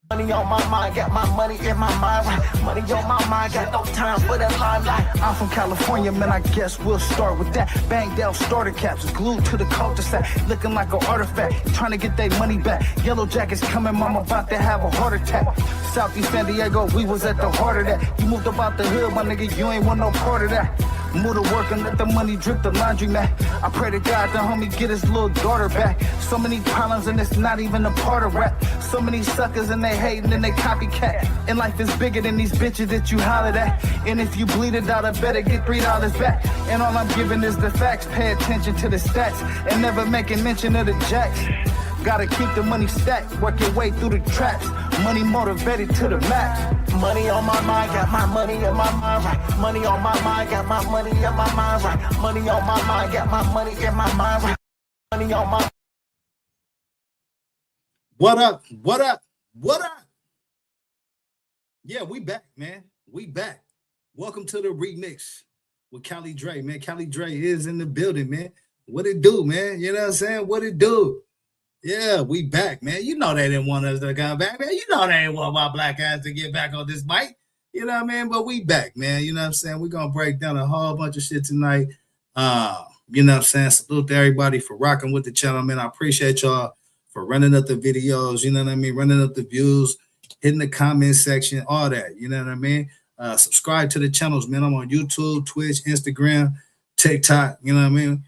Money on my mind, got my money in my mind, right? Money on my mind, got no time for that limelight. I'm from California, man, I guess we'll start with that. Banged out starter caps, glued to the cul-de-sac, looking like an artifact, trying to get their money back. Yellow jackets coming, mama about to have a heart attack. Southeast San Diego, we was at the heart of that. You moved about the hood, my nigga, you ain't want no part of that. Move to work and let the money drip the laundry mat. I pray to God the homie get his little daughter back. So many problems and it's not even a part of rap. So many suckers and they hating and they copycat. And life is bigger than these bitches that you hollered at. And if you bleed it out, I better get $3 back. And all I'm giving is the facts. Pay attention to the stats and never making mention of the jacks. Gotta keep the money stacked, work your way through the traps. Money motivated to the max. Money on my mind, got my money in my mind, right? Money on my mind, got my money in my mind, right? Money on my mind, got my money in my mind, right? Money on my. What up? What up? What up? Yeah, we back, man. We back. Welcome to the remix with Cali Dre, man. Cali Dre is in the building, man. What it do, man? You know what I'm saying? What it do? Yeah, we back, man. You know they didn't want us to come back, man. You know they didn't want my black ass to get back on this mic. You know what I mean? But we back, man. You know what I'm saying? We're going to break down a whole bunch of shit tonight. You know what I'm saying? Salute to everybody for rocking with the channel, man. I appreciate y'all for running up the videos, you know what I mean? Running up the views, hitting the comment section, all that. You know what I mean? Subscribe to the channels, man. I'm on YouTube, Twitch, Instagram, TikTok, you know what I mean?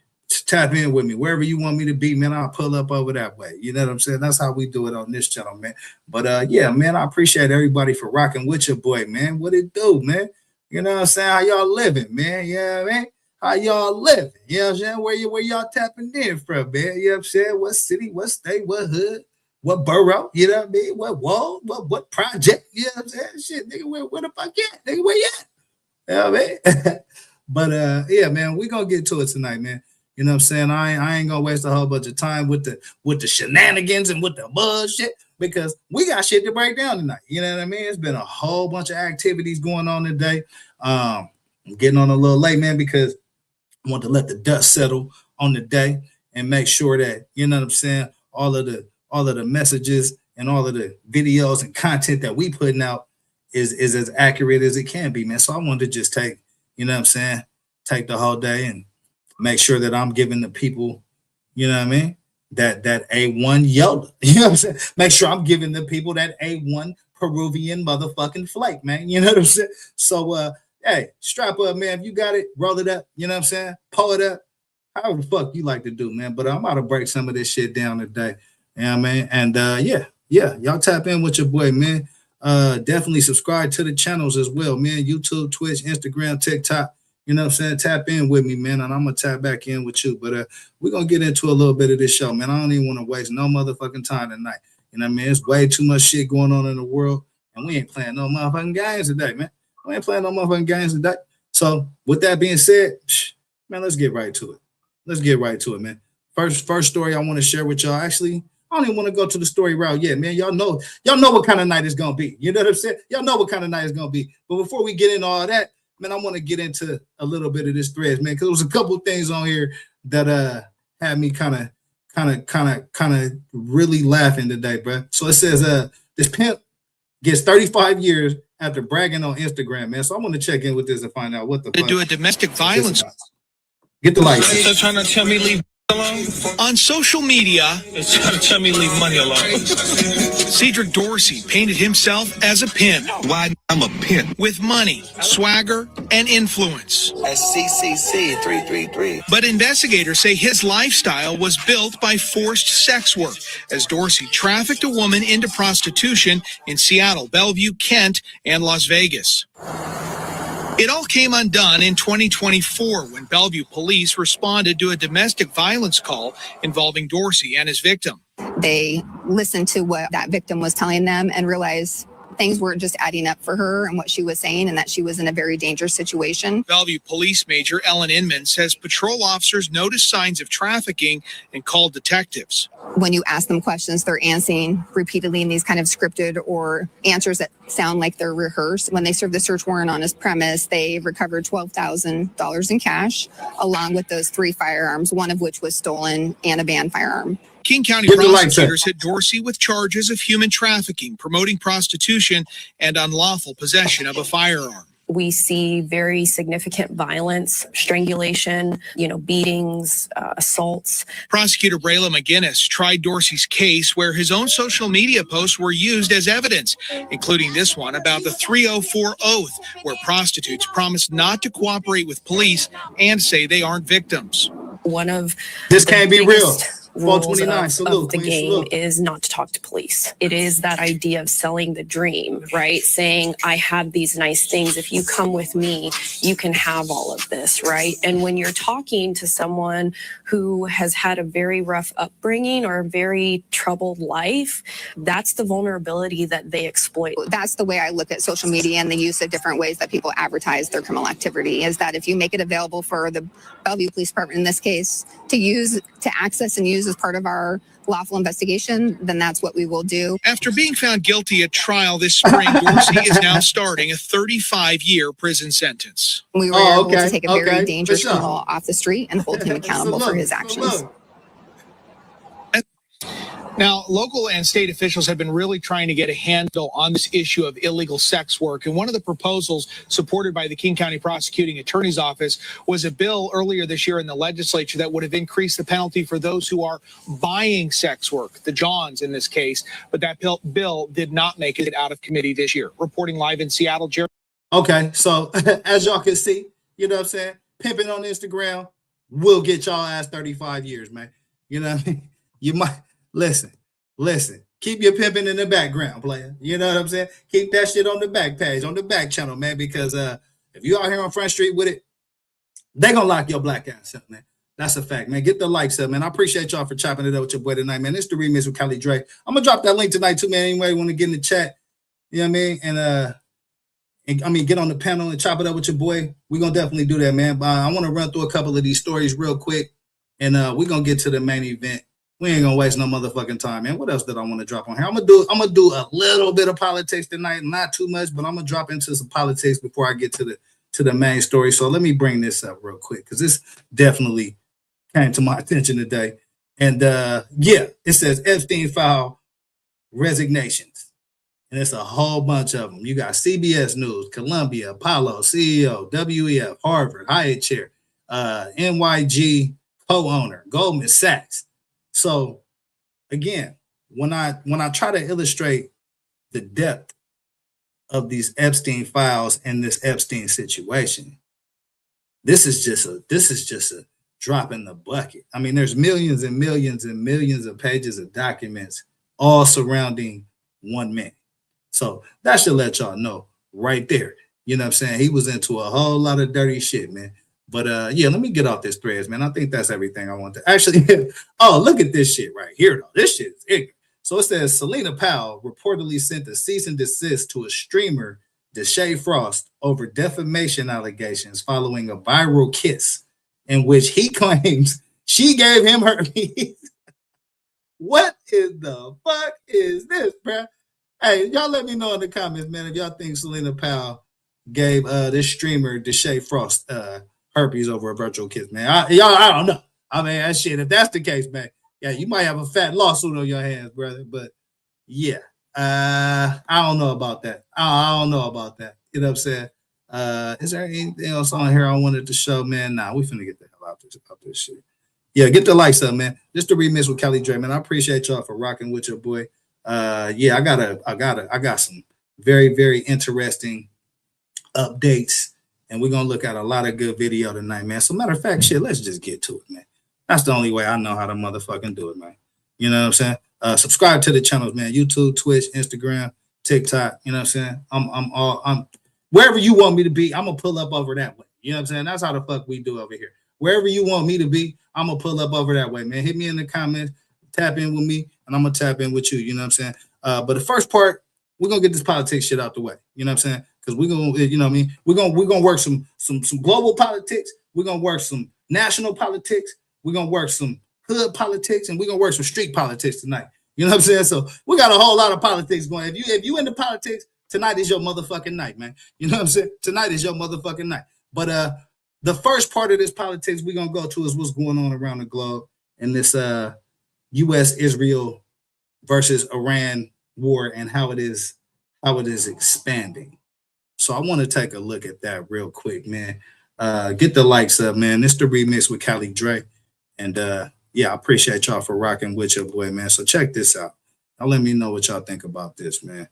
Tap in with me wherever you want me to be, man. I'll pull up over that way. You know what I'm saying? That's how we do it on this channel, man. But yeah, man, I appreciate everybody for rocking with your boy, man. What it do, man? You know what I'm saying? How y'all living, man? Yeah, man. How y'all living? You know what I'm saying? Where y'all tapping in from, man? You know what I'm saying? What city, what state, what hood, what borough? You know what I mean? What wall? What project? You know what I'm saying? Shit, nigga, where the fuck at? Nigga, where you at? You know what I mean? But yeah, man, we gonna get to it tonight, man. You know what I'm saying? I ain't gonna waste a whole bunch of time with the shenanigans and with the bullshit because we got shit to break down tonight. You know what I mean? It's been a whole bunch of activities going on today. I'm getting on a little late, man, because I want to let the dust settle on the day and make sure that, you know what I'm saying, all of the messages and all of the videos and content that we putting out is as accurate as it can be, man. So I wanted to just take, you know what I'm saying, take the whole day and make sure that I'm giving the people, you know what I mean, that A1 Yoda. You know what I'm saying? Make sure I'm giving the people that A1 Peruvian motherfucking flake, man. You know what I'm saying? So hey, strap up, man. If you got it, roll it up. You know what I'm saying? Pull it up. However the fuck you like to do, man. But I'm about to break some of this shit down today. You know what I mean? And yeah, y'all tap in with your boy, man. Definitely subscribe to the channels as well, man. YouTube, Twitch, Instagram, TikTok. You know what I'm saying? Tap in with me, man, and I'm going to tap back in with you. But we're going to get into a little bit of this show, man. I don't even want to waste no motherfucking time tonight. You know what I mean? It's way too much shit going on in the world, and we ain't playing no motherfucking games today, man. We ain't playing no motherfucking games today. So with that being said, man, let's get right to it. Let's get right to it, man. First story I want to share with y'all. Actually, I don't even want to go to the story route yet, man. Y'all know what kind of night it's going to be. You know what I'm saying? Y'all know what kind of night it's going to be. But before we get into all that, man, I want to get into a little bit of this thread, man, because there was a couple of things on here that had me kind of really laughing today, bro. So it says this pimp gets 35 years after bragging on Instagram, man. So I'm going to check in with this and find out what the fuck. Do a domestic violence. Get the lights. They're trying to tell me leave alone. On social media, they're trying to tell me leave money alone. Cedric Dorsey painted himself as a pimp. Why I'm a pimp? With money, swagger, and influence. SCCC 333. But investigators say his lifestyle was built by forced sex work, as Dorsey trafficked a woman into prostitution in Seattle, Bellevue, Kent, and Las Vegas. It all came undone in 2024 when Bellevue police responded to a domestic violence call involving Dorsey and his victim. They listened to what that victim was telling them and realized things weren't just adding up for her and what she was saying, and that she was in a very dangerous situation. Bellevue Police Major Ellen Inman says patrol officers noticed signs of trafficking and called detectives. When you ask them questions, they're answering repeatedly in these kind of scripted or answers that sound like they're rehearsed. When they served the search warrant on his premise, they recovered $12,000 in cash, along with those 3 firearms, one of which was stolen, and a banned firearm. King County Give the light, prosecutors hit Dorsey with charges of human trafficking, promoting prostitution, and unlawful possession of a firearm. We see very significant violence, strangulation, beatings, assaults. Prosecutor Brayla McGinnis tried Dorsey's case where his own social media posts were used as evidence, including this one about the 304 oath, where prostitutes promise not to cooperate with police and say they aren't victims. One of This can't be real. rules 429, of salute, the Queen, game salute. is not to talk to police. It is that idea of selling the dream, right? Saying, I have these nice things. If you come with me, you can have all of this, right? And when you're talking to someone who has had a very rough upbringing or a very troubled life, that's the vulnerability that they exploit. That's the way I look at social media and the use of different ways that people advertise their criminal activity, is that if you make it available for the Bellevue Police Department in this case to access and use as part of our lawful investigation, then that's what we will do. After being found guilty at trial this spring, Dorsey is now starting a 35-year prison sentence. We were able to take a very Okay. dangerous For sure. criminal off the street and hold him accountable for his actions. Now, local and state officials have been really trying to get a handle on this issue of illegal sex work. And one of the proposals supported by the King County Prosecuting Attorney's Office was a bill earlier this year in the legislature that would have increased the penalty for those who are buying sex work, the Johns in this case. But that bill did not make it out of committee this year. Reporting live in Seattle, Jerry. Okay, so as y'all can see, you know what I'm saying? Pimping on Instagram will get y'all ass 35 years, man. You know what I mean? You might listen. Keep your pimping in the background, player. You know what I'm saying? Keep that shit on the back page, on the back channel, man, because if you out here on Front Street with it, they gonna lock your black ass up, man. That's a fact, man. Get the likes up, man. I appreciate y'all for chopping it up with your boy tonight, man. It's the remix with Cali Dre. I'm gonna drop that link tonight too, man. Anyway, want to get in the chat, you know what I mean? And get on the panel and chop it up with your boy. We're going to definitely do that, man. But I want to run through a couple of these stories real quick, and we're going to get to the main event. We ain't going to waste no motherfucking time, man. What else did I want to drop on here? I'm gonna do a little bit of politics tonight, not too much, but I'm going to drop into some politics before I get to the main story. So let me bring this up real quick, because this definitely came to my attention today. And, it says Epstein file resignations. And it's a whole bunch of them. You got CBS News, Columbia, Apollo, CEO, WEF, Harvard, Hyatt Chair, NYG co-owner, Goldman Sachs. So again, when I try to illustrate the depth of these Epstein files and this Epstein situation, this is just a drop in the bucket. I mean, there's millions and millions and millions of pages of documents all surrounding one man. So that should let y'all know right there. You know what I'm saying? He was into a whole lot of dirty shit, man. But let me get off this threads, man. I think that's everything I want to actually. Oh, look at this shit right here, though. This shit is ignorant. So it says Selena Powell reportedly sent a cease and desist to a streamer, Deshae Frost, over defamation allegations following a viral kiss in which he claims she gave him herpes. What in the fuck is this, bro? Hey, y'all let me know in the comments, man, if y'all think Selena Powell gave this streamer Deshae Frost herpes over a virtual kiss, man. I don't know. I mean, that shit, if that's the case, man, yeah, you might have a fat lawsuit on your hands, brother. But yeah, I don't know about that. I don't know about that. You know what I'm saying? Is there anything else on here I wanted to show, man? Nah, we finna get the hell out this shit. Yeah, get the likes up, man. Just to remix with Cali Dre, man. I appreciate y'all for rocking with your boy. I got some very, very interesting updates, and we're gonna look at a lot of good video tonight, man. So matter of fact, shit, let's just get to it, man. That's the only way I know how to motherfucking do it, man. You know what I'm saying? Subscribe to the channels, man. YouTube, Twitch, Instagram, TikTok. You know what I'm saying? I'm wherever you want me to be, I'm gonna pull up over that way. You know what I'm saying? That's how the fuck we do over here. Wherever you want me to be, I'm gonna pull up over that way, man. Hit me in the comments, tap in with me, and I'm gonna tap in with you. You know what I'm saying? But the first part, we're gonna get this politics shit out the way. You know what I'm saying? Because we're gonna, you know what I mean? We're gonna work some global politics. We're gonna work some national politics. We're gonna work some hood politics, and we're gonna work some street politics tonight. You know what I'm saying? So we got a whole lot of politics going. If you into politics, tonight is your motherfucking night, man. You know what I'm saying? Tonight is your motherfucking night. But the first part of this politics we're gonna go to is what's going on around the globe in this U.S. Israel versus Iran war and how it is expanding. So I want to take a look at that real quick, man. Get the likes up, man. It's the remix with Cali Dre. And yeah, I appreciate y'all for rocking with your boy, man. So check this out. Now let me know what y'all think about this, man.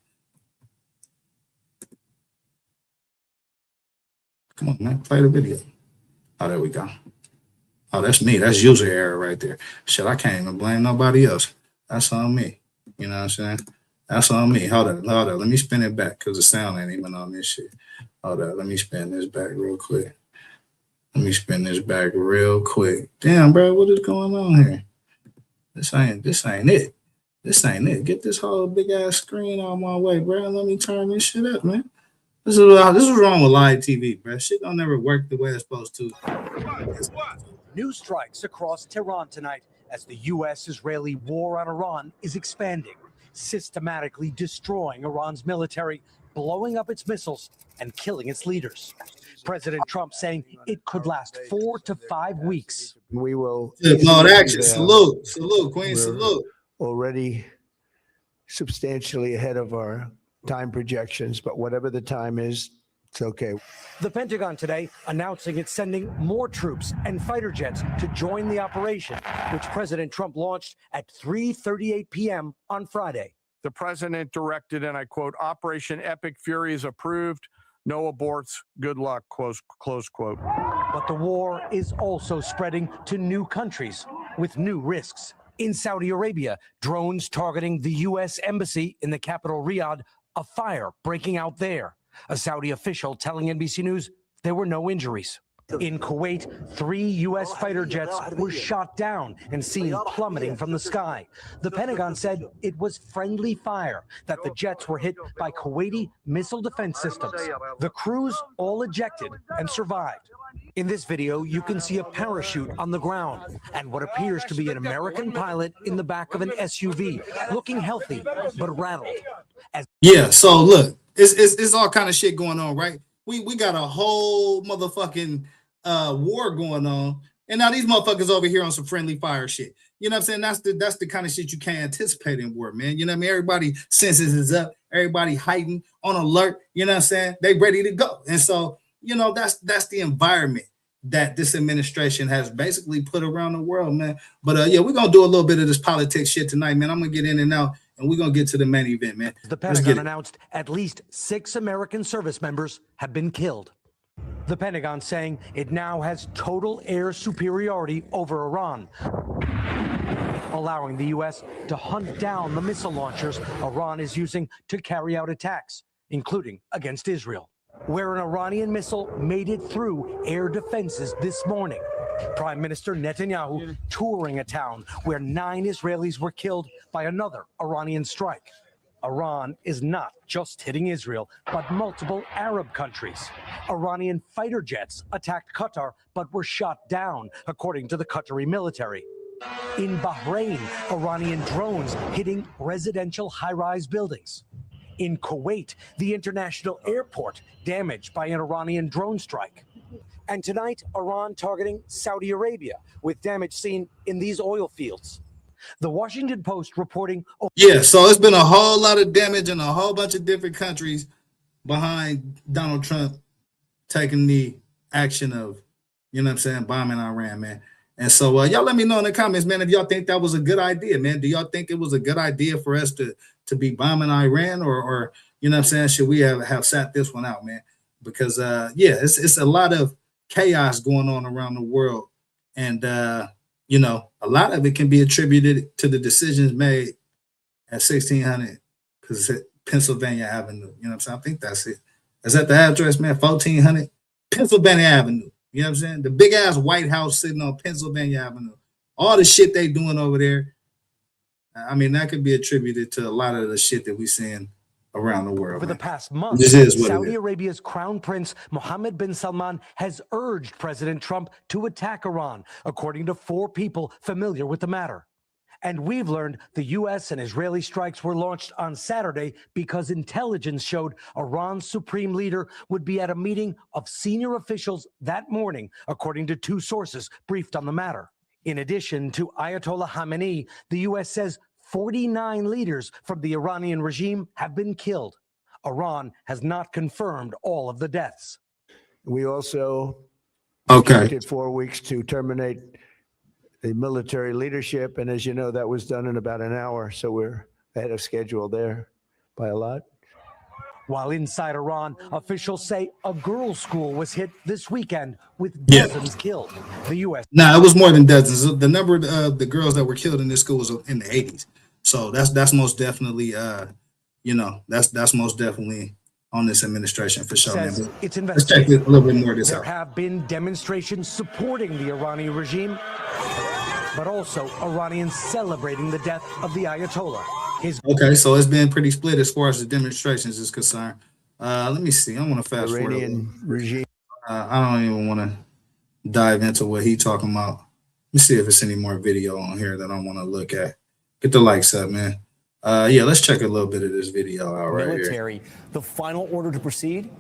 Come on, man. Play the video. Oh, there we go. Oh, that's me. That's user error right there. Shit, I can't even blame nobody else. That's on me. You know what I'm saying? That's on me. Hold on. Let me spin it back because the sound ain't even on this shit. Hold on. Let me spin this back real quick. Damn, bro, what is going on here? This ain't it. This ain't it. Get this whole big ass screen out my way, bro. Let me turn this shit up, man. This is wrong with live TV, bro. Shit don't never work the way it's supposed to. New strikes across Tehran tonight as the U.S.-Israeli war on Iran is expanding, systematically destroying Iran's military, blowing up its missiles, and killing its leaders. President Trump saying it could last 4 to 5 weeks. We will. Mode action. Salute, Queen, salute. Already substantially ahead of our time projections, but whatever the time is, it's okay. The Pentagon today announcing it's sending more troops and fighter jets to join the operation, which President Trump launched at 3:38 p.m. on Friday. The president directed, and I quote, Operation Epic Fury is approved. No aborts. Good luck, close quote. But the war is also spreading to new countries with new risks. In Saudi Arabia, drones targeting the U.S. embassy in the capital, Riyadh, a fire breaking out there. A Saudi official telling NBC News there were no injuries. In Kuwait, 3 U.S. fighter jets were shot down and seen plummeting from the sky. The Pentagon said it was friendly fire, that the jets were hit by Kuwaiti missile defense systems. The crews all ejected and survived. In this video, you can see a parachute on the ground and what appears to be an American pilot in the back of an SUV, looking healthy but rattled. Yeah, so look, it's all kind of shit going on, right? We got a whole motherfucking war going on, and now these motherfuckers over here on some friendly fire shit. You know what I'm saying? That's the kind of shit you can't anticipate in war, man. You know what I mean? Everybody senses is up, everybody heightened, on alert. You know what I'm saying? They ready to go, and so you know that's the environment that this administration has basically put around the world, man. But yeah, we're gonna do a little bit of this politics shit tonight, man. I'm gonna get in and out, and we're gonna get to the main event, man. The Pentagon announced at least 6 American service members have been killed. The Pentagon saying it now has total air superiority over Iran, allowing the U.S. to hunt down the missile launchers Iran is using to carry out attacks, including against Israel, where an Iranian missile made it through air defenses this morning. Prime Minister Netanyahu touring a town where 9 Israelis were killed by another Iranian strike. Iran is not just hitting Israel, but multiple Arab countries. Iranian fighter jets attacked Qatar, but were shot down, according to the Qatari military. In Bahrain, Iranian drones hitting residential high-rise buildings. In Kuwait, the international airport damaged by an Iranian drone strike. And tonight, Iran targeting Saudi Arabia with damage seen in these oil fields. The Washington Post reporting. Yeah, so it's been a whole lot of damage in a whole bunch of different countries behind Donald Trump taking the action of, you know what I'm saying, bombing Iran, man. And so y'all let me know in the comments, man, if y'all think that was a good idea, man. Do y'all think it was a good idea for us to be bombing Iran, or you know what I'm saying, should we have sat this one out, man? Because yeah, it's a lot of chaos going on around the world, and you know, a lot of it can be attributed to the decisions made at 1600 Pennsylvania Avenue. You know what I'm saying? I think that's it. Is that the address, man? 1400 Pennsylvania Avenue. You know what I'm saying? The big ass White House sitting on Pennsylvania Avenue. All the shit they doing over there. I mean, that could be attributed to a lot of the shit that we seeing around the world. For the past month, Saudi Arabia's Crown Prince Mohammed bin Salman has urged President Trump to attack Iran, according to 4 people familiar with the matter. And we've learned the U.S. and Israeli strikes were launched on Saturday because intelligence showed Iran's supreme leader would be at a meeting of senior officials that morning, according to 2 sources briefed on the matter. In addition to Ayatollah Khamenei, the U.S. says 49 leaders from the Iranian regime have been killed. Iran has not confirmed all of the deaths. We also Okay. did 4 weeks to terminate the military leadership. And as you know, that was done in about an hour. So we're ahead of schedule there by a lot. While inside Iran, officials say a girls' school was hit this weekend with Yeah. dozens killed. The U.S. Nah, it was more than dozens. The number of the girls that were killed in this school was in the 80s. So that's most definitely that's most definitely on this administration for sure. says Man. it's Let's check investigating. a little bit more of this There out. have been demonstrations supporting the Iranian regime, but also Iranians celebrating the death of the Ayatollah. His Okay, so it's been pretty split as far as the demonstrations is concerned. Let me see. I want to fast forward. Iranian regime. I don't even want to dive into what he talking about. Let me see if it's any more video on here that I want to look at. Get the likes up, man. Yeah, let's check a little bit of this video out right here. Military, the final order to proceed?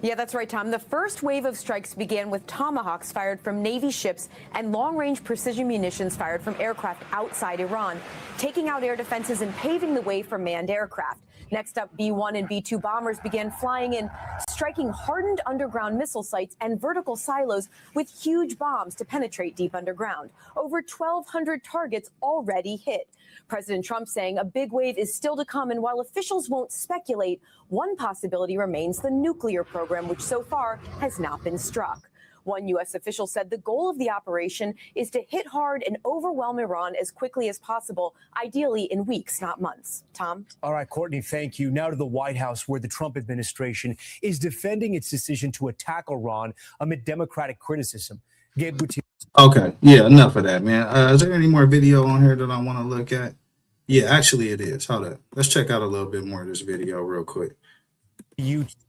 Yeah, that's right, Tom. The first wave of strikes began with Tomahawks fired from Navy ships and long-range precision munitions fired from aircraft outside Iran, taking out air defenses and paving the way for manned aircraft. Next up, B-1 and B-2 bombers began flying in, striking hardened underground missile sites and vertical silos with huge bombs to penetrate deep underground. Over 1,200 targets already hit. President Trump saying a big wave is still to come, and while officials won't speculate, one possibility remains the nuclear program, which so far has not been struck. One U.S. official said the goal of the operation is to hit hard and overwhelm Iran as quickly as possible, ideally in weeks, not months. Tom? All right, Courtney, thank you. Now to the White House, where the Trump administration is defending its decision to attack Iran amid Democratic criticism. Gabe Gutierrez. Okay, yeah, enough of that, man. Is there any more video on here that I want to look at? Yeah, actually it is. Hold up. Let's check out a little bit more of this video real quick.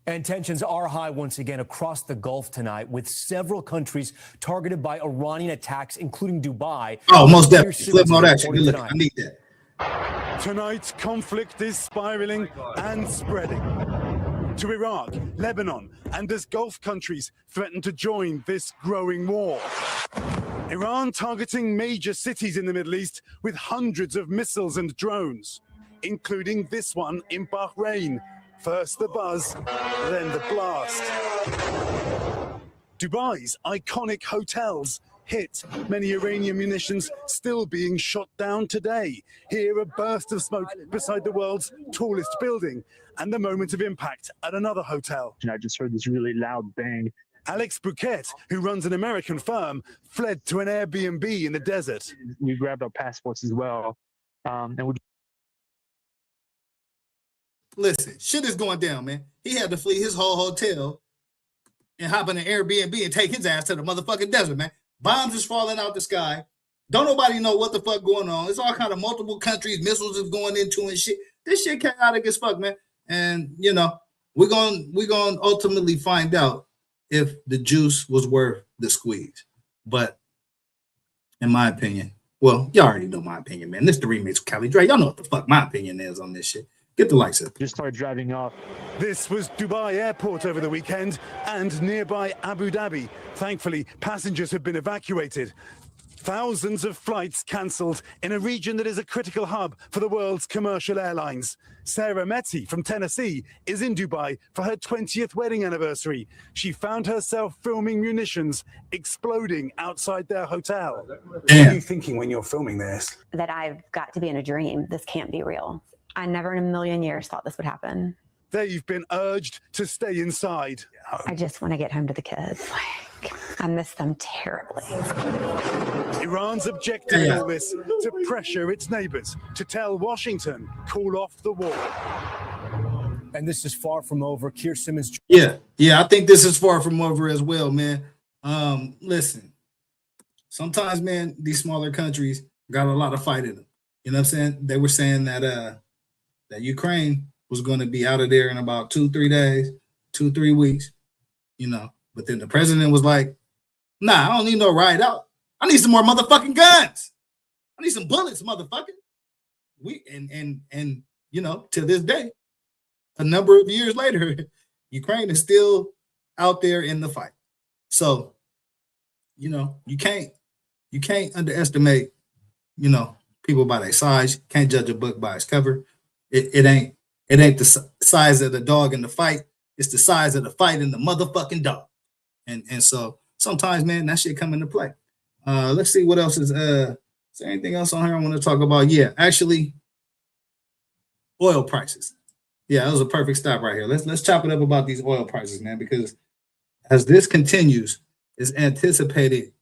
And tensions are high once again across the Gulf tonight, with several countries targeted by Iranian attacks, including Dubai. Oh, most definitely. Flip mode action. Good look. I need that. Tonight's conflict is spiraling and spreading to Iraq, Lebanon, and as Gulf countries threaten to join this growing war. Iran targeting major cities in the Middle East with hundreds of missiles and drones, including this one in Bahrain. First the buzz, then the blast. Dubai's iconic hotels hit, many Iranian munitions still being shot down today. Here a burst of smoke beside the world's tallest building, and the moment of impact at another hotel. And I just heard this really loud bang. Alex Bouquet, who runs an American firm, fled to an Airbnb in the desert. We grabbed our passports as well, and we. Listen, shit is going down, man. He had to flee his whole hotel and hop in an Airbnb and take his ass to the motherfucking desert, man. Bombs is falling out the sky. Don't nobody know what the fuck going on. It's all kind of multiple countries, missiles is going into and shit. This shit chaotic as fuck, man. And you know, we're gonna ultimately find out if the juice was worth the squeeze. But in my opinion, well, y'all already know my opinion, man. This is the remix with Cali Dre. Y'all know what the fuck my opinion is on this shit. Get the lights up. Just started driving off. This was Dubai Airport over the weekend and nearby Abu Dhabi. Thankfully, passengers have been evacuated. Thousands of flights cancelled in a region that is a critical hub for the world's commercial airlines. Sarah Metty from Tennessee is in Dubai for her 20th wedding anniversary. She found herself filming munitions exploding outside their hotel. Damn. What are you thinking when you're filming this? That I've got to be in a dream. This can't be real. I never in a million years thought this would happen. They've been urged to stay inside. I just want to get home to the kids. I miss them terribly. Iran's objective in all this to pressure its neighbors to tell Washington, call off the war. And this is far from over. Keir Simmons. Yeah, I think this is far from over as well, man. Listen, sometimes, man, these smaller countries got a lot of fight in them. You know what I'm saying? They were saying that that Ukraine was going to be out of there in about 2-3 days, 2-3 weeks, you know. But then the president was like, nah, I don't need no ride out. I need some more motherfucking guns. I need some bullets, motherfucker. We and you know, to this day, a number of years later, Ukraine is still out there in the fight. So, you know, you can't underestimate, you know, people by their size. You can't judge a book by its cover. It ain't the size of the dog in the fight. It's the size of the fight in the motherfucking dog. And so sometimes, man, that shit come into play. Let's see what else is there anything else on here I want to talk about? Yeah, actually, oil prices. Yeah, that was a perfect stop right here. Let's chop it up about these oil prices, man, because as this continues, it's anticipated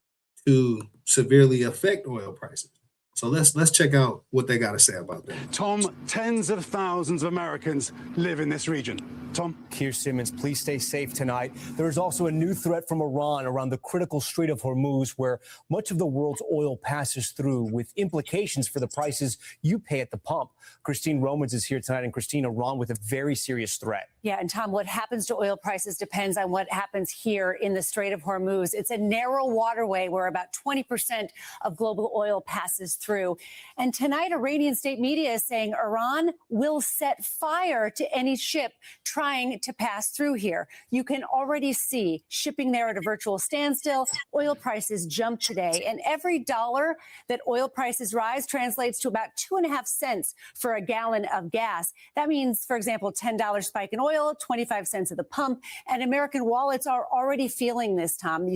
to severely affect oil prices. So let's check out what they got to say about that. Tom, tens of thousands of Americans live in this region. Tom? Keir Simmons, please stay safe tonight. There is also a new threat from Iran around the critical Strait of Hormuz, where much of the world's oil passes through, with implications for the prices you pay at the pump. Christine Romans is here tonight, and Christine, Iran with a very serious threat. Yeah, and Tom, what happens to oil prices depends on what happens here in the Strait of Hormuz. It's a narrow waterway where about 20% of global oil passes through. And tonight, Iranian state media is saying Iran will set fire to any ship trying to pass through here. You can already see shipping there at a virtual standstill. Oil prices jump today, and every dollar that oil prices rise translates to about 2.5 cents for a gallon of gas. That means, for example, $10 spike in oil, 25 cents at the pump, and American wallets are already feeling this, Tom.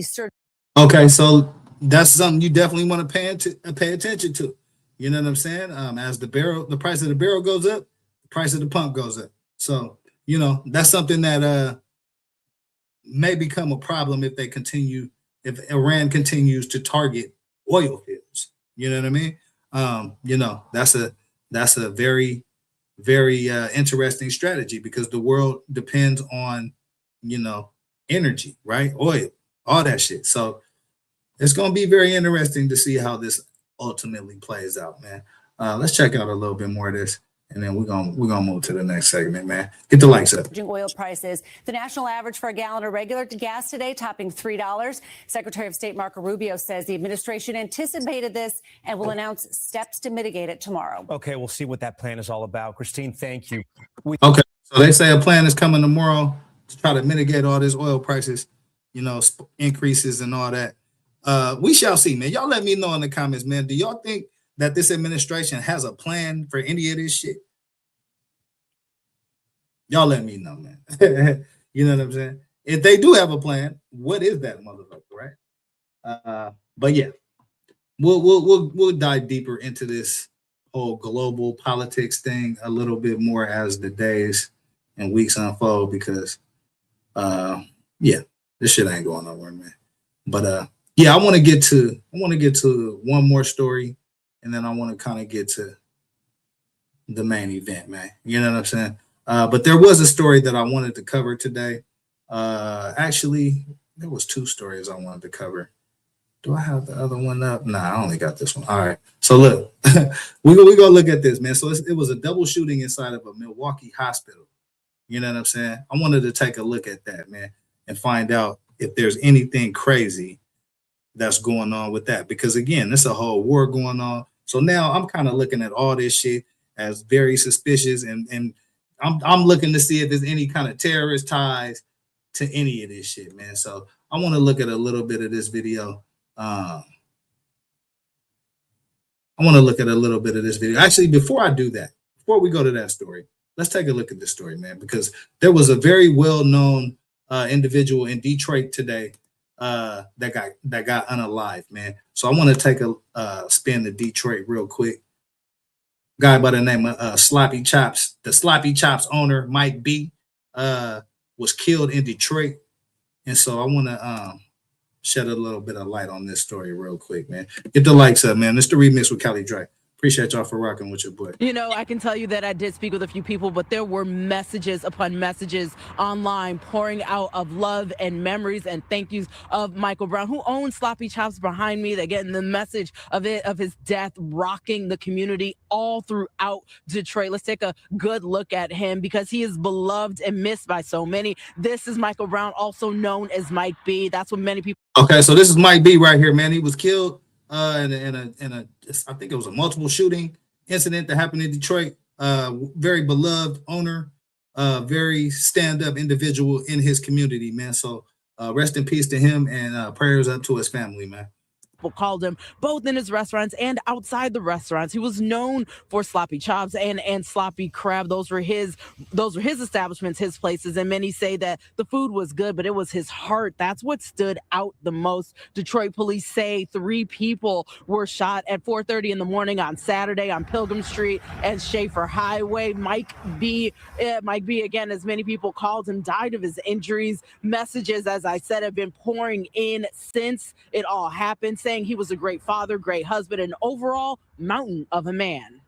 Okay, so that's something you definitely want to pay attention to. You know what I'm saying? As the price of the barrel goes up, the price of the pump goes up. So, you know, that's something that may become a problem if Iran continues to target oil fields. You know what I mean? You know, that's a very, very interesting strategy, because the world depends on, you know, energy, right? Oil, all that shit. So it's going to be very interesting to see how this ultimately plays out, man. Let's check out a little bit more of this, and then we're gonna move to the next segment, man. Get the lights up. Oil prices. The national average for a gallon of regular gas today topping $3. Secretary of State Marco Rubio says the administration anticipated this and will announce steps to mitigate it tomorrow. Okay, we'll see what that plan is all about. Christine, thank you. Okay, so they say a plan is coming tomorrow to try to mitigate all this oil prices, you know, increases and all that. We shall see, man. Y'all let me know in the comments, man. Do y'all think that this administration has a plan for any of this shit? Y'all let me know, man. You know what I'm saying? If they do have a plan, what is that motherfucker, right? But yeah, we'll dive deeper into this whole global politics thing a little bit more as the days and weeks unfold, because yeah, this shit ain't going nowhere, man. But yeah, I want to get to one more story, and then I want to kind of get to the main event, man. You know what I'm saying? But there was a story that I wanted to cover today. Actually, there was two stories I wanted to cover. Do I have the other one up? Nah, I only got this one. All right. So look, we go look at this, man. So it was a double shooting inside of a Milwaukee hospital. You know what I'm saying? I wanted to take a look at that, man, and find out if there's anything crazy that's going on with that, because again, there's a whole war going on. So now I'm kind of looking at all this shit as very suspicious, and I'm looking to see if there's any kind of terrorist ties to any of this shit, man. So I want to look at a little bit of this video. I want to look at a little bit of this video. Actually, before I do that, before we go to that story, let's take a look at this story, man, because there was a very well-known individual in Detroit today that got unalived, man. So I want to take a spin to Detroit real quick. Guy by the name of Sloppy Chops. The Sloppy Chops owner, Mike B, was killed in Detroit. And so I want to shed a little bit of light on this story real quick, man. Get the likes up, man. It's the remix with Cali Dre. Appreciate y'all for rocking with your boy. You know, I can tell you that I did speak with a few people, but there were messages upon messages online pouring out of love and memories and thank yous of Michael Brown, who owns Sloppy Chops behind me. They're getting the message of his death rocking the community all throughout Detroit. Let's take a good look at him, because he is beloved and missed by so many. This is Michael Brown, also known as Mike B. That's what many people. Okay, so this is Mike B right here, man. He was killed in a I think it was a multiple shooting incident that happened in Detroit. Very beloved owner, very stand-up individual in his community, man. So rest in peace to him, and prayers up to his family, man. Called him both in his restaurants and outside the restaurants. He was known for sloppy chops and sloppy crab. Those were his establishments, his places. And many say that the food was good, but it was his heart. That's what stood out the most. Detroit police say 3 people were shot at 4:30 in the morning on Saturday on Pilgrim Street and Schaefer Highway. Mike B, again, as many people called him, died of his injuries. Messages, as I said, have been pouring in since it all happened, saying he was a great father, great husband, and overall mountain of a man.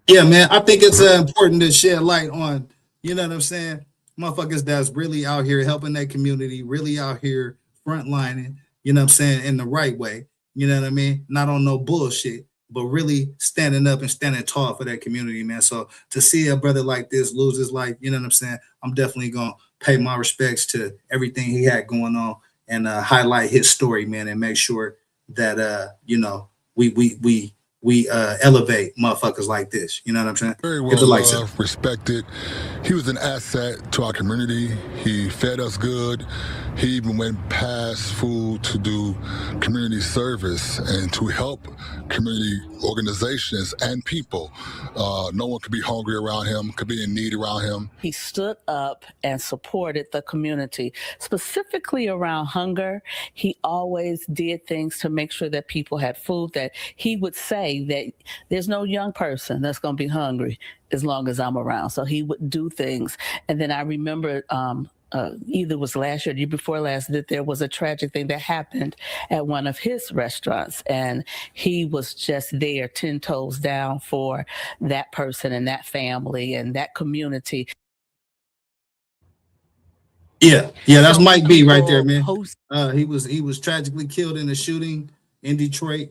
Yeah, man, I think it's important to shed light on, you know what I'm saying, motherfuckers that's really out here helping their community, really out here frontlining, you know what I'm saying, in the right way, you know what I mean, not on no bullshit, but really standing up and standing tall for that community, man. So to see a brother like this lose his life, you know what I'm saying, I'm definitely gonna pay my respects to everything he had going on, and highlight his story, man, and make sure that you know, we elevate motherfuckers like this. You know what I'm saying? Very well loved, respected. He was an asset to our community. He fed us good. He even went past food to do community service and to help community organizations and people. No one could be hungry around him, could be in need around him. He stood up and supported the community, specifically around hunger. He always did things to make sure that people had food, that he would say that there's no young person that's going to be hungry as long as I'm around. So he would do things. And then I remember either it was last year or the year before last, that there was a tragic thing that happened at one of his restaurants. And he was just there 10 toes down for that person and that family and that community. Yeah, that's Mike B right there, man. He was tragically killed in a shooting in Detroit.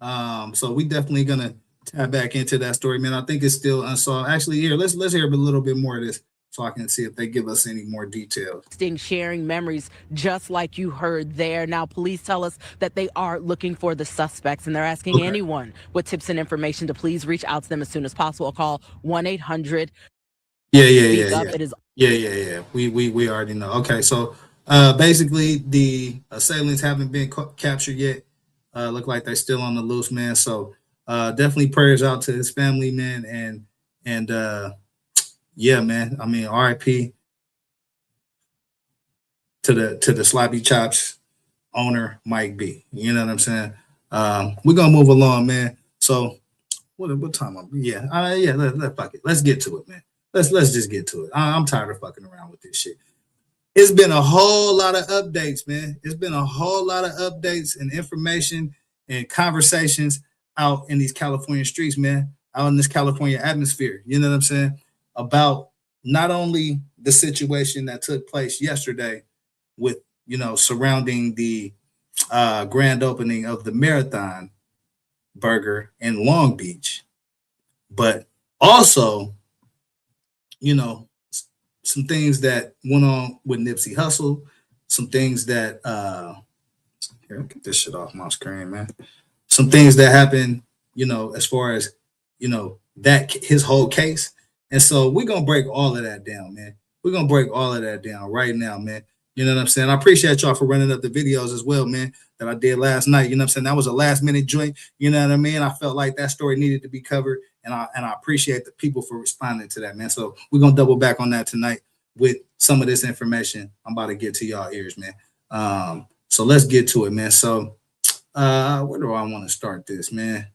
So we definitely gonna tap back into that story, man. I think it's still unsolved. Actually, here, let's hear a little bit more of this, so I can see if they give us any more details. Sharing memories just like you heard there. Now, police tell us that they are looking for the suspects, and they're asking anyone with tips and information to please reach out to them as soon as possible. Call 1-800. Yeah. It is. Yeah. We already know. Okay, so basically the assailants haven't been captured yet. Look like they're still on the loose, man. So definitely prayers out to his family, man, and yeah, man. I mean, RIP to the sloppy chops owner, Mike B. You know what I'm saying? We're gonna move along, man. So what time? Fuck it. Let's get to it, man. Let's just get to it. I'm tired of fucking around with this shit. It's been a whole lot of updates, man. It's been a whole lot of updates and information and conversations out in these California streets, man, out in this California atmosphere. You know what I'm saying? About not only the situation that took place yesterday with, you know, surrounding the grand opening of the Marathon Burger in Long Beach, but also, you know, some things that went on with Nipsey Hussle, some things that here, I'll get this shit off my screen, man. Some things that happened, you know, as far as, you know, that his whole case. And so we're gonna break all of that down, man. We're gonna break all of that down right now, man. You know what I'm saying? I appreciate y'all for running up the videos as well, man, that I did last night. You know what I'm saying? That was a last minute joint. You know what I mean? I felt like that story needed to be covered. And I appreciate the people for responding to that, man. So we're gonna double back on that tonight with some of this information I'm about to get to y'all ears, man. So let's get to it, man. So where do I want to start this, man?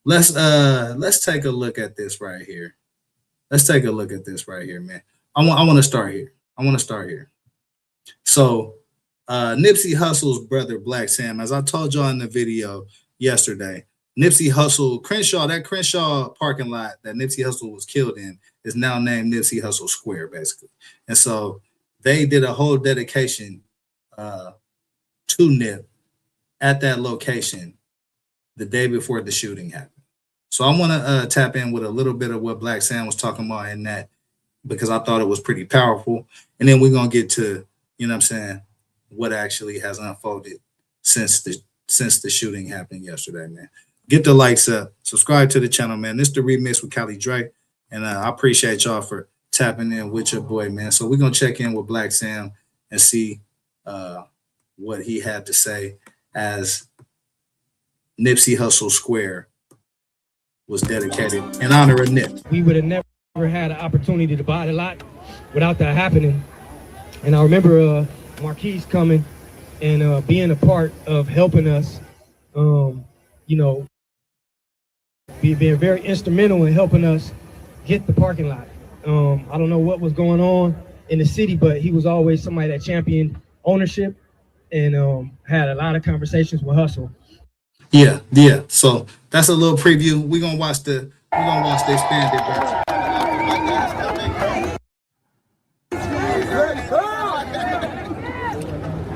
Let's take a look at this right here. Let's take a look at this right here, man. I want to start here. So Nipsey Hussle's brother, Black Sam, as I told y'all in the video yesterday, Nipsey Hussle, that Crenshaw parking lot that Nipsey Hussle was killed in is now named Nipsey Hussle Square, basically. And so they did a whole dedication to Nip at that location the day before the shooting happened. So I want to tap in with a little bit of what Black Sam was talking about in that, because I thought it was pretty powerful. And then we're going to get to, you know what I'm saying, what actually has unfolded since since the shooting happened yesterday, man. Get the likes up, subscribe to the channel, man. This is the remix with Cali Dre, and I appreciate y'all for tapping in with your boy, man. So we're gonna check in with Black Sam and see what he had to say as Nipsey Hussle Square was dedicated in honor of Nip. We would have never had an opportunity to buy the lot without that happening. And I remember Marquise coming and being a part of helping us, being very instrumental in helping us get the parking lot. I don't know what was going on in the city, but he was always somebody that championed ownership and had a lot of conversations with Hussle. Yeah. So that's a little preview. We're gonna watch the expanded version.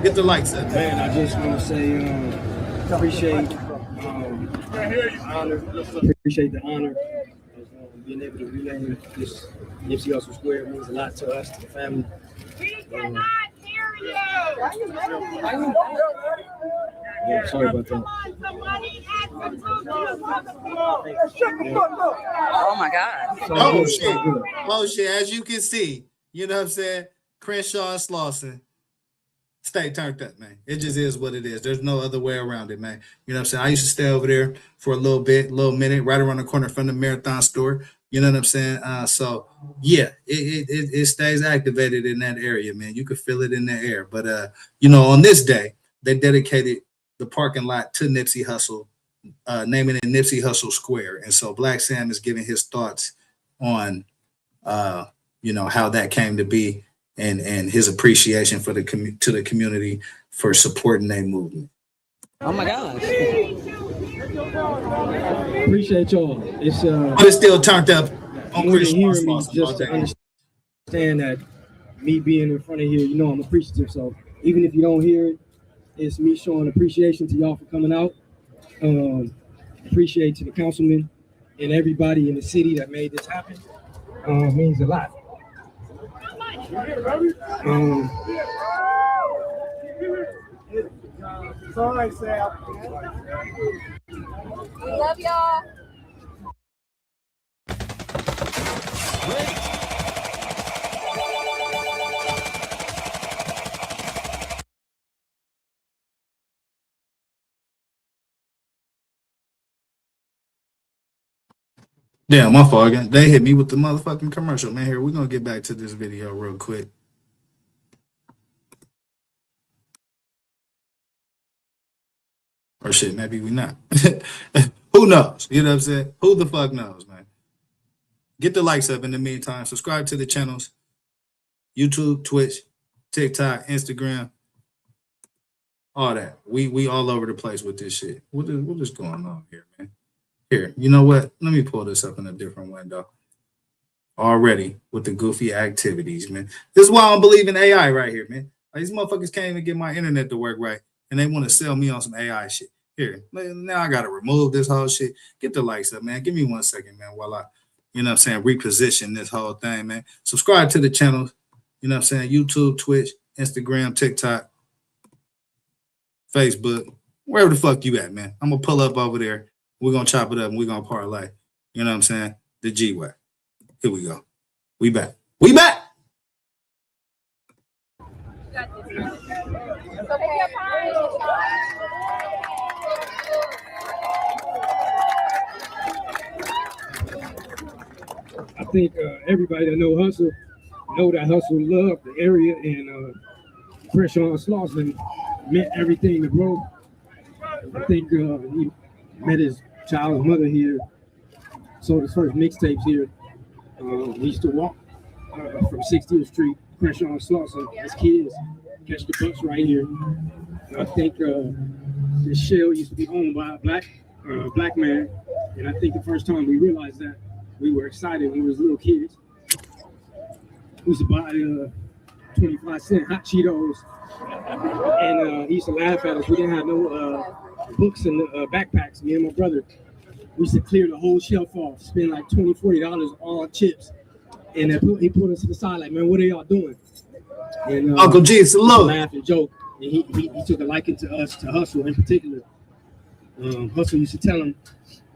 Get the lights up. Man, I just want to say appreciate the honor of being able to rename this Nipsey Hussle Square. It means a lot to us, to the family. Yeah, sorry about that. Oh my God. Oh shit. As you can see, you know what I'm saying? Crenshaw and Slauson stay turned up, man. It just is what it is. There's no other way around it, man. You know what I'm saying? I used to stay over there for a little minute, right around the corner from the Marathon store. You know what I'm saying? So yeah, it stays activated in that area, man. You could feel it in the air. But on this day, they dedicated the parking lot to Nipsey Hussle, naming it Nipsey Hussle Square. And so Black Sam is giving his thoughts on how that came to be and his appreciation for the community for supporting their movement. Oh my gosh. Appreciate y'all. But it's still turned up on hearing me just to understand that me being in front of here, I'm appreciative. So even if you don't hear it, it's me showing appreciation to y'all for coming out. Appreciate to the councilman and everybody in the city that made this happen. Means a lot. Sorry, Sam. Love y'all. Yeah, my fault again. They hit me with the motherfucking commercial, man. Here, we're gonna get back to this video real quick. Or shit, maybe we not. Who knows? You know what I'm saying? Who the fuck knows, man? Get the likes up in the meantime. Subscribe to the channels. YouTube, Twitch, TikTok, Instagram, all that. We all over the place with this shit. What is going on here, man? Here, you know what? Let me pull this up in a different window. Already with the goofy activities, man. This is why I don't believe in AI right here, man. Like, these motherfuckers can't even get my internet to work right, and they want to sell me on some AI shit. Here, now I got to remove this whole shit. Get the likes up, man. Give me 1 second, man, while I, reposition this whole thing, man. Subscribe to the channels, YouTube, Twitch, Instagram, TikTok, Facebook, wherever the fuck you at, man. I'm going to pull up over there. We're going to chop it up and we're going to parlay. You know what I'm saying? The G-Way. Here we go. We back. We back. I think everybody that know Hussle know that Hussle loved the area, and Crenshaw Slauson meant everything to bro. I think he met his child's mother here, sold his first mixtapes here. We used to walk from 60th Street, Crenshaw Slauson as kids, catch the bus right here. I think this shell used to be owned by a black man, and I think the first time we realized that, we were excited when we was little kids. We used to buy 25-cent hot Cheetos, and he used to laugh at us. We didn't have no books in the backpacks. Me and my brother, we used to clear the whole shelf off, spend like $20, $40 on chips. And he put us to the side like, man, what are y'all doing? And Uncle G, salute. Laugh and joke. And he took a liking to us, to Hussle in particular. Hustle used to tell him,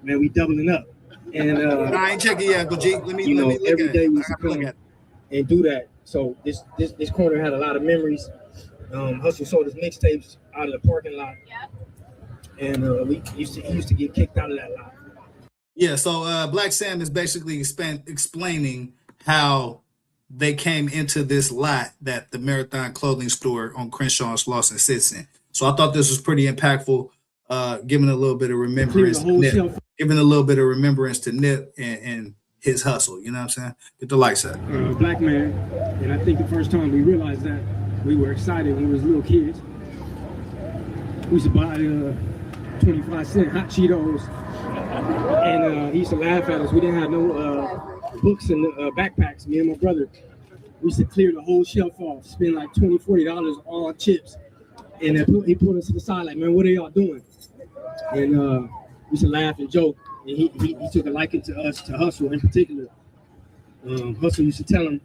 man, we doubling up. And I ain't checking yet, Uncle G. Let me look every at day it. we I used to gotta look come at it. and do that. So this corner had a lot of memories. Hustle sold his mixtapes out of the parking lot, and he used to get kicked out of that lot. Yeah, so Black Sam is basically explaining how they came into this lot that the Marathon clothing store on Crenshaw and Slauson sits in. So I thought this was pretty impactful, giving a little bit of remembrance to Nip, giving a little bit of remembrance to Nip and his hustle. You know what I'm saying? Get the lights up. Black man, and I think the first time we realized that, we were excited when we was little kids. We used to buy 25-cent hot Cheetos, and he used to laugh at us. We didn't have no books and backpacks. Me and my brother, we used to clear the whole shelf off, spend like $20-$40 on chips, and he pulled us to the side like, man, what are y'all doing? And we used to laugh and joke, and he took a liking to us, to Hustle in particular. Hustle used to tell him,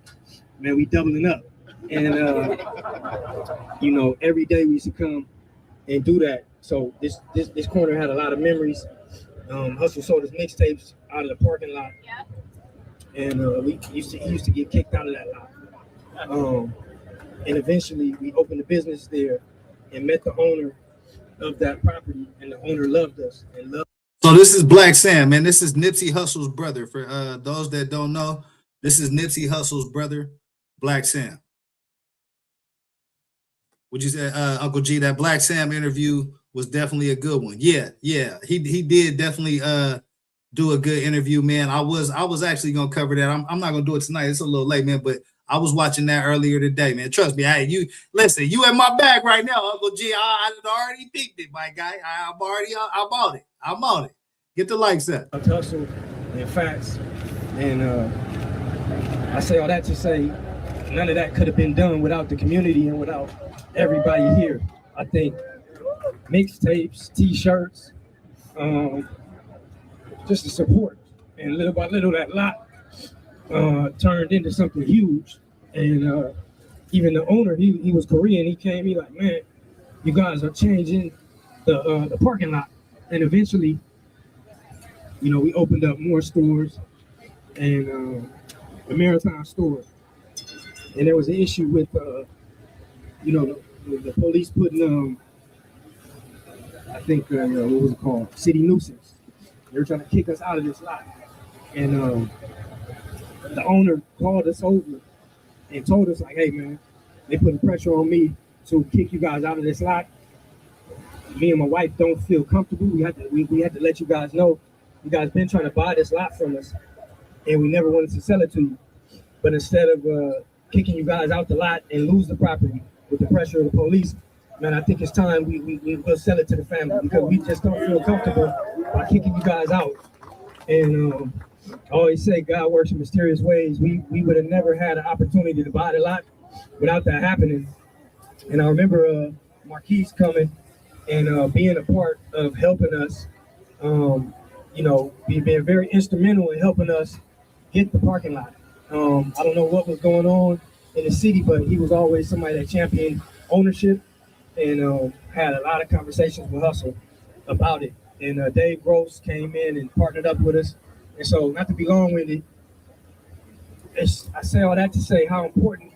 man, we doubling up. And every day we used to come and do that. So this corner had a lot of memories. Hustle sold his mixtapes out of the parking lot, and he used to get kicked out of that lot. And eventually we opened a business there and met the owner of that property, and the owner loved us and loved. So this is Black Sam, man. This is Nipsey Hussle's brother. For those that don't know, this is Nipsey Hussle's brother, Black Sam. Would you say, Uncle G, that Black Sam interview was definitely a good one? Yeah. He did definitely do a good interview, man. I was actually gonna cover that. I'm not gonna do it tonight. It's a little late, man, but I was watching that earlier today, man. Trust me. You in my bag right now, Uncle G. I already picked it, my guy. I'm on it. I'm on it. Get the likes up. Hustle and facts, and I say all that to say none of that could have been done without the community and without everybody here. I think mixtapes, t-shirts, just the support, and little by little that lot turned into something huge. And even the owner, he was Korean. He came, he like, man, you guys are changing the parking lot. And eventually, we opened up more stores, and the Marathon store. And there was an issue with the police putting I think what was it called? City nuisance. They were trying to kick us out of this lot. And the owner called us over and told us, like, hey man, they putting pressure on me to kick you guys out of this lot. Me and my wife don't feel comfortable. We had to let you guys know. You guys been trying to buy this lot from us, and we never wanted to sell it to you. But instead of kicking you guys out the lot and lose the property with the pressure of the police, man, I think it's time we will sell it to the family, because we just don't feel comfortable by kicking you guys out. And I always say God works in mysterious ways. We would have never had an opportunity to buy the lot without that happening. And I remember Marquise coming and being a part of helping us, being very instrumental in helping us get the parking lot. I don't know what was going on in the city, but he was always somebody that championed ownership, and had a lot of conversations with Hustle about it. And Dave Gross came in and partnered up with us. And so, not to be long-winded, I say all that to say how important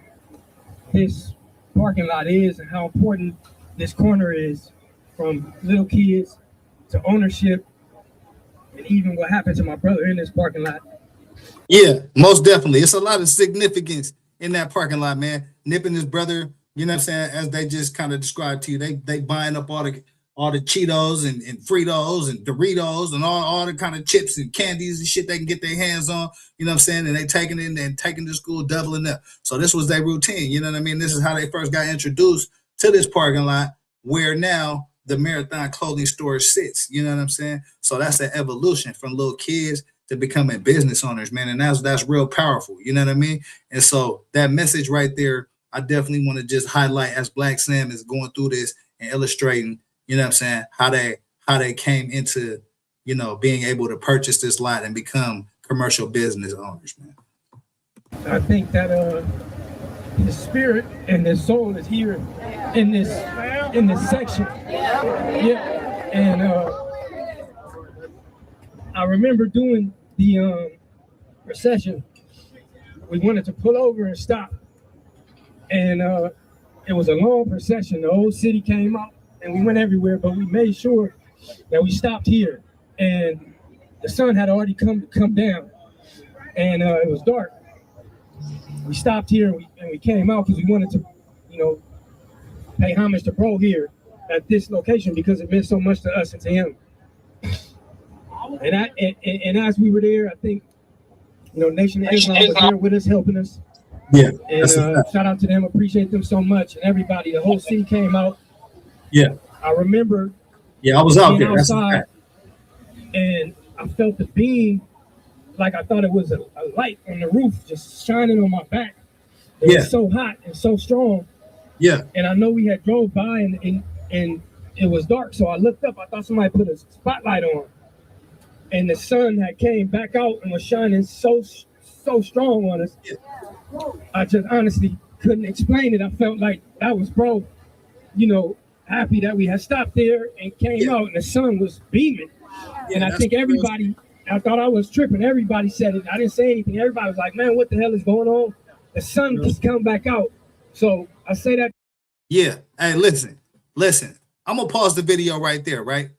this parking lot is and how important this corner is, from little kids to ownership, and even what happened to my brother in this parking lot. Yeah, most definitely. It's a lot of significance in that parking lot, man. Nip and his brother, you know what I'm saying, as they just kind of described to you, they buying up all the Cheetos and Fritos and Doritos and all the kind of chips and candies and shit they can get their hands on, you know what I'm saying? And they taking it and taking to school, doubling up. So this was their routine, you know what I mean? This is how they first got introduced to this parking lot, where now the Marathon clothing store sits, you know what I'm saying? So that's an evolution from little kids to becoming business owners, man. And that's real powerful, you know what I mean? And so that message right there, I definitely want to just highlight as Black Sam is going through this and illustrating, you know what I'm saying, how they came into, being able to purchase this lot and become commercial business owners, man. I think that the spirit and the soul is here in this section. Yeah. And I remember doing the procession. We wanted to pull over and stop. And it was a long procession. The whole city came out and we went everywhere, but we made sure that we stopped here. And the sun had already come down, and it was dark. We stopped here and we came out because we wanted to, pay homage to bro here at this location because it meant so much to us and to him. And as we were there, I think, Nation of Islam was there with us, helping us. Yeah. And shout out to them. Appreciate them so much. And everybody, the whole city came out. Yeah. I remember. Yeah, I was out being there. That's outside, okay. and I felt the beam like I thought it was a light on the roof just shining on my back. It was so hot and so strong. Yeah. And I know we had drove by and it was dark. So I looked up. I thought somebody put a spotlight on. And the sun had came back out and was shining so strong on us. Yeah. I just honestly couldn't explain it. I felt like that was bro, happy that we had stopped there and came out and the sun was beaming. Yeah, and I think everybody, I thought I was tripping. Everybody said it. I didn't say anything. Everybody was like, man, what the hell is going on? The sun just come back out. So I say that. Yeah. Hey, listen. I'm going to pause the video right there, right?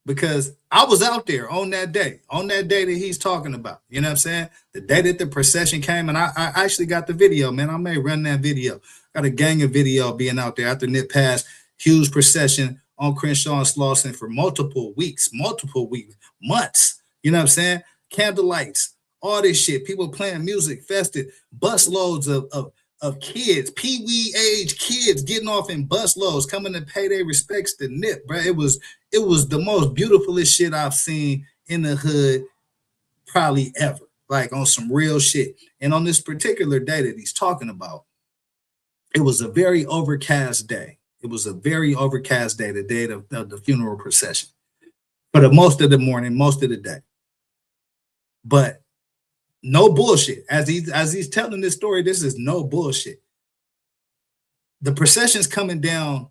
Because I was out there on that day that he's talking about. You know what I'm saying? The day that the procession came, and I actually got the video, man. I may run that video. Got a gang of video being out there after Nip passed. Huge procession on Crenshaw and Slauson for multiple weeks, months. You know what I'm saying? Candlelights, all this shit. People playing music, festive, bus loads of kids, pee-wee age kids getting off in bus loads, coming to pay their respects to Nip, bro. It was the most beautifulest shit I've seen in the hood probably ever, like on some real shit. And on this particular day that he's talking about, it was a very overcast day. It was a very overcast day, the day of the funeral procession, for the most of the morning, most of the day. But no bullshit. As he's telling this story, this is no bullshit. The procession's coming down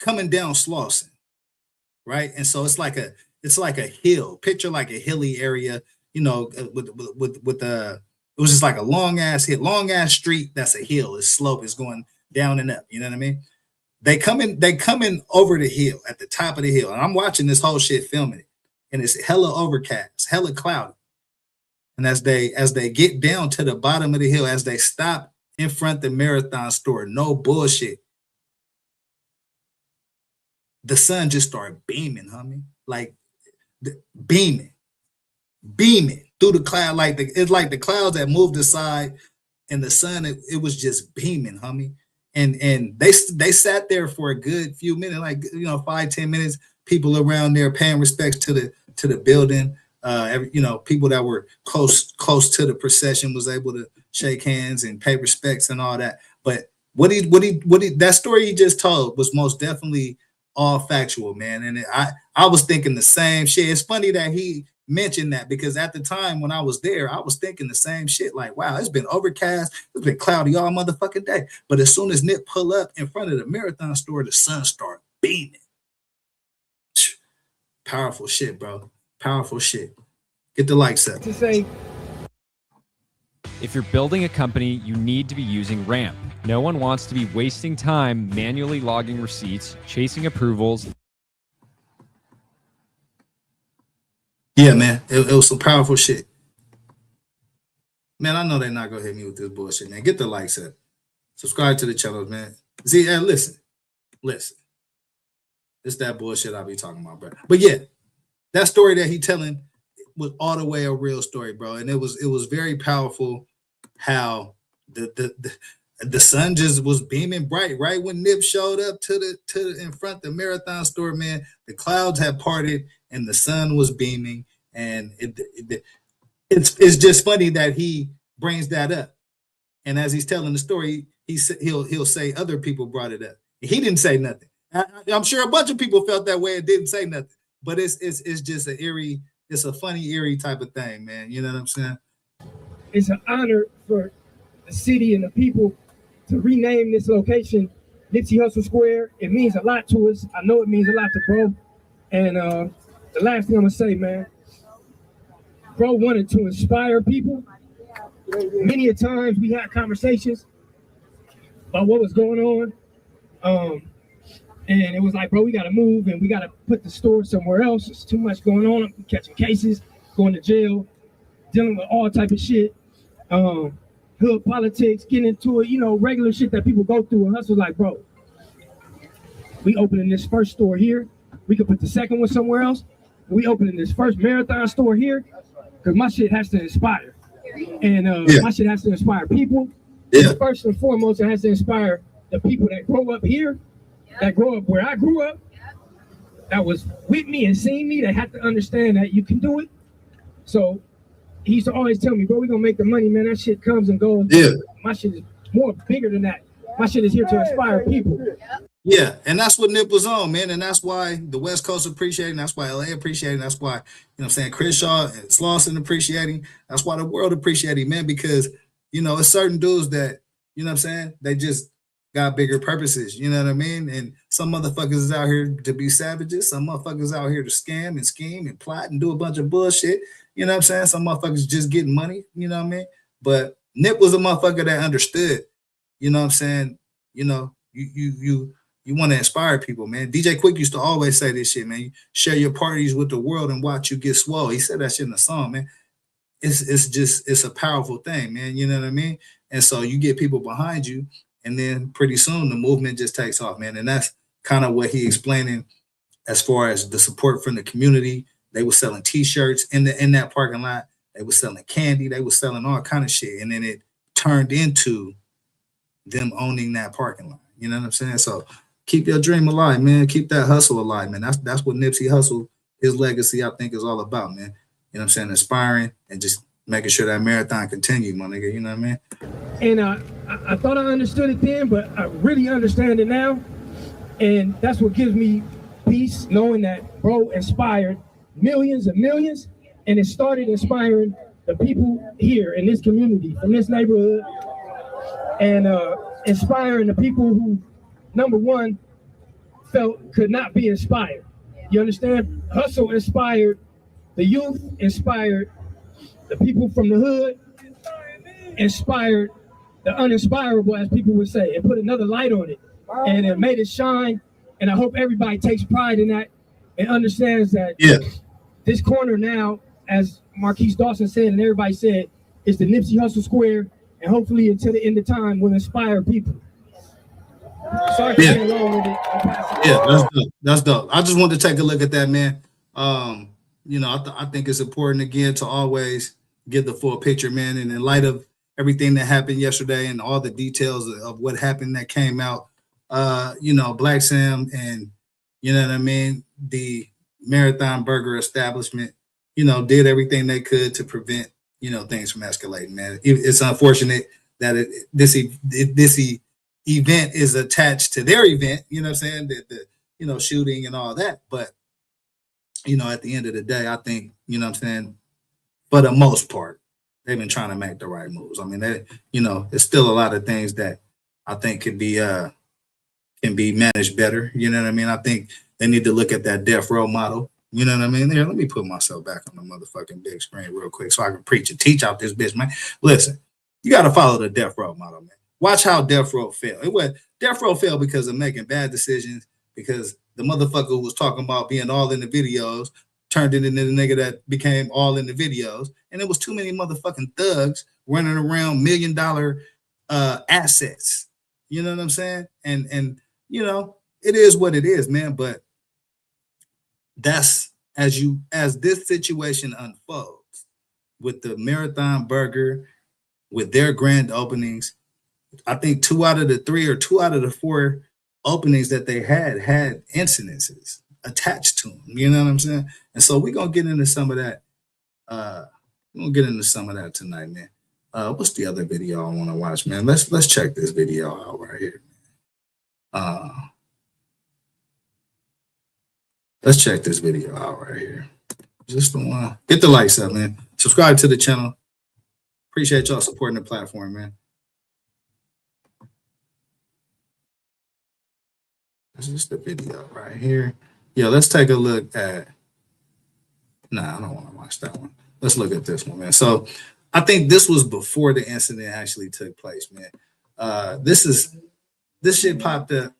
Slauson, right? And so it's like a hill. Picture like a hilly area, with it was just like a long ass street. That's a hill. It's slope. It's going down and up. You know what I mean? They coming over the hill at the top of the hill, and I'm watching this whole shit, filming it, and it's hella overcast, hella cloudy. And as they get down to the bottom of the hill, as they stop in front of the Marathon store, no bullshit, the sun just started beaming, homie, like beaming through the cloud, it's like the clouds that moved aside, and the sun it was just beaming, homie. And they sat there for a good few minutes, 5-10 minutes. People around there paying respects to the building. People that were close to the procession was able to shake hands and pay respects and all that. But what he that story he just told was most definitely all factual, man. And I was thinking the same shit. It's funny that he mentioned that, because at the time when I was there, I was thinking the same shit. Like, wow, it's been overcast, it's been cloudy all motherfucking day. But as soon as Nip pull up in front of the Marathon store, the sun started beaming. Powerful shit, bro. Powerful shit. Get the likes up. To say, if you're building a company, you need to be using Ramp. No one wants to be wasting time manually logging receipts, chasing approvals. Yeah, man, it was some powerful shit. Man, I know they're not gonna hit me with this bullshit, man. Get the likes up. Subscribe to the channel, man. See, listen. It's that bullshit I be talking about, bro. But yeah, that story that he telling was all the way a real story, bro. And it was very powerful how the sun just was beaming bright right when Nip showed up to in front of the Marathon store, man. The clouds had parted and the sun was beaming, and it's just funny that he brings that up. And as he's telling the story, he'll say other people brought it up. He didn't say nothing. I'm sure a bunch of people felt that way and didn't say nothing. But it's just it's a funny, eerie type of thing, man. You know what I'm saying? It's an honor for the city and the people to rename this location Nipsey Hussle Square. It means a lot to us. I know it means a lot to bro. And the last thing I'm gonna say, man, bro wanted to inspire people. Many a times we had conversations about what was going on. And it was like, bro, we got to move and we got to put the store somewhere else. It's too much going on. I'm catching cases, going to jail, dealing with all type of shit. Hood politics, getting into it, regular shit that people go through. And Hustle like, bro, we opening this first store here. We could put the second one somewhere else. We opening this first Marathon store here because my shit has to inspire. And my shit has to inspire people. Yeah. First and foremost, it has to inspire the people that grow up here, that grow up where I grew up, that was with me and seen me, that had to understand that you can do it. So he used to always tell me, bro, we're going to make the money, man. That shit comes and goes. Yeah. My shit is more bigger than that. My shit is here to inspire people. Yeah, and that's what Nip was on, man. And that's why the West Coast appreciating. That's why LA appreciating. That's why, Crenshaw and Slauson appreciating. That's why the world appreciating, man, because, it's certain dudes that, they just got bigger purposes, you know what I mean? And some motherfuckers is out here to be savages. Some motherfuckers out here to scam and scheme and plot and do a bunch of bullshit. You know what I'm saying? Some motherfuckers just getting money, you know what I mean? But Nip was a motherfucker that understood, you know what I'm saying? You want to inspire people, man. DJ Quick used to always say this shit, man. You share your parties with the world and watch you get swole. He said that shit in the song, man. It's a powerful thing, man. You know what I mean? And so you get people behind you, and then pretty soon the movement just takes off, man. And that's kind of what he explaining as far as the support from the community. They were selling T-shirts in that parking lot. They were selling candy. They were selling all kind of shit. And then it turned into them owning that parking lot. You know what I'm saying? So keep your dream alive, man. Keep that hustle alive, man. That's what Nipsey Hussle, his legacy, I think, is all about, man. You know what I'm saying? Inspiring and just making sure that marathon continue, my nigga. You know what I mean? And I thought I understood it then, but I really understand it now. And that's what gives me peace, knowing that bro inspired millions and millions. And it started inspiring the people here in this community, from this neighborhood, and inspiring the people who, number one, felt could not be inspired. You understand? Hustle inspired the youth, inspired the people from the hood, inspired the uninspirable, as people would say, and put another light on it. And it made it shine. And I hope everybody takes pride in that and understands that this corner now, as Marquise Dawson said and everybody said, is the Nipsey Hussle Square, and hopefully until the end of time will inspire people. Sorry for being long with it. Yeah, that's dope. That's dope. I just wanted to take a look at that, man. I think it's important again to always get the full picture, man. And in light of everything that happened yesterday and all the details of what happened that came out, Black Sam and the Marathon Burger establishment, did everything they could to prevent, things from escalating, man. It's unfortunate that this event is attached to their event, you know what I'm saying? The shooting and all that. But, at the end of the day, I think, for the most part, they've been trying to make the right moves. I mean, there's still a lot of things that I think can be managed better. You know what I mean? I think they need to look at that death row model. You know what I mean? There, let me put myself back on the motherfucking big screen real quick so I can preach and teach out this bitch, man. Listen, you got to follow the death row model, man. Watch how death row failed. Death row failed because of making bad decisions, because the motherfucker who was talking about being all in the videos turned it into the nigga that became all in the videos. And it was too many motherfucking thugs running around $1 million assets. You know what I'm saying? And it is what it is, man. But that's as this situation unfolds with the Marathon Burger, with their grand openings, I think 2 out of the 3 or 2 out of the 4 openings that they had incidences attached to them. You know what I'm saying? And so we're gonna get into some of that. We're gonna get into some of that tonight, man. What's the other video I want to watch, man? Let's check this video out right here. Let's check this video out right here. Just the one. Hit the likes up, man. Subscribe to the channel. Appreciate y'all supporting the platform, man. This is the video right here. Yo, let's take a look at. Nah, I don't want to watch that one. Let's look at this one, man. So I think this was before the incident actually took place, man. This shit popped up,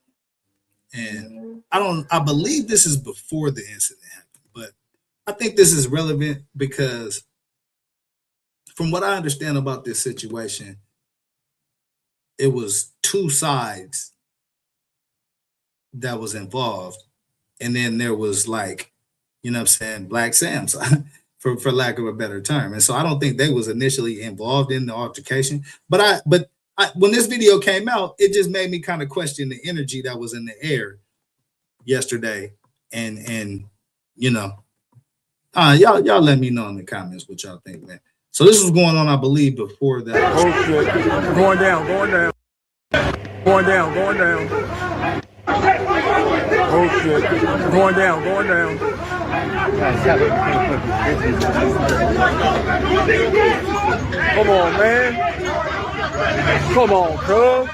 and I believe this is before the incident happened, but I think this is relevant because from what I understand about this situation, it was two sides that was involved. And then there was like, you know what I'm saying, Black Sam's, for lack of a better term. And so I don't think they was initially involved in the altercation. But when this video came out, it just made me kind of question the energy that was in the air yesterday. And you know, y'all let me know in the comments what y'all think, man. So this was going on, I believe, before that. Oh shit. Going down. Oh shit. Going down. Come on, man. Come on, cuz.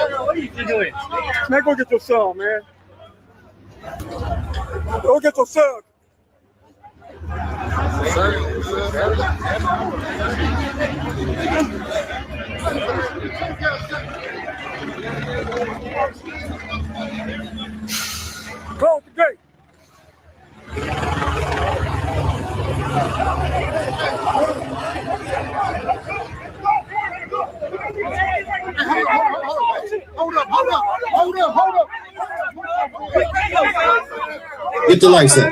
What are you doing? Man, go get your son, man. Go get your son. Close the gate. Hold up. Get the lights up.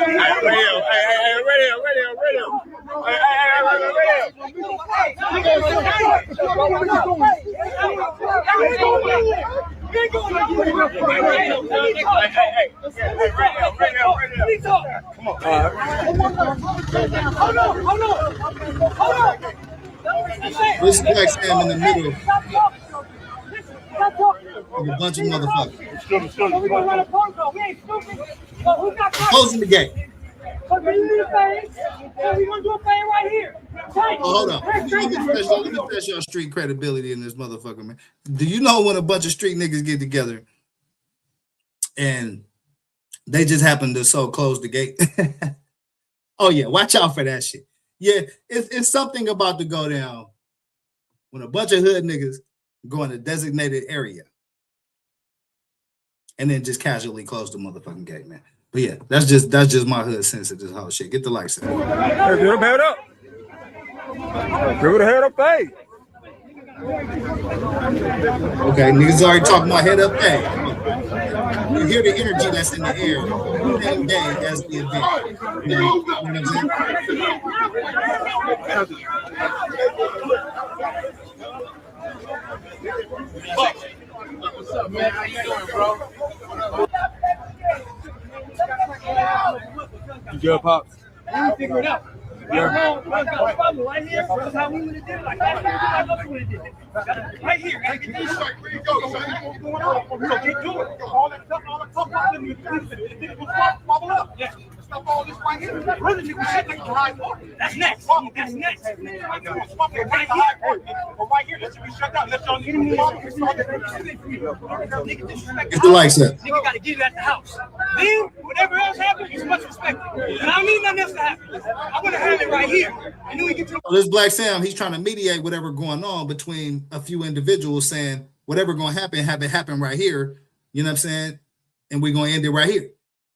This is Black Sam in the middle of a bunch of motherfuckers. Closing the gate. We're gonna do a thing right here. Hold on. Let me test y'all street credibility in this motherfucker, man. Do you know when a bunch of street niggas get together and they just happen to so close the gate? Oh yeah, watch out for that shit. Yeah, it's something about to go down when a bunch of hood niggas go in a designated area and then just casually close the motherfucking gate, man. But yeah, that's just my hood sense of this whole shit. Get the lights up. Hey, get him head up. Give it a head up, hey. Okay, niggas already talking about head up, hey. You hear the energy that's in the air the same day as the event. You know what I'm saying? What's up, man? How you doing, bro? You good, Pops? We figure it out. Yeah. Right here. That's how we would have did it. Like that. Right here. Gotta get this straight. Where you go, son? What's going on? So keep doing it. All that stuff, bubble up. Yeah. Stuff all this right here. Really, you can shit like a high water. That's next. That's next. Right here. Right here. That should be shut down. Let y'all Get the lights up. Nigga gotta get it at the house. Then, whatever else happens, it's much respected. And I don't need nothing else to happen. I want to have it right here. And then we get to this Black Sam, he's trying to mediate whatever going on between a few individuals, saying whatever going to happen, have it happen right here. You know what I'm saying? And we're going to end it right here.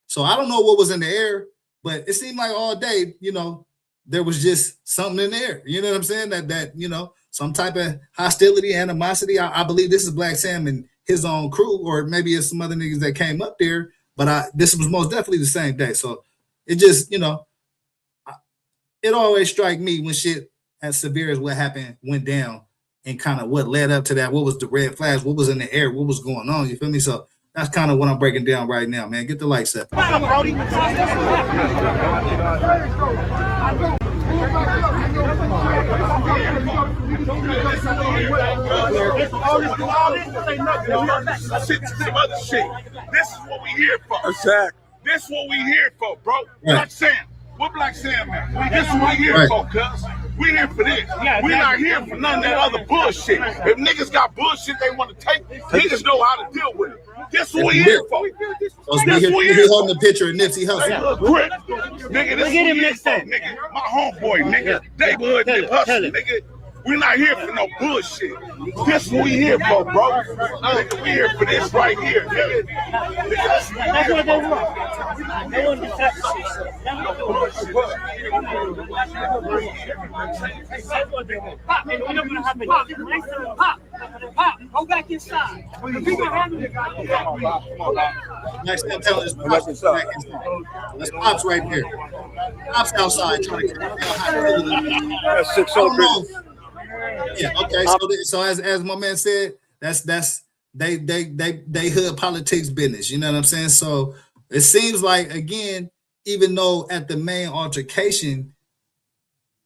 So I don't know what was in the air, but it seemed like all day, you know, there was just something in the air. You know what I'm saying? That you know, some type of hostility, animosity. I believe this is Black Sam and his own crew, or maybe it's some other niggas that came up there. But this was most definitely the same day. So it just, you know, it always strike me when shit as severe as what happened went down, and kind of what led up to that. What was the red flags? What was in the air? What was going on? You feel me? So that's kind of what I'm breaking down right now, man. Get the lights up. some other shit. This is what we here for. Exactly. This is what we here for, bro. Right. Black Sam. What Black Sam, man? This is what we here for, cuz. We here for this. We're not here for none of that other bullshit. If niggas got bullshit they want to take, niggas know how to deal with it. That's what we here for. That's what we here holding the picture of Nipsey Hussle. Quick. Nigga, this is next time. Nigga, my homeboy, nigga. Neighborhood Nip Hussle, nigga. We're not here for no bullshit. This is what we here for, bro. Nigga, we here for this right here, nigga. That's what they want. They want to touch shit. That's what they want. Pop, and we know what's happening. Pop, go back inside. Next time, tell us back inside. That's Pops right there. Pops outside trying to out how to really. That's shit so good. Yeah. Okay. So as my man said, that's they hood politics business. You know what I'm saying? So it seems like, again, even though at the main altercation,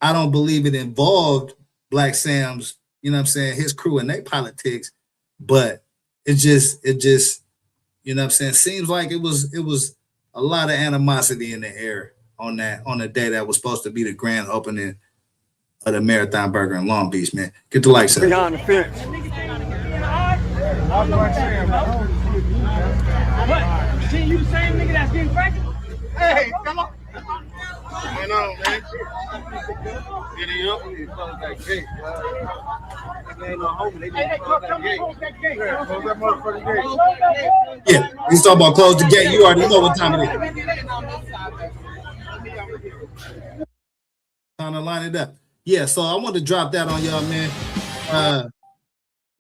I don't believe it involved Black Sam's, you know what I'm saying, his crew and their politics, but it just you know what I'm saying, seems like it was a lot of animosity in the air on the day that was supposed to be the grand opening of the Marathon Burger in Long Beach, man. Get the lights up. Behind the fence. What? You the same nigga that's getting cracked? Hey, come on. What's going on, man? Get it up. Close that gate. They ain't no homie. They just close that gate. Close that motherfucking gate. Yeah, he's talking about close the gate. You already know what time it is. Time to line it up. Yeah, so I want to drop that on y'all, man.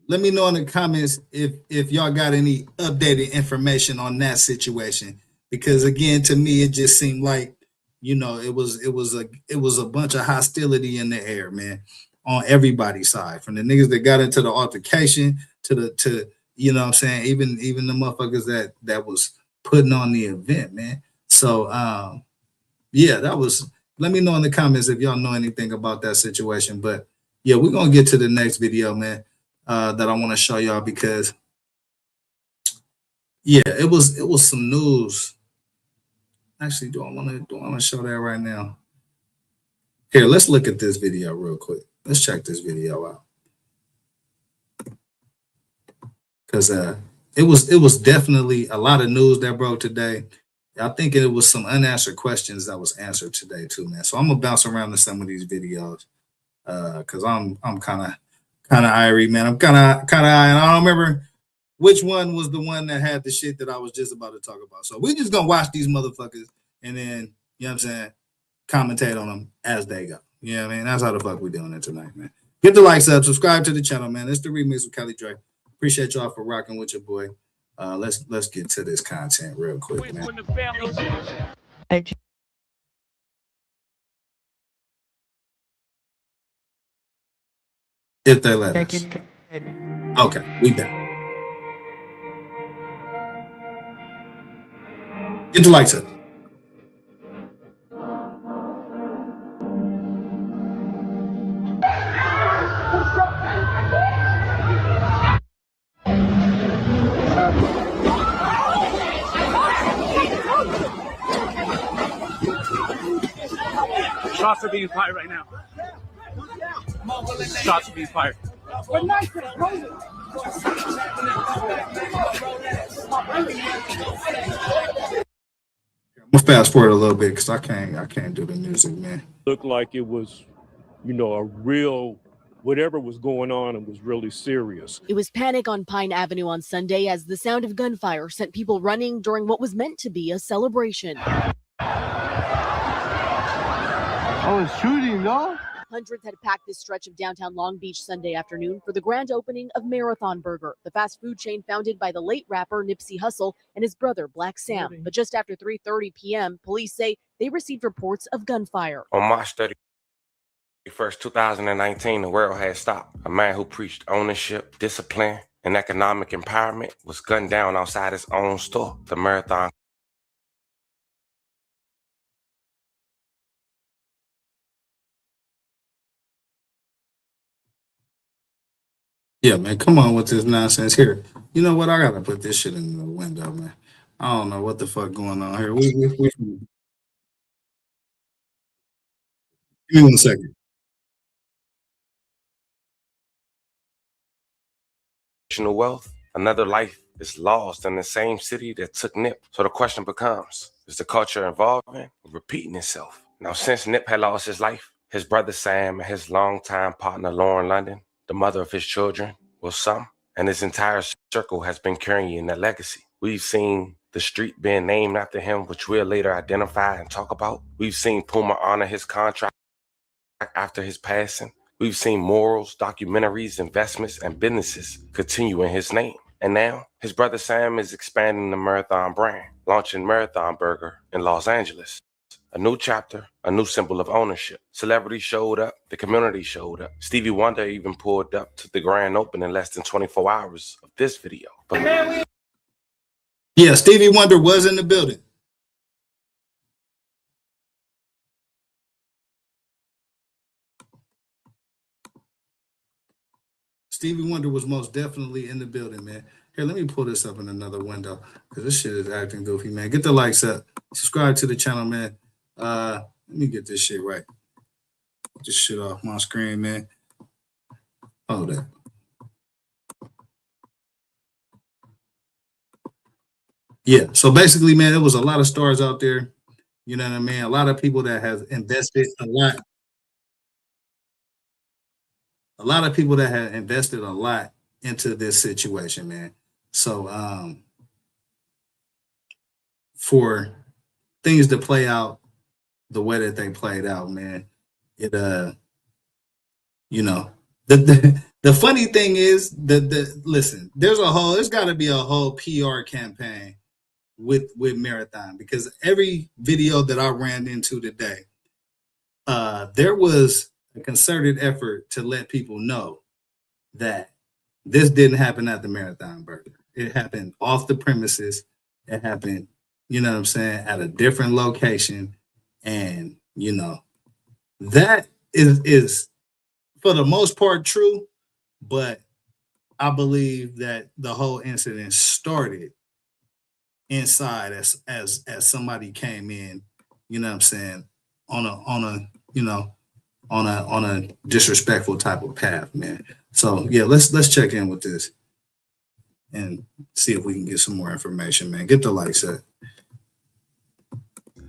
Let me know in the comments if y'all got any updated information on that situation, because again, to me, it just seemed like, you know, it was a bunch of hostility in the air, man, on everybody's side, from the niggas that got into the altercation to you know what I'm saying, even the motherfuckers that was putting on the event, man. So yeah, that was. Let me know in the comments if y'all know anything about that situation. But yeah, we're gonna get to the next video, man, that I want to show y'all, because yeah, it was some news. Actually, do I want to show that right now? Here, let's look at this video real quick. Let's check this video out, because it was definitely a lot of news that broke today. I think it was some unanswered questions that was answered today too, man. So I'm gonna bounce around to some of these videos, because I'm kind of irie, man. I'm kind of high, and I don't remember which one was the one that had the shit that I was just about to talk about. So we're just gonna watch these motherfuckers and then, you know what I'm saying, commentate on them as they go. You know what I mean? That's how the fuck we doing it tonight, man. Get the likes up, subscribe to the channel, man. It's the remix with Cali Dre. Appreciate y'all for rocking with your boy. Let's get to this content real quick, man. If they let us. Okay, we back. Get the lights up. Shots are being fired right now. Shots are being fired. I'm gonna fast forward a little bit because I can't do the music, man. Looked like it was, you know, a real, whatever was going on, it was really serious. It was panic on Pine Avenue on Sunday as the sound of gunfire sent people running during what was meant to be a celebration. Oh, it's shooting, no? Hundreds had packed this stretch of downtown Long Beach Sunday afternoon for the grand opening of Marathon Burger, the fast food chain founded by the late rapper Nipsey Hussle and his brother Black Sam. But just after 3:30 p.m., police say they received reports of gunfire. On March 31st, 2019, the world had stopped. A man who preached ownership, discipline, and economic empowerment was gunned down outside his own store, the Marathon. Yeah, man, come on with this nonsense here. You know what? I gotta put this shit in the window, man. I don't know what the fuck going on here. Give me 1 second. generational wealth, another life is lost in the same city that took Nip. So the question becomes, is the culture evolving or repeating itself? Now, since Nip had lost his life, his brother Sam and his longtime partner Lauren London, the mother of his children, Will Sum, and his entire circle has been carrying that legacy. We've seen the street being named after him, which we'll later identify and talk about. We've seen Puma honor his contract after his passing. We've seen morals, documentaries, investments, and businesses continue in his name. And now, his brother Sam is expanding the Marathon brand, launching Marathon Burger in Los Angeles. A new chapter, a new symbol of ownership. Celebrities showed up, the community showed up. Stevie Wonder even pulled up to the grand opening in less than 24 hours of this video. Yeah, Stevie Wonder was in the building. Stevie Wonder was most definitely in the building, man. Here, let me pull this up in another window because this shit is acting goofy, man. Get the likes up. Subscribe to the channel, man. Let me get this shit right. Get this shit off my screen, man. Hold up. Yeah, so basically, man, there was a lot of stars out there. You know what I mean? A lot of people that have invested a lot. A lot of people that have invested a lot into this situation, man. So for things to play out the way that they played out, man, it you know, the funny thing is listen, there's got to be a whole PR campaign with Marathon, because every video that I ran into today, there was a concerted effort to let people know that this didn't happen at the Marathon Burger. It happened off the premises. It happened, you know what I'm saying, at a different location. And, you know, that is for the most part true, but I believe that the whole incident started inside as somebody came in, you know what I'm saying, on a disrespectful type of path, man. So yeah, let's check in with this and see if we can get some more information, man. Get the likes up.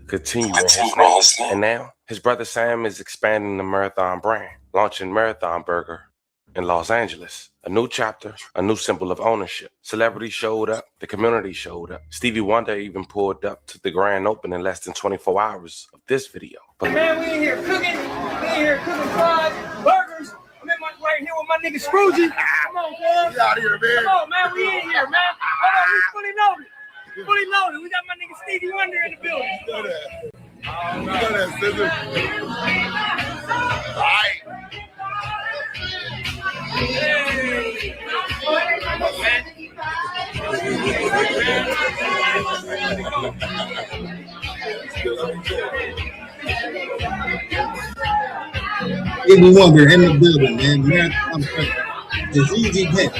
Continue in his name. And now, his brother Sam is expanding the Marathon brand, launching Marathon Burger in Los Angeles. A new chapter, a new symbol of ownership. Celebrities showed up, the community showed up. Stevie Wonder even pulled up to the grand opening in less than 24 hours of this video. Man, we in here cooking. We in here cooking fries, burgers. I'm in right here with my nigga Scroogey. Come on, man. Get out of here, man. Come on, man. We in here, man. Hold on, we fully loaded. Fully loaded. We got my nigga Stevie Wonder in the building. Look at that. Look at that, scissor. All right. Hey. Stevie Wonder in the building, man. Marathon Burger. It's easy hit.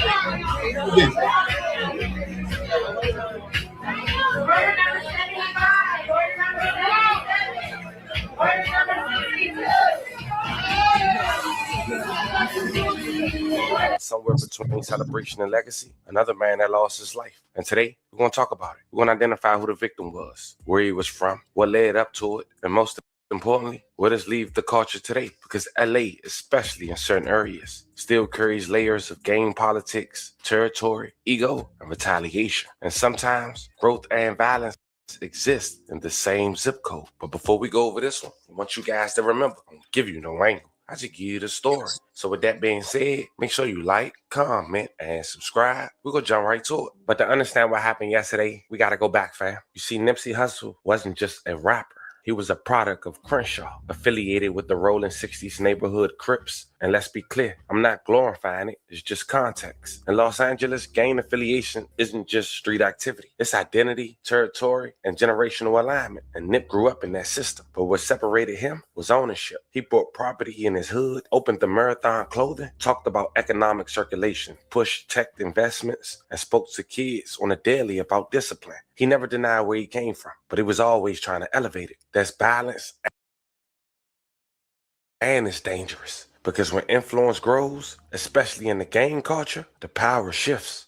Somewhere between celebration and legacy, another man that lost his life. And today, we're going to talk about it. We're going to identify who the victim was, where he was from, what led up to it, and most importantly, where does leave the culture today? Because LA, especially in certain areas, still carries layers of game politics, territory, ego, and retaliation. And sometimes growth and violence exist in the same zip code. But before we go over this one, I want you guys to remember, I don't give you no angle. I just give you the story. So with that being said, make sure you like, comment, and subscribe. We're going to jump right to it. But to understand what happened yesterday, we got to go back, fam. You see, Nipsey Hussle wasn't just a rapper. He was a product of Crenshaw, affiliated with the Rolling 60s neighborhood Crips. And let's be clear, I'm not glorifying it, it's just context. In Los Angeles, gang affiliation isn't just street activity. It's identity, territory, and generational alignment. And Nip grew up in that system. But what separated him was ownership. He bought property in his hood, opened the Marathon Clothing, talked about economic circulation, pushed tech investments, and spoke to kids on a daily about discipline. He never denied where he came from, but he was always trying to elevate it. That's balance, and it's dangerous. Because when influence grows, especially in the game culture, the power shifts.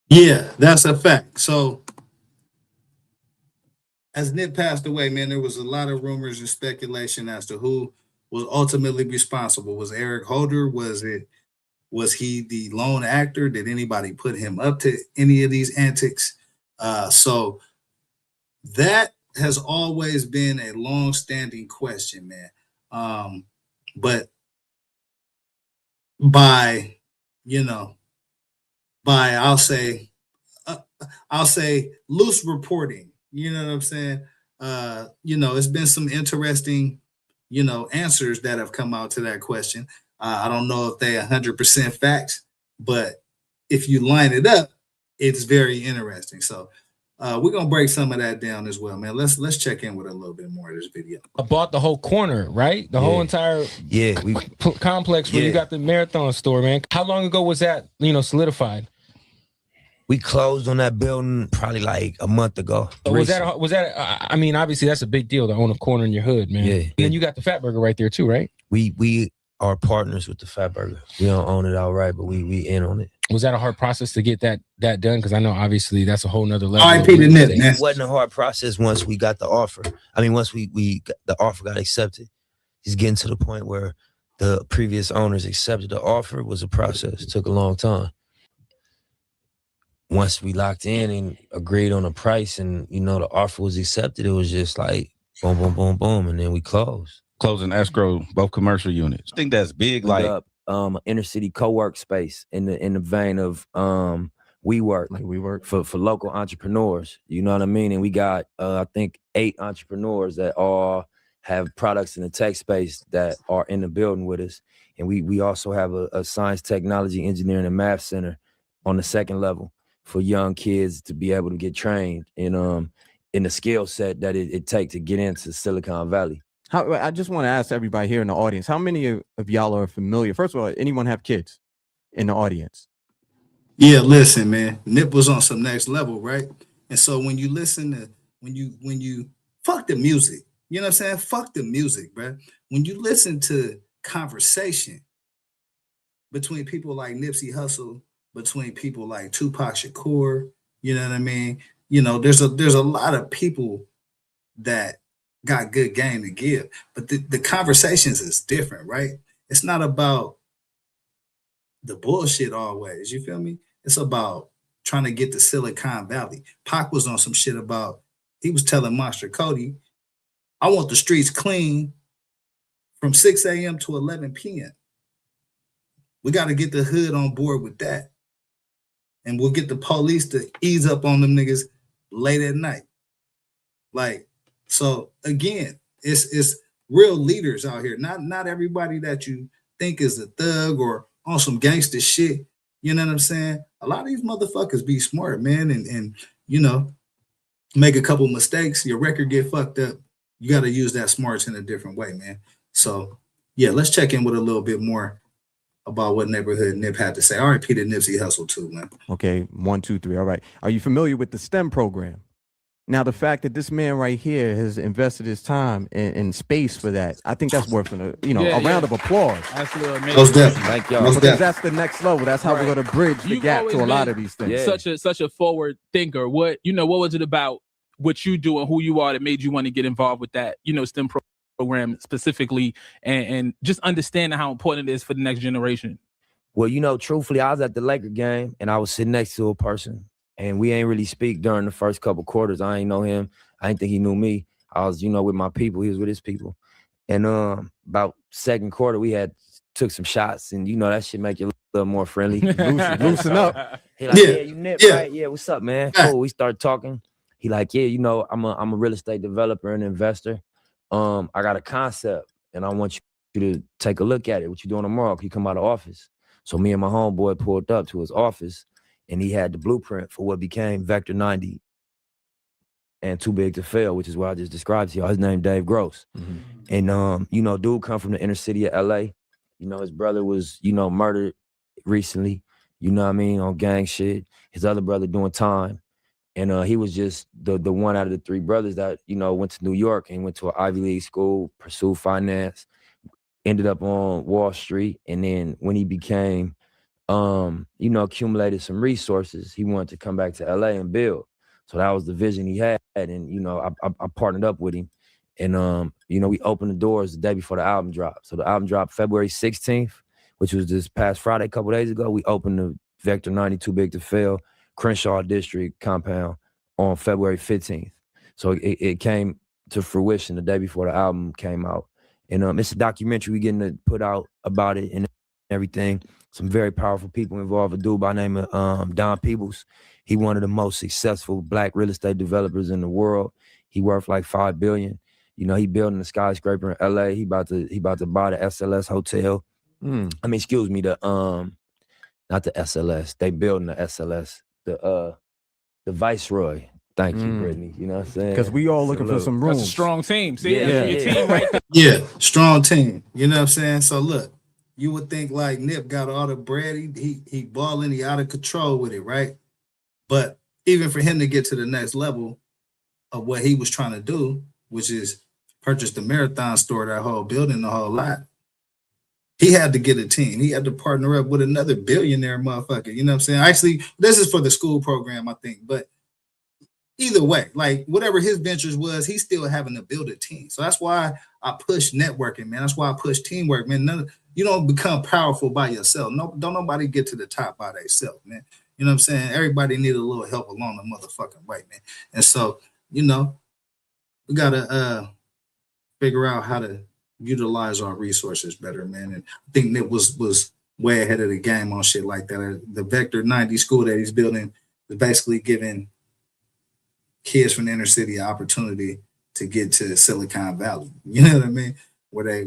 Yeah, that's a fact. So as Nip passed away, man, there was a lot of rumors and speculation as to who was ultimately responsible. Was Eric Holder? Was he the lone actor? Did anybody put him up to any of these antics? So that has always been a long-standing question, man. But by I'll say loose reporting, you know what I'm saying? It's been some interesting, answers that have come out to that question. I don't know if they 100% facts, but if you line it up, it's very interesting. So we're gonna break some of that down as well, man. Let's check in with a little bit more of this video. I bought the whole corner, right? The whole entire complex where you got the Marathon store, man. How long ago was that, solidified? We closed on that building probably like a month ago. Was that? I mean, obviously that's a big deal to own a corner in your hood, man. Yeah. And then you got the Fat Burger right there too, right? We are partners with the Fat Burger. We don't own it outright, but we in on it. Was that a hard process to get that done? Because I know obviously that's a whole nother level. RIP to Nip, man. It wasn't a hard process once we got the offer. I mean, once the offer got accepted, it's getting to the point where the previous owners accepted the offer was a process. It took a long time. Once we locked in and agreed on a price and, the offer was accepted, it was just like boom, boom, boom, boom. And then we closed. Closing escrow, both commercial units. I think that's big. Like inner city co-work space in the vein of WeWork for local entrepreneurs. You know what I mean? And we got I think 8 entrepreneurs that all have products in the tech space that are in the building with us. And we also have a science, technology, engineering, and math center on the second level for young kids to be able to get trained in the skill set that it takes to get into Silicon Valley. I just want to ask everybody here in the audience, how many of y'all are familiar? First of all, anyone have kids in the audience? Yeah, listen, man. Nip was on some next level, right? And so when you listen to, when you fuck the music, you know what I'm saying? Fuck the music, bro. When you listen to conversation between people like Nipsey Hussle, between people like Tupac Shakur, you know what I mean? There's a lot of people that got good game to give, but the conversations is different, right? It's not about the bullshit always, you feel me? It's about trying to get to Silicon Valley. Pac was on some shit about, he was telling Monster Cody, I want the streets clean from 6 a.m. to 11 p.m. We got to get the hood on board with that. And we'll get the police to ease up on them niggas late at night. So again, it's real leaders out here. Not everybody that you think is a thug or on some gangster shit. You know what I'm saying? A lot of these motherfuckers be smart, man, and make a couple mistakes, your record get fucked up. You got to use that smarts in a different way, man. So yeah, let's check in with a little bit more about what Neighborhood Nip had to say. RIP to Nipsey Hussle too, man. Okay, 1, 2, 3. All right. Are you familiar with the STEM program? Now, the fact that this man right here has invested his time and space for that, I think that's worth a round of applause. Absolutely amazing. Most definitely. Thank y'all. Because that's the next level. That's how we're going to bridge the gap to a lot of these things. Such a forward thinker. What was it about what you do and who you are that made you want to get involved with that, STEM program specifically, and just understanding how important it is for the next generation? Well, truthfully, I was at the Laker game and I was sitting next to a person. And we ain't really speak during the first couple quarters. I ain't know him. I didn't think he knew me. I was, with my people. He was with his people. And about second quarter, we took some shots. And, that shit make you a little more friendly. Loosen up. He like, yeah, you Nip, right? Yeah, what's up, man? Cool. We started talking. He like, yeah, I'm a real estate developer and investor. I got a concept, and I want you to take a look at it. What you doing tomorrow? Can you come out of office? So me and my homeboy pulled up to his office. And he had the blueprint for what became Vector 90 and Too Big to Fail, which is what I just described to y'all. His name Dave Gross. Mm-hmm. And, dude come from the inner city of LA. His brother was, murdered recently, on gang shit. His other brother doing time. And he was just the one out of the 3 brothers that, went to New York and went to an Ivy League school, pursued finance, ended up on Wall Street. And then when he became, accumulated some resources, he wanted to come back to LA and build. So that was the vision he had. And, I partnered up with him. And, we opened the doors the day before the album dropped. So the album dropped February 16th, which was this past Friday, a couple days ago. We opened the Vector 92 Big to Fail Crenshaw District compound on February 15th. So it came to fruition the day before the album came out. And it's a documentary we getting to put out about it and everything. Some very powerful people involved. A dude by the name of Don Peebles. He one of the most successful Black real estate developers in the world. He worth like $5 billion. He building a skyscraper in LA. He about to buy the SLS hotel. Excuse me, not the SLS. They building the SLS, the Viceroy. Thank you, Brittany. You know what I'm saying? Because we all looking for some room. That's a strong team. See, Yeah. your team right there. Yeah, strong team. You know what I'm saying? So look, you would think like Nip got all the bread. He balling, he out of control with it, right? But even for him to get to the next level of what he was trying to do, which is purchase the Marathon store, that whole building, the whole lot, he had to get a team. He had to partner up with another billionaire motherfucker. You know what I'm saying? Actually, this is for the school program, I think. But either way, like whatever his ventures was, he's still having to build a team. So that's why I push networking, man. That's why I push teamwork, man. You don't become powerful by yourself. No, don't nobody get to the top by themselves, man. You know what I'm saying? Everybody need a little help along the motherfucking way, man. And so, we gotta figure out how to utilize our resources better, man. And I think Nip was way ahead of the game on shit like that. The Vector 90 school that he's building is basically giving kids from the inner city an opportunity to get to Silicon Valley. You know what I mean? Where they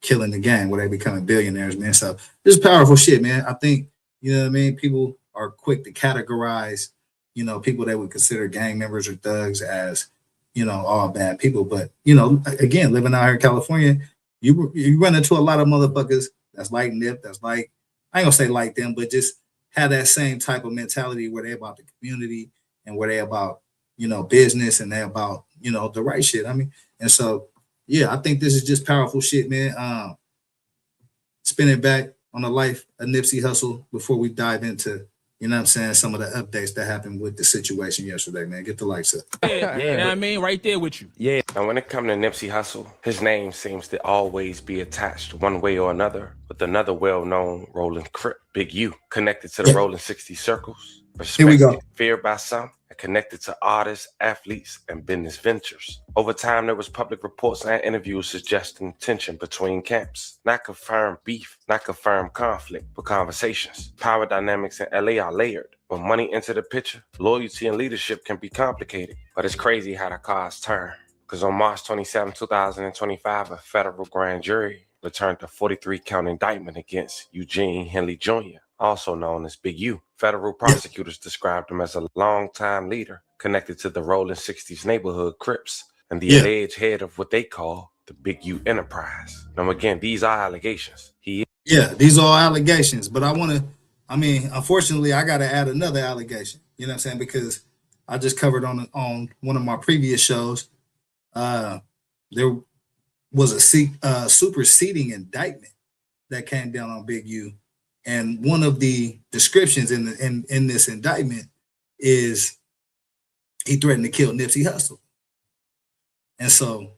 killing the game, where they becoming billionaires, man. So this is powerful shit, man. I think, you know what I mean? People are quick to categorize, people that would consider gang members or thugs as, all bad people. But, again, living out here in California, you run into a lot of motherfuckers that's like Nip, that's like, I ain't gonna say like them, but just have that same type of mentality where they about the community and where they about, business and they about, the right shit. I mean, and so, yeah, I think this is just powerful shit, man. Spinning back on the life of Nipsey Hussle before we dive into, some of the updates that happened with the situation yesterday, man. Get the lights up. Yeah, you know what I mean? Right there with you. Yeah. Now, when it comes to Nipsey Hussle, his name seems to always be attached one way or another with another well-known Rolling Crip, Big U, connected to the Rolling 60 circles, respected, feared by some, and connected to artists, athletes, and business ventures. Over time, there was public reports and interviews suggesting tension between camps. Not confirmed beef, not confirmed conflict, but conversations. Power dynamics in LA are layered. When money enters the picture, loyalty and leadership can be complicated. But it's crazy how the cards turn. Because on March 27, 2025, a federal grand jury returned a 43-count indictment against Eugene Henley Jr., also known as Big U. Federal prosecutors described him as a longtime leader connected to the Rolling 60s neighborhood Crips and the alleged head of what they call the Big U enterprise. Now, again, these are allegations. These are all allegations, but unfortunately, I got to add another allegation. You know what I'm saying? Because I just covered on one of my previous shows, there was a superseding indictment that came down on Big U. And one of the descriptions in this indictment is he threatened to kill Nipsey Hussle. And so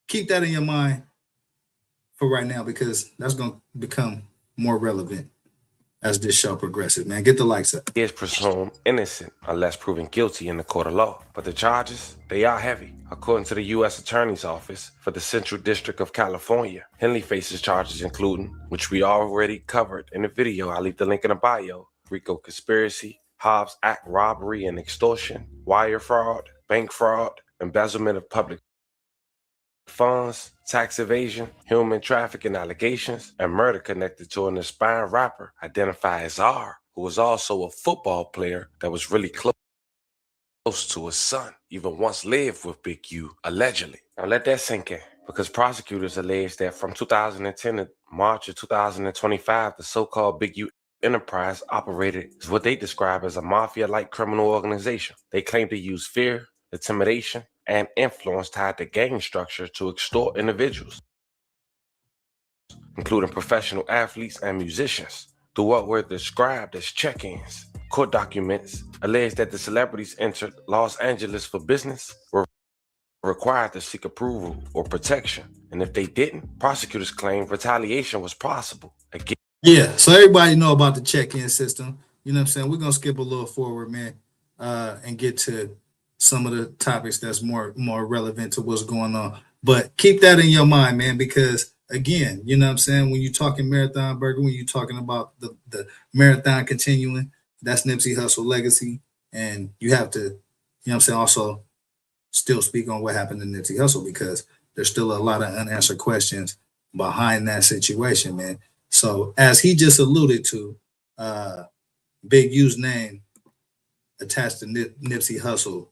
keep that in your mind for right now, because that's going to become more relevant as this show progresses, man. Get the likes up. He is presumed innocent unless proven guilty in the court of law. But the charges, they are heavy. According to the U.S. Attorney's Office for the Central District of California, Henley faces charges including, which we already covered in the video, I'll leave the link in the bio, RICO conspiracy, Hobbs Act robbery and extortion, wire fraud, bank fraud, embezzlement of public funds, tax evasion, human trafficking allegations, and murder connected to an aspiring rapper identified as R, who was also a football player that was really close to his son, even once lived with Big U, allegedly. Now let that sink in, because prosecutors allege that from 2010 to March of 2025, the so-called Big U enterprise operated as what they describe as a mafia-like criminal organization. They claim to use fear, intimidation, and influence tied to gang structure to extort individuals. including professional athletes and musicians, through what were described as check-ins. Court documents allege that the celebrities entered Los Angeles for business were required to seek approval or protection. And if they didn't, prosecutors claimed retaliation was possible. Again, yeah, so everybody know about the check-in system. You know what I'm saying? We're gonna skip a little forward, man, and get to some of the topics that's more relevant to what's going on. But keep that in your mind, man, because again, you know what I'm saying, when you're talking Marathon Burger, when you're talking about the marathon continuing, that's Nipsey Hussle legacy. And you have to, you know what I'm saying, also still speak on what happened to Nipsey Hussle, because there's still a lot of unanswered questions behind that situation, man. So as he just alluded to, Big U's name attached to Nipsey Hussle,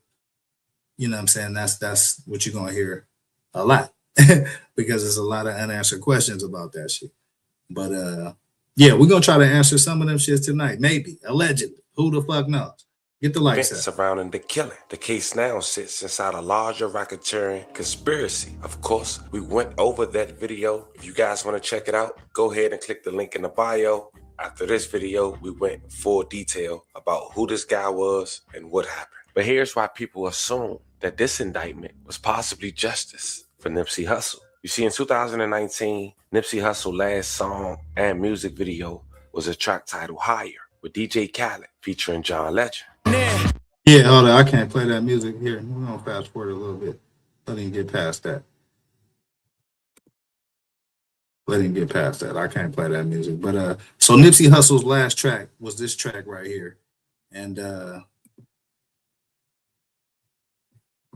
you know what I'm saying, that's what you're going to hear a lot because there's a lot of unanswered questions about that shit. But yeah, we're going to try to answer some of them shits tonight. Maybe, allegedly. Who the fuck knows? Get the lights up. Surrounding the killing. The case now sits inside a larger racketeering conspiracy. Of course, we went over that video. If you guys want to check it out, go ahead and click the link in the bio. After this video, we went in full detail about who this guy was and what happened. But here's why people assume that this indictment was possibly justice for Nipsey Hussle. You see, in 2019, Nipsey Hussle's last song and music video was a track titled Higher with DJ Khaled featuring John Legend. Yeah, hold on. I can't play that music here. We're going to fast forward a little bit. Let him get past that. I can't play that music. But so Nipsey Hussle's last track was this track right here. And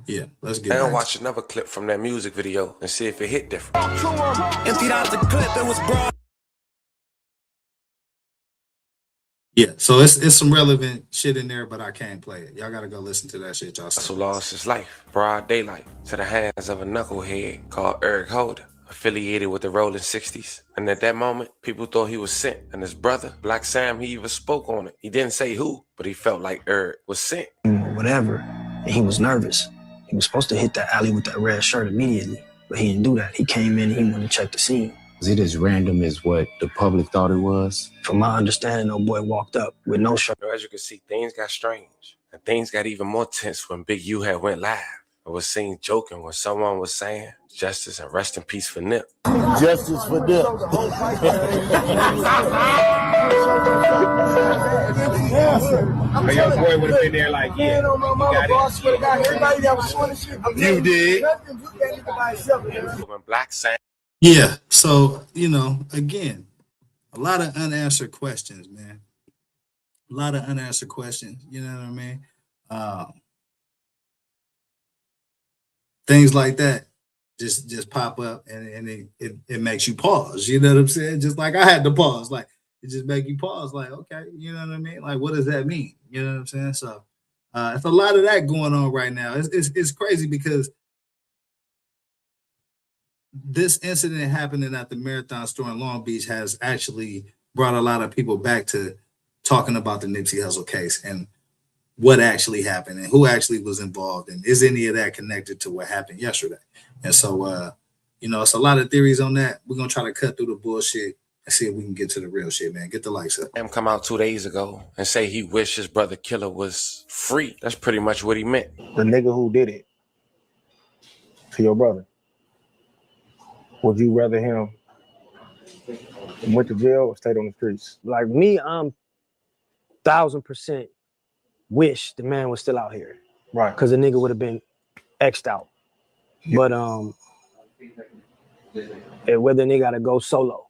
yeah, let's get and watch another clip from that music video and see if it hit different. Emptied out the clip, it was broad. Yeah, so it's some relevant shit in there, but I can't play it. Y'all gotta go listen to that shit, y'all. Hussle lost his life, broad daylight, to the hands of a knucklehead called Eric Holder, affiliated with the Rolling 60s. And at that moment, people thought he was sent. And his brother, Black Sam, he even spoke on it. He didn't say who, but he felt like Eric was sent. Whatever, and he was nervous. He was supposed to hit that alley with that red shirt immediately, but he didn't do that. He came in, he wanted to check the scene. Was it as random as what the public thought it was? From my understanding, old boy walked up with no shirt. As you can see, things got strange. And things got even more tense when Big U had went live. I was seen joking when someone was saying, justice and rest in peace for Nip. Justice for Nip. But your boy would have been there like, yeah, you did. When Black Sam. Yeah, so, you know, again, a lot of unanswered questions, man. A lot of unanswered questions, you know what I mean? Things like that just pop up and it makes you pause, you know what I'm saying? Just like I had to pause, like it just make you pause, like, okay, you know what I mean? Like, what does that mean? You know what I'm saying? So it's a lot of that going on right now. It's crazy because this incident happening at the Marathon store in Long Beach has actually brought a lot of people back to talking about the Nipsey Hussle case and what actually happened and who actually was involved and is any of that connected to what happened yesterday. And so, you know, it's a lot of theories on that. We're going to try to cut through the bullshit and see if we can get to the real shit, man. Get the lights up. Him come out 2 days ago and say he wished his brother Killer was free. That's pretty much what he meant. the nigga who did it to your brother, would you rather him went to jail or stayed on the streets? Like me, I'm 1000% wish the man was still out here. Right. Because the nigga would have been X'd out. Yeah. But whether the nigga gotta go solo.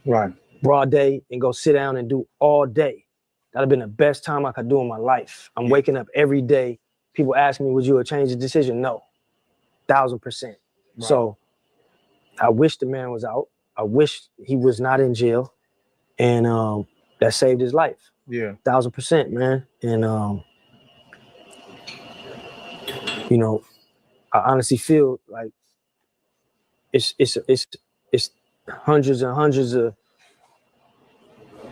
Right. Broad day and go sit down and do all day. That'd have been the best time I could do in my life. I'm waking up every day. People ask me, would you have changed the decision? No. 1000%. Right. So I wish the man was out. I wish he was not in jail. And that saved his life. Yeah. 1000%, man. And you know, I honestly feel like it's hundreds and hundreds of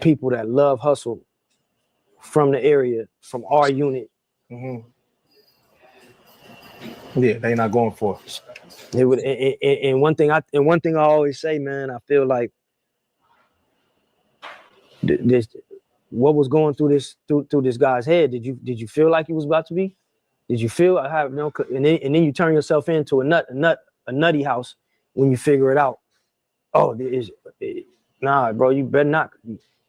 people that love Hussle from the area, from our unit. Mm-hmm. Yeah, they not going for it. It would, and one thing I always say, man, I feel like this, what was going through this guy's head? Did you feel like he was about to be? Did you feel I have no? And then you turn yourself into a nutty house when you figure it out. Oh, nah, bro, you better not.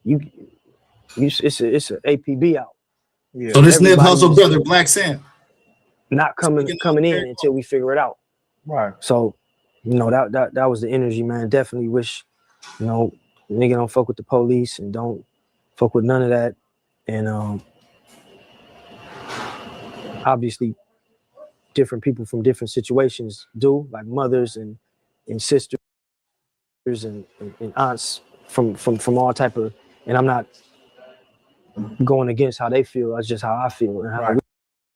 It's a APB out. Yeah. So this Nip Hustle brother, Black Sam, not coming in until we figure it out. Right. So, that was the energy, man. Definitely wish, nigga don't fuck with the police and don't fuck with none of that. And obviously different people from different situations do, like mothers and sisters and aunts from all type of, and I'm not going against how they feel. That's just how I feel. And how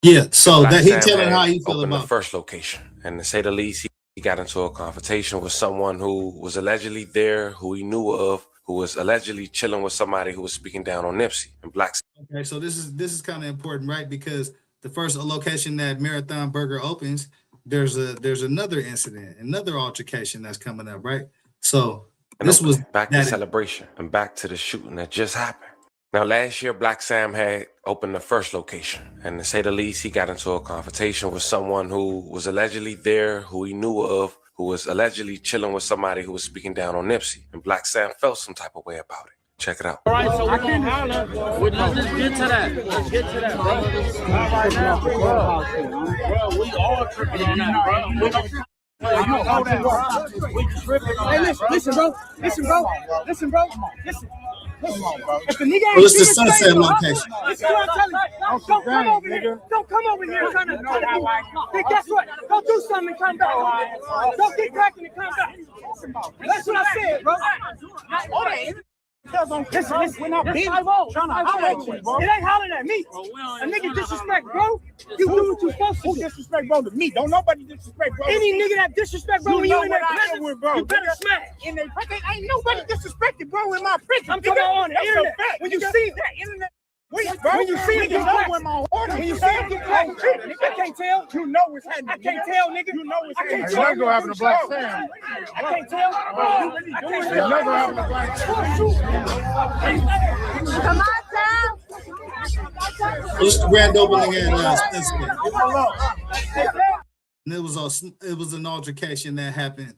yeah. So Black that he Sam telling had how he feel opened about the first location, and to say the least, he got into a confrontation with someone who was allegedly there, who he knew of, who was allegedly chilling with somebody who was speaking down on Nipsey and Black. Okay, so this is kind of important, right? Because the first location that Marathon Burger opens, there's another incident, another altercation that's coming up, right? So this was back to celebration and back to the shooting that just happened. Now, last year, Black Sam had opened the first location, and to say the least, he got into a confrontation with someone who was allegedly there, who he knew of, who was allegedly chilling with somebody who was speaking down on Nipsey, and Black Sam felt some type of way about it. Check it out. All right, so we're gonna holler. Let's just get to that. Let's get to that, bro. All right now, bro, we all tripping on that, bro. Hey, listen, bro. If the nigga ain't it's the Sunset location. Listen to what I'm telling you. Don't come over here. Don't come over here trying to. Hey, guess what? Go do something and come back. Don't get cracking and come back. That's what I said, bro. Listen, we're not being trying to holler at you, bro. It ain't hollering at me. A nigga disrespect, bro. You do what you supposed to. Who disrespect, bro? To me. Don't nobody disrespect, bro. Any nigga that disrespect, bro, when you in that prison, you better smash. In their prison, ain't nobody disrespected, bro, in my prison. I'm talking on the internet. When you see that internet. When you see it get cracked, when you see it get cracked, I can't tell. You know what's happening. I can't tell, nigga. You know what's happening. It's not gonna happen to Black Sam. I can't tell. It's not gonna happen to Black Sam. Come on, Sam. This is the grand opening at Spencer. And it was an altercation that happened.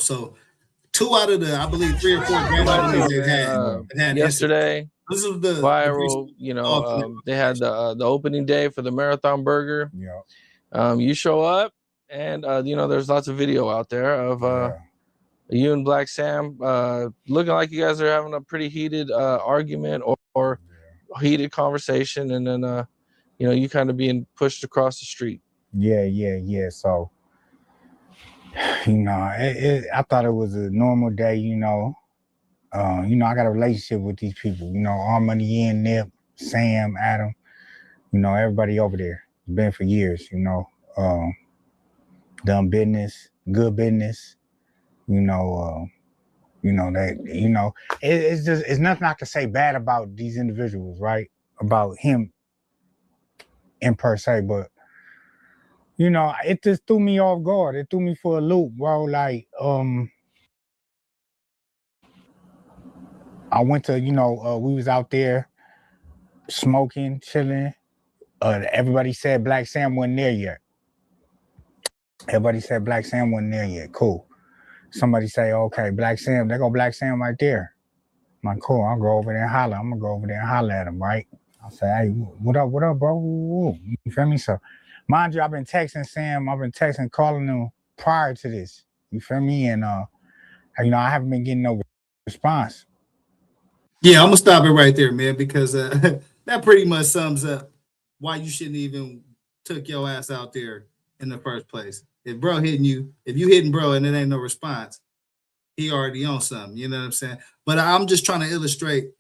So 2 out of the, I believe, 3 or 4 grand openings they had yesterday. This is the viral. They had the opening day for the Marathon Burger. Yeah. You show up, and there's lots of video out there of you and Black Sam looking like you guys are having a pretty heated argument or heated conversation, and then you kind of being pushed across the street. Yeah. So. I thought it was a normal day, I got a relationship with these people, All Money In, Nip, Sam, Adam, everybody over there. It's been for years, done business, good business, it's nothing I can say bad about these individuals, right? About him in per se, but it just threw me off guard. It threw me for a loop, bro. Like, I went to, we was out there smoking, chilling. Everybody said Black Sam wasn't there yet. Cool. Somebody say, okay, Black Sam, there go Black Sam right there. I'm like, cool, I'll go over there and holler. I'm gonna go over there and holler at him, right? I'll say, hey, what up, bro? You feel me? So, mind you, I've been texting Sam, calling him prior to this. You feel me? And I haven't been getting no response. Yeah, I'm gonna stop it right there, man, because that pretty much sums up why you shouldn't even took your ass out there in the first place. If bro hitting you, if you hitting bro and it ain't no response, he already on something. You know what I'm saying? But I'm just trying to illustrate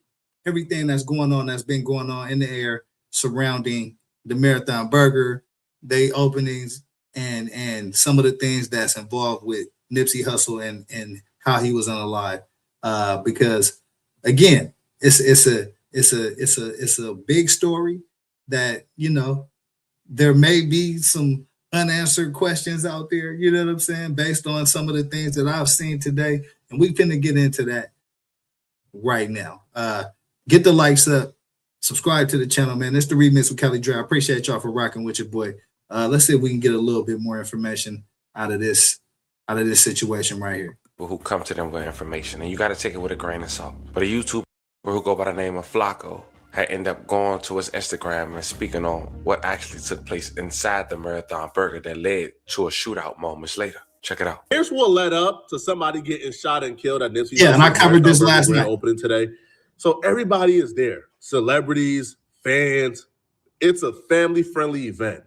everything that's been going on in the air surrounding the Marathon Burger, they openings, and some of the things that's involved with Nipsey Hussle and how he was unalive. Because again, it's a big story that there may be some unanswered questions out there, you know what I'm saying, based on some of the things that I've seen today. And we finna get into that right now. Get the likes up, subscribe to the channel, man. It's the Remix with Cali Dre. I appreciate y'all for rocking with your boy. Let's see if we can get a little bit more information out of this situation right here. Who come to them with information, and you got to take it with a grain of salt. But a YouTuber who go by the name of Flacco had ended up going to his Instagram and speaking on what actually took place inside the Marathon Burger that led to a shootout moments later. Check it out. Here's what led up to somebody getting shot and killed at Nipsey. Yeah, and I covered this last night. Opening today. So everybody is there. Celebrities, fans. It's a family-friendly event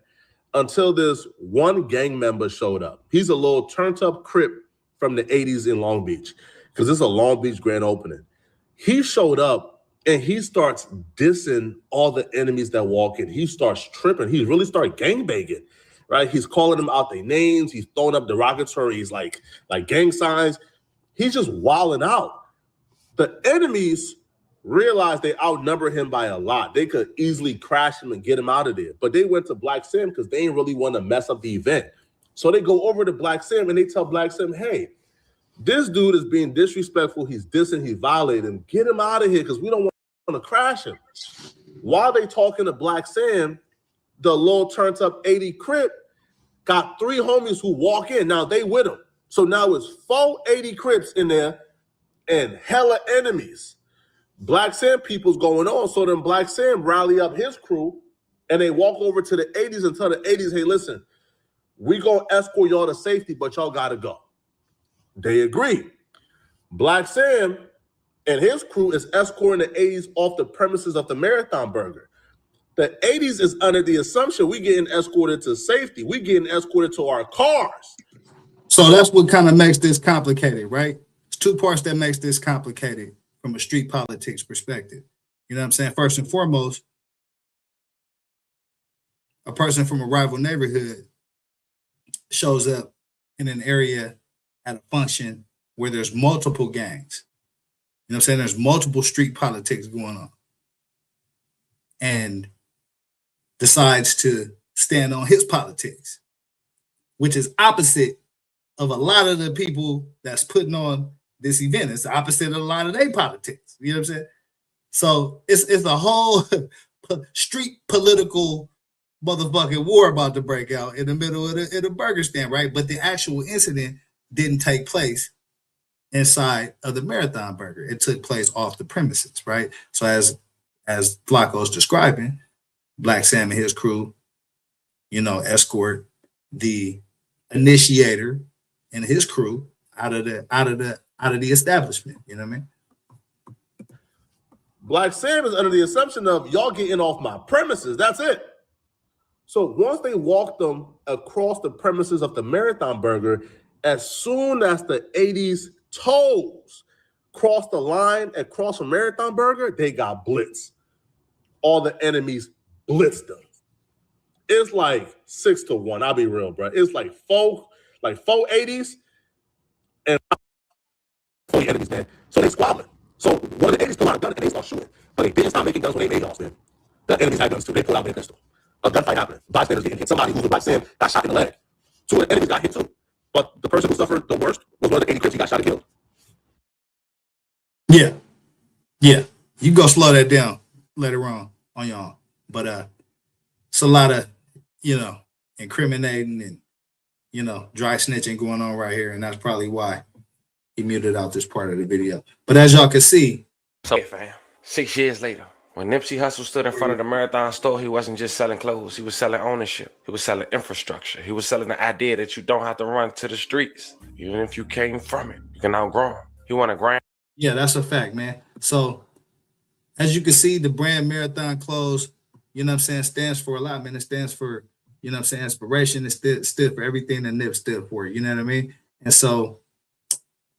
until this one gang member showed up. He's a little turned-up Crip from the 80s in Long Beach, because it's a Long Beach grand opening. He showed up and he starts dissing all the enemies that walk in. He starts tripping. He really started gangbanging, right? He's calling them out their names. He's throwing up derogatory. He's like gang signs. He's just wilding out. The enemies realized they outnumber him by a lot. They could easily crash him and get him out of there. But they went to Black Sam because they didn't really want to mess up the event. So they go over to Black Sam and they tell Black Sam, hey, this dude is being disrespectful. He's dissing, he's violating. Get him out of here because we don't want to crash him. While they talking to Black Sam, the little turned up 80 Crip got 3 homies who walk in. Now they with him. So now it's 4 80 Crips in there and hella enemies. Black Sam people's going on. So then Black Sam rally up his crew and they walk over to the 80s and tell the 80s, hey, listen, we gonna escort y'all to safety, but y'all gotta go. They agree. Black Sam and his crew is escorting the 80s off the premises of the Marathon Burger. The 80s is under the assumption we getting escorted to safety. We getting escorted to our cars. So that's what kind of makes this complicated, right? It's 2 parts that makes this complicated from a street politics perspective. You know what I'm saying? First and foremost, a person from a rival neighborhood shows up in an area at a function where there's multiple gangs. You know what I'm saying? There's multiple street politics going on. And decides to stand on his politics, which is opposite of a lot of the people that's putting on this event. It's the opposite of a lot of their politics. You know what I'm saying? So it's a whole street political motherfucking war about to break out in the middle of the burger stand, right? But the actual incident didn't take place inside of the Marathon Burger. It took place off the premises, right? So as Flacco's describing, Black Sam and his crew, you know, escort the initiator and his crew out of the establishment. You know what I mean? Black Sam is under the assumption of y'all getting off my premises. That's it. So once they walked them across the premises of the Marathon Burger, as soon as the 80s toes crossed the line and crossed from Marathon Burger, they got blitzed. All the enemies blitzed them. It's like 6-1. I'll be real, bro. It's like four 80s and 40 enemies, man. So they squabbling. So one of the 80s pulled out a gun and they start shooting. But they didn't stop making guns when they made y'all, man. The enemies had guns too. They pulled out their pistol. A gunfight happened. Bystanders getting hit. Somebody who was Black Sam got shot in the leg. 2 of the enemies got hit too. But the person who suffered the worst was one of the 80 Crips who got shot and killed. Yeah. You go slow that down later on y'all. But it's a lot of, you know, incriminating and, you know, dry snitching going on right here. And that's probably why he muted out this part of the video. But as y'all can see. So, fam, 6 years later, when Nipsey Hussle stood in front of the Marathon store, he wasn't just selling clothes. He was selling ownership. He was selling infrastructure. He was selling the idea that you don't have to run to the streets. Even if you came from it, you can outgrow them. He won a grand. Yeah, that's a fact, man. So as you can see, the brand Marathon clothes, you know what I'm saying, stands for a lot, man. It stands for, you know what I'm saying, inspiration. It stood for everything that Nip stood for, you know what I mean? And so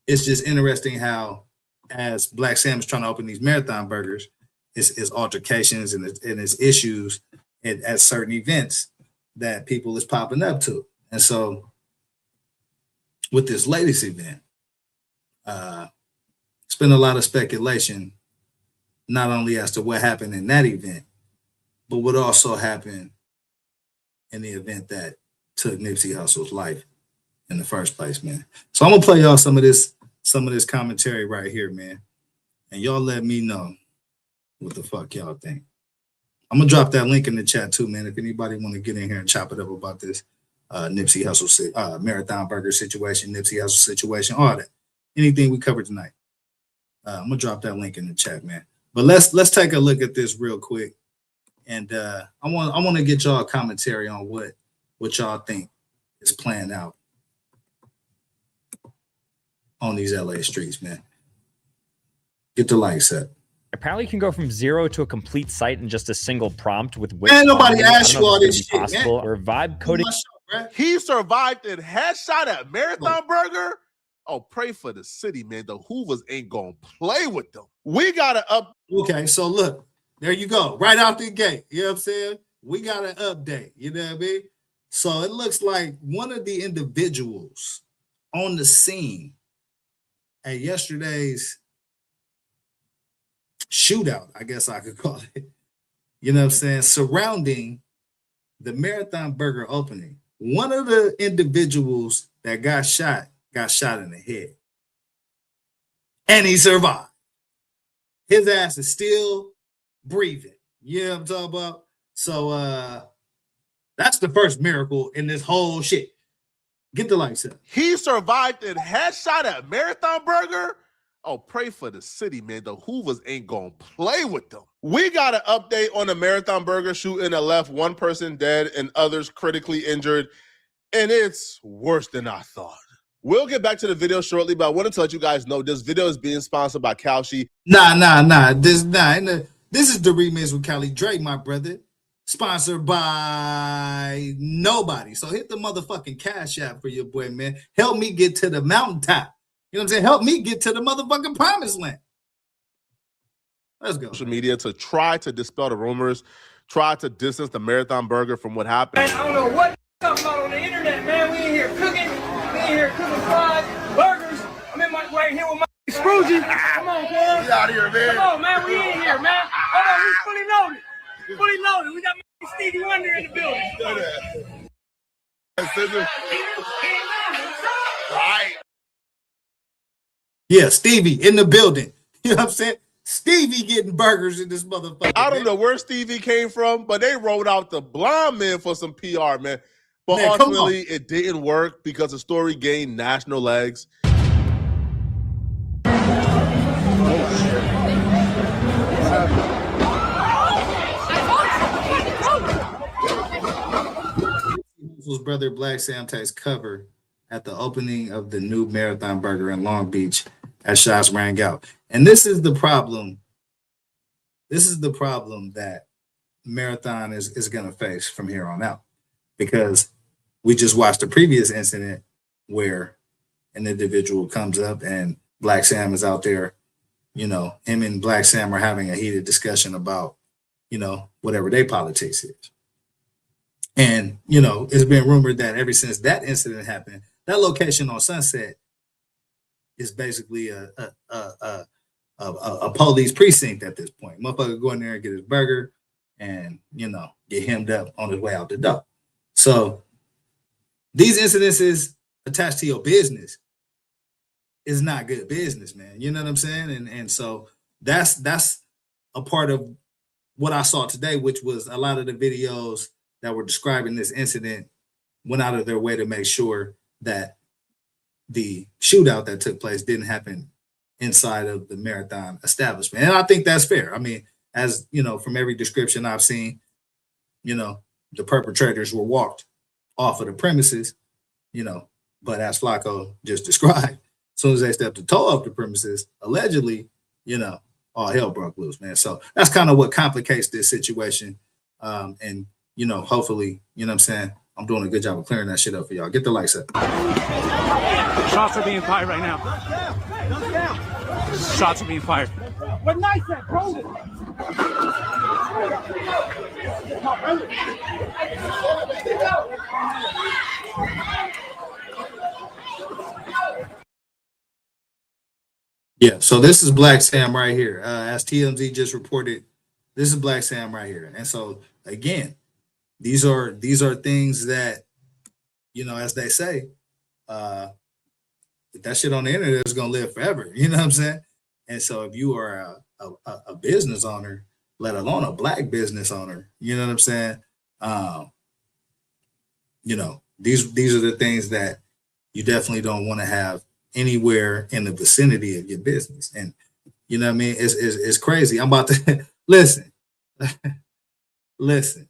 it's just interesting how as Black Sam is trying to open these Marathon Burgers, it's altercations and it's issues at certain events that people is popping up to. And so with this latest event, it's been a lot of speculation, not only as to what happened in that event, but what also happened in the event that took Nipsey Hussle's life in the first place, man. So I'm gonna play y'all some of this commentary right here, man. And y'all let me know what the fuck y'all think. I'm gonna drop that link in the chat too, man. If anybody want to get in here and chop it up about this Nipsey Hussle Marathon Burger situation, Nipsey Hussle situation, all that, anything we covered tonight. I'm gonna drop that link in the chat, man. But let's take a look at this real quick, and I want to get y'all a commentary on what y'all think is playing out on these LA streets, man. Get the likes up. Apparently, you can go from 0 to a complete site in just a single prompt with which. Man, nobody asked you all this shit, possible, man. or vibe coding. He survived in headshot at Marathon Burger. Oh, pray for the city, man. The Hoovers ain't gonna play with them. We gotta up. Okay, so look, there you go, right out the gate. You know what I'm saying? We got an update. You know what I mean? So it looks like one of the individuals on the scene at yesterday's shootout, I guess I could call it, you know what I'm saying, surrounding the Marathon Burger opening. One of the individuals that got shot in the head. And he survived. His ass is still breathing. You know what I'm talking about? So that's the first miracle in this whole shit. Get the lights up. He survived in headshot at Marathon Burger. Oh, pray for the city, man. The Hoovers ain't gonna play with them. We got an update on the Marathon Burger shooting that left one person dead and others critically injured, and it's worse than I thought. We'll get back to the video shortly, but I want to let you guys know this video is being sponsored by Kalshi. Nah. This is the remix with Cali Drake, my brother. Sponsored by nobody. So hit the motherfucking Cash App for your boy, man. Help me get to the mountaintop. You know what I'm saying? Help me get to the motherfucking promised land. Let's go. Social media to try to dispel the rumors, try to distance the Marathon Burger from what happened. Man, I don't know what you're talking about on the internet, man. We in here cooking. We in here cooking fries, burgers. I'm in my right here with my Scroogey. Come on, man. Get out of here, man. Come on, man. We in here, man. Hold on, we fully loaded. Fully loaded. We got my Stevie Wonder in the building. Right. Yeah, Stevie in the building. You know what I'm saying? Stevie getting burgers in this motherfucker. I don't know where Stevie came from, but they rolled out the blind man for some PR, man. But man, ultimately, it didn't work because the story gained national legs. His brother Black Sam takes cover at the opening of the new Marathon Burger in Long Beach as shots rang out. And this is the problem. This is the problem that Marathon is going to face from here on out, because we just watched the previous incident where an individual comes up and Black Sam is out there. You know, him and Black Sam are having a heated discussion about, you know, whatever their politics is. And, you know, it's been rumored that ever since that incident happened, that location on Sunset is basically a police precinct at this point. Motherfucker go in there and get his burger and, you know, get hemmed up on his way out the door. So these incidences attached to your business is not good business, man. You know what I'm saying? And so that's a part of what I saw today, which was a lot of the videos that were describing this incident went out of their way to make sure that the shootout that took place didn't happen inside of the Marathon establishment. And I think that's fair. I mean, as you know, from every description I've seen, you know, the perpetrators were walked off of the premises, you know, but as Flacco just described, as soon as they stepped the toe off the premises, allegedly, you know, all hell broke loose, man. So that's kind of what complicates this situation. And, you know, hopefully, you know what I'm saying, I'm doing a good job of clearing that shit up for y'all. Get the lights up. Shots are being fired right now. Shots are being fired. What nice at, bro? Yeah, so this is Black Sam right here. As TMZ just reported, this is Black Sam right here. And so, again, these are things that, you know, as they say, that shit on the internet is gonna live forever. You know what I'm saying? And so if you are a business owner, let alone a black business owner, you know what I'm saying? You know, these are the things that you definitely don't want to have anywhere in the vicinity of your business. And you know what I mean? It's crazy. I'm about to listen. Listen.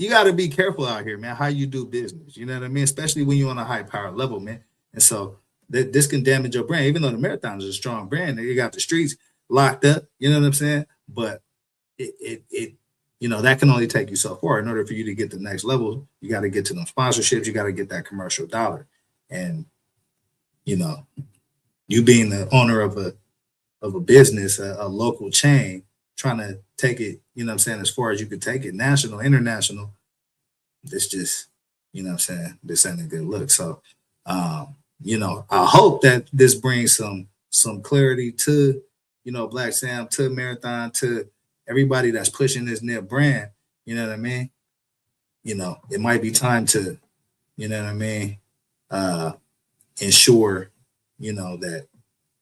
You got to be careful out here, man, how you do business. You know what I mean? Especially when you're on a high power level, man. And so this can damage your brand, even though the Marathon is a strong brand. You got the streets locked up. You know what I'm saying? But it you know, that can only take you so far. In order for you to get to the next level, you got to get to them sponsorships. You got to get that commercial dollar. And, you know, you being the owner of a business, a local chain, trying to take it, you know what I'm saying, as far as you could take it, national, international, this just, you know what I'm saying, this ain't a good look. So, you know, I hope that this brings some clarity to, you know, Black Sam, to Marathon, to everybody that's pushing this net brand. You know what I mean? You know, it might be time to, you know what I mean, ensure, you know, that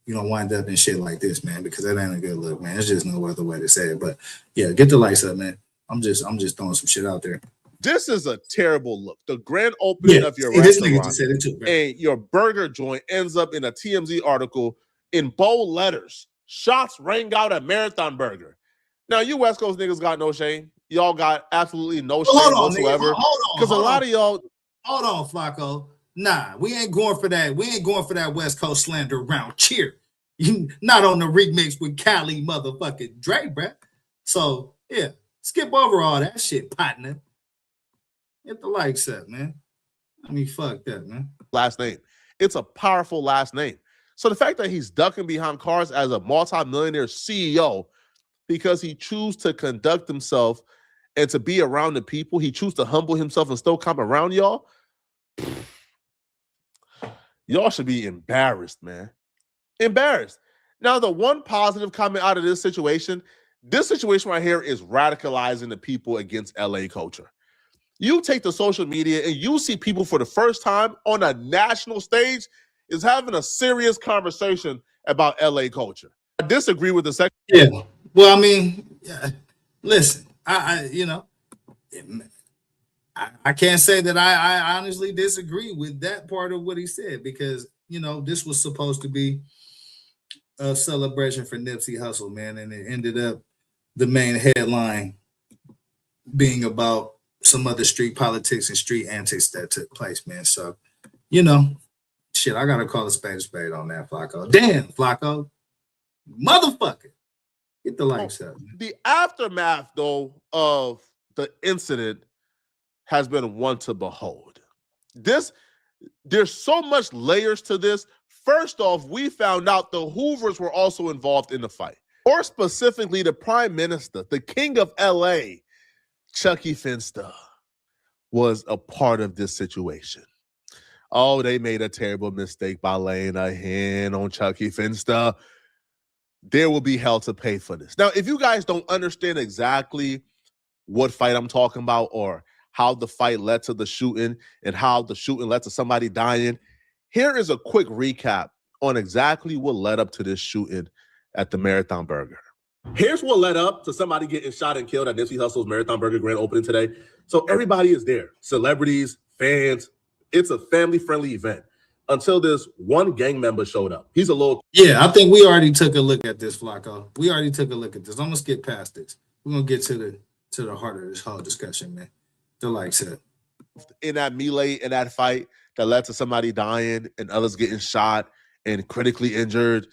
you don't wind up in shit like this, man, because that ain't a good look, man. There's just no other way to say it. But yeah, get the lights up, man. I'm just throwing some shit out there. This is a terrible look. The grand opening of your restaurant just said it too, and your burger joint ends up in a TMZ article in bold letters. Shots rang out at Marathon Burger. Now, you West Coast niggas got no shame. Y'all got absolutely no shame whatsoever. Because a lot of y'all... Hold on, Flacco. Nah, we ain't going for that. We ain't going for that West Coast slander round. Cheer. You not on the remix with Cali motherfucking Dre, bruh. So, yeah, skip over all that shit, partner. Get the likes up, man. I mean, fuck that, man. Last name. It's a powerful last name. So the fact that he's ducking behind cars as a multi-millionaire CEO because he chooses to conduct himself and to be around the people, he chooses to humble himself and still come around y'all, y'all should be embarrassed, man. Embarrassed. Now, the one positive comment out of this situation right here is radicalizing the people against LA culture. You take the social media and you see people for the first time on a national stage is having a serious conversation about LA culture. I disagree with the second. Yeah. Well, I mean, listen, I you know, I can't say that I honestly disagree with that part of what he said, because, you know, this was supposed to be a celebration for Nipsey Hussle, man, and it ended up the main headline being about some other street politics and street antics that took place, man. So, you know, shit, I gotta call a spade on that, Flacco. Damn, Flacco, motherfucker, get the lights up. The aftermath, though, of the incident has been one to behold. There's so much layers to this. First off, we found out the Hoovers were also involved in the fight, or specifically the Prime Minister, the King of LA, Chucky Finster, was a part of this situation. Oh, they made a terrible mistake by laying a hand on Chucky Finster. There will be hell to pay for this. Now, if you guys don't understand exactly what fight I'm talking about, or how the fight led to the shooting and how the shooting led to somebody dying, here is a quick recap on exactly what led up to this shooting at the Marathon Burger. Here's what led up to somebody getting shot and killed at Nipsey Hussle's Marathon Burger grand opening today. So everybody is there. Celebrities, fans. It's a family-friendly event until this one gang member showed up. He's a little... Yeah, I think we already took a look at this, Flacco. We already took a look at this. I'm going to skip past this. We're going to get to the heart of this whole discussion, man. The likes of in that melee, in that fight that led to somebody dying and others getting shot and critically injured.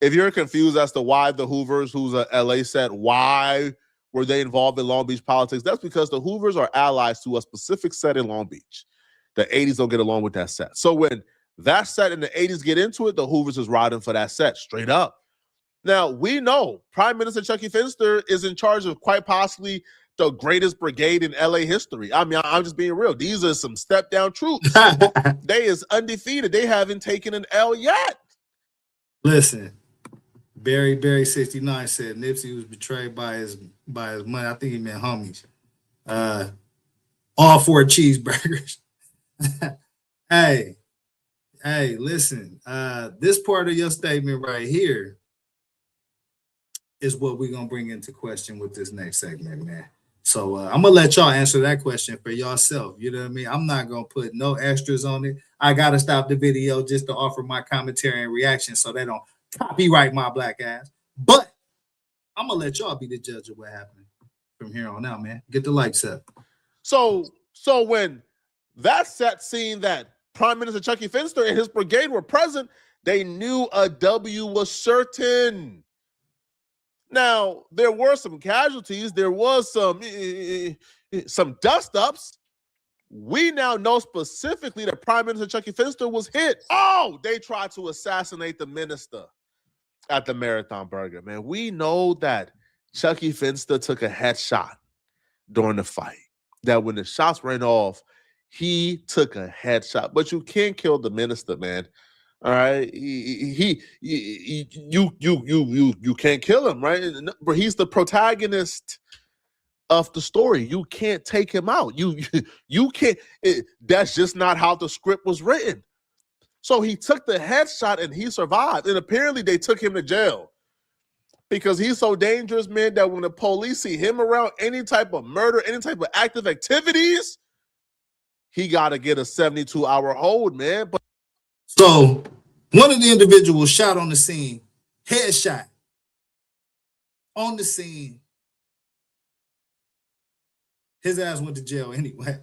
If you're confused as to why the Hoovers, who's a LA set, why were they involved in Long Beach politics? That's because the Hoovers are allies to a specific set in Long Beach. The 80s don't get along with that set. So when that set in the 80s get into it, the Hoovers is riding for that set, straight up. Now, we know Prime Minister Chucky Finster is in charge of quite possibly the greatest brigade in LA history. I mean, I'm just being real. These are some step-down troops. They is undefeated. They haven't taken an L yet. Listen, Barry 69 said Nipsey was betrayed by his money. I think he meant homies. All 4 cheeseburgers. Hey, listen. This part of your statement right here is what we're gonna bring into question with this next segment, man. So I'm gonna let y'all answer that question for yourself. You know what I mean? I'm not gonna put no extras on it. I gotta stop the video just to offer my commentary and reaction so they don't copyright my black ass. But I'm gonna let y'all be the judge of what happened from here on out, man. Get the lights up. So when that set scene that Prime Minister Chucky Finster and his brigade were present, they knew a W was certain. Now, there were some casualties. There was some dust-ups. We now know specifically that Prime Minister Chucky Finster was hit. Oh, they tried to assassinate the minister at the Marathon Burger, man. We know that Chucky Finster took a headshot during the fight. That when the shots ran off, he took a headshot. But you can't kill the minister, man. All right, you can't kill him, right? But he's the protagonist of the story. You can't take him out. You can't. That's just not how the script was written. So he took the headshot and he survived. And apparently they took him to jail because he's so dangerous, man, that when the police see him around any type of murder, any type of active activities, he got to get a 72-hour hold, man. But so one of the individuals shot on the scene, headshot on the scene. His ass went to jail anyway.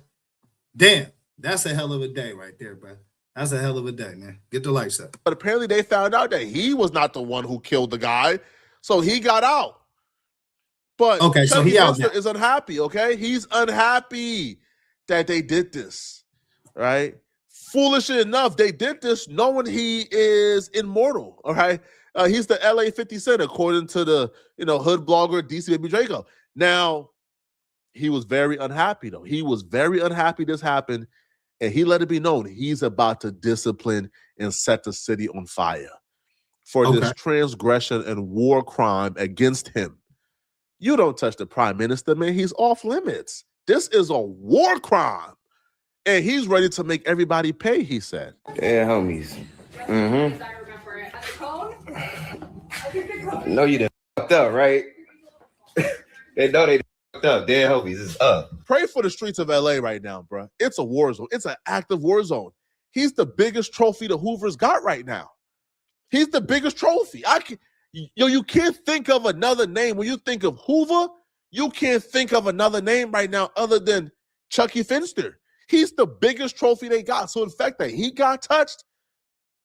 Damn, that's a hell of a day right there, bro. That's a hell of a day, man. Get the lights up. But apparently they found out that he was not the one who killed the guy, so he got out. But okay, so he out now. Is unhappy, okay? He's unhappy that they did this, right? Foolishly enough, they did this knowing he is immortal, all right? He's the LA 50 Cent, according to the hood blogger DC Baby Draco. Now, he was very unhappy, though. He was very unhappy this happened, and he let it be known he's about to discipline and set the city on fire for this transgression and war crime against him. You don't touch the prime minister, man. He's off limits. This is a war crime. And he's ready to make everybody pay, he said. Yeah, homies. No, you done fucked up, right? They know they fucked up. Dead homies is up. Pray for the streets of LA right now, bro. It's a war zone. It's an active war zone. He's the biggest trophy the Hoovers got right now. He's the biggest trophy. You can't think of another name. When you think of Hoover, you can't think of another name right now other than Chucky Finster. He's the biggest trophy they got. So the fact that he got touched,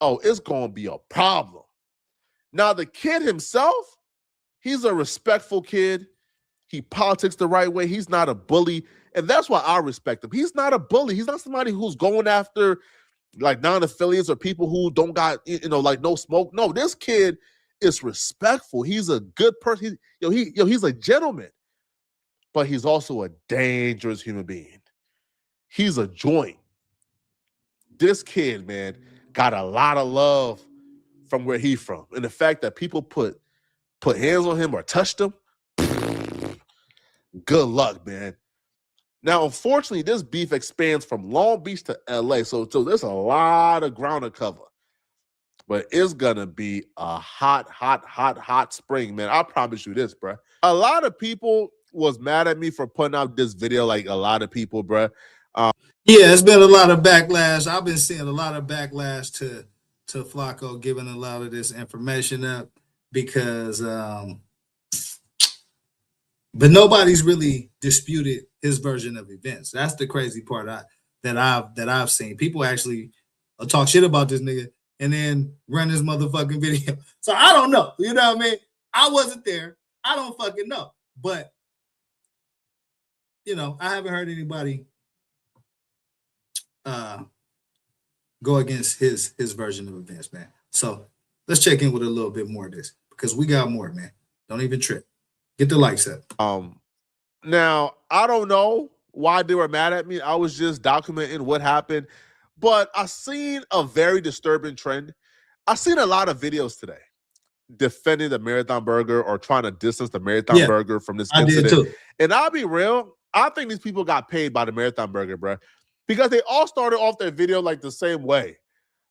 oh, it's going to be a problem. Now, the kid himself, he's a respectful kid. He politics the right way. He's not a bully. And that's why I respect him. He's not a bully. He's not somebody who's going after like non-affiliates or people who don't got, like no smoke. No, this kid is respectful. He's a good person. He's a gentleman. But he's also a dangerous human being. He's a joint. This kid, man, got a lot of love from where he's from. And the fact that people put hands on him or touched him, good luck, man. Now, unfortunately, this beef expands from Long Beach to LA. So there's a lot of ground to cover. But it's going to be a hot spring, man. I promise you this, bro. A lot of people was mad at me for putting out this video, like a lot of people, bro. Yeah, it's been a lot of backlash. I've been seeing a lot of backlash to Flacco giving a lot of this information up because but nobody's really disputed his version of events. That's the crazy part that I've seen. People actually talk shit about this nigga and then run his motherfucking video. So I don't know. You know what I mean? I wasn't there. I don't fucking know. But I haven't heard anybody go against his version of events, man. So let's check in with a little bit more of this because we got more, man. Don't even trip. Get the likes up. Now, I don't know why they were mad at me. I was just documenting what happened. But I seen a very disturbing trend. I seen a lot of videos today defending the Marathon Burger or trying to distance the Marathon Burger from this incident. Did too. And I'll be real, I think these people got paid by the Marathon Burger, bro, because they all started off their video like the same way.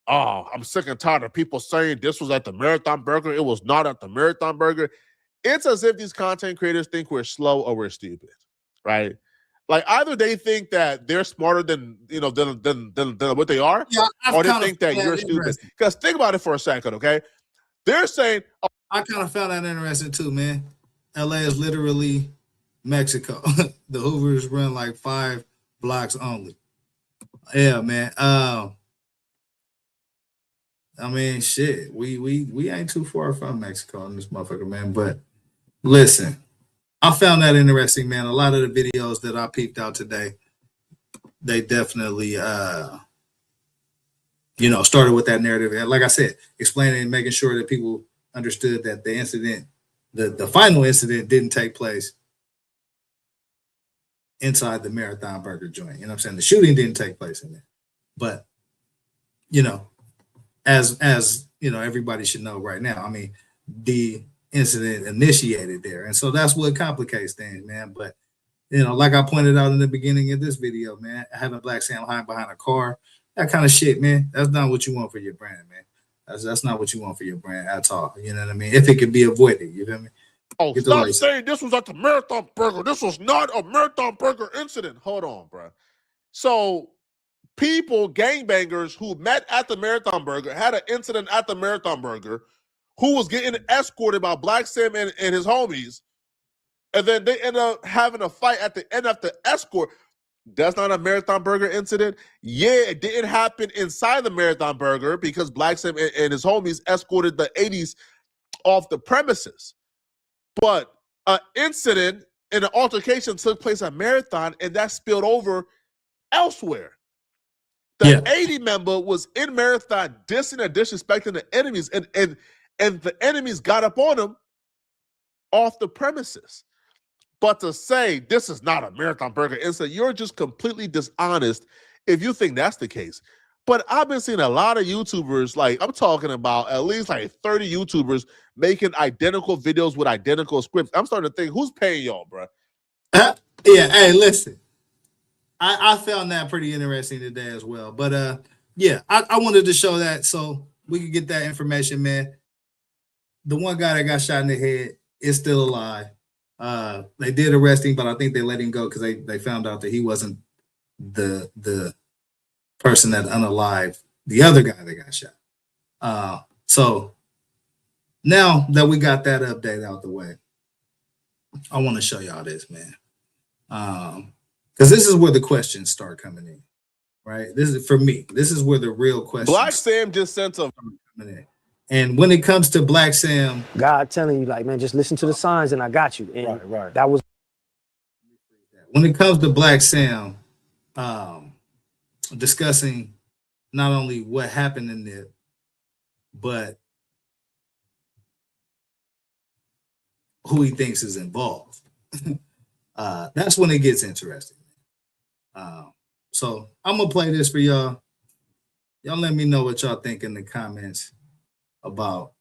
Oh, I'm sick and tired of people saying this was at the Marathon Burger. It was not at the Marathon Burger. It's as if these content creators think we're slow or we're stupid, right? Like either they think that they're smarter than than what they are, or they think that you're stupid. Because think about it for a second, okay? They're saying, I kind of found that interesting too, man. LA is literally Mexico. The Hoovers run like 5 blocks only. Yeah, man. I mean, shit. We ain't too far from Mexico in this motherfucker, man. But listen, I found that interesting, man. A lot of the videos that I peeped out today, they definitely started with that narrative. And like I said, explaining and making sure that people understood that the incident, the final incident didn't take place inside the Marathon Burger joint. You know what I'm saying? The shooting didn't take place in there. But, as everybody should know right now, I mean, the incident initiated there. And so that's what complicates things, man. But, like I pointed out in the beginning of this video, man, having Black Sam hiding behind a car, that kind of shit, man, that's not what you want for your brand, man. That's not what you want for your brand at all. You know what I mean? If it could be avoided, you feel me? Oh, stop saying this was at the Marathon Burger. This was not a Marathon Burger incident. Hold on, bro. So people, gangbangers who met at the Marathon Burger, had an incident at the Marathon Burger, who was getting escorted by Black Sam and his homies, and then they end up having a fight at the end of the escort. That's not a Marathon Burger incident. Yeah, it didn't happen inside the Marathon Burger because Black Sam and his homies escorted the 80s off the premises. But an incident and an altercation took place at Marathon, and that spilled over elsewhere. The 80 member was in Marathon dissing and disrespecting the enemies, and the enemies got up on him off the premises. But to say this is not a Marathon Burger incident, you're just completely dishonest if you think that's the case. But I've been seeing a lot of YouTubers, like I'm talking about at least like 30 YouTubers making identical videos with identical scripts. I'm starting to think, who's paying y'all, bro? Yeah, hey, listen. I found that pretty interesting today as well. But I wanted to show that so we could get that information, man. The one guy that got shot in the head is still alive. They did arrest him, but I think they let him go because they found out that he wasn't the person that unalived the other guy that got shot. So now that we got that update out the way, I want to show y'all this, man. Because this is where the questions start coming in, right? This is for me. This is where the real questions. Black Sam just sent a. And when it comes to Black Sam, God telling you, like, man, just listen to the signs, and I got you. And right. That was when it comes to Black Sam, discussing not only what happened in there, but who he thinks is involved. That's when it gets interesting. So I'm gonna play this for y'all. Y'all let me know what y'all think in the comments about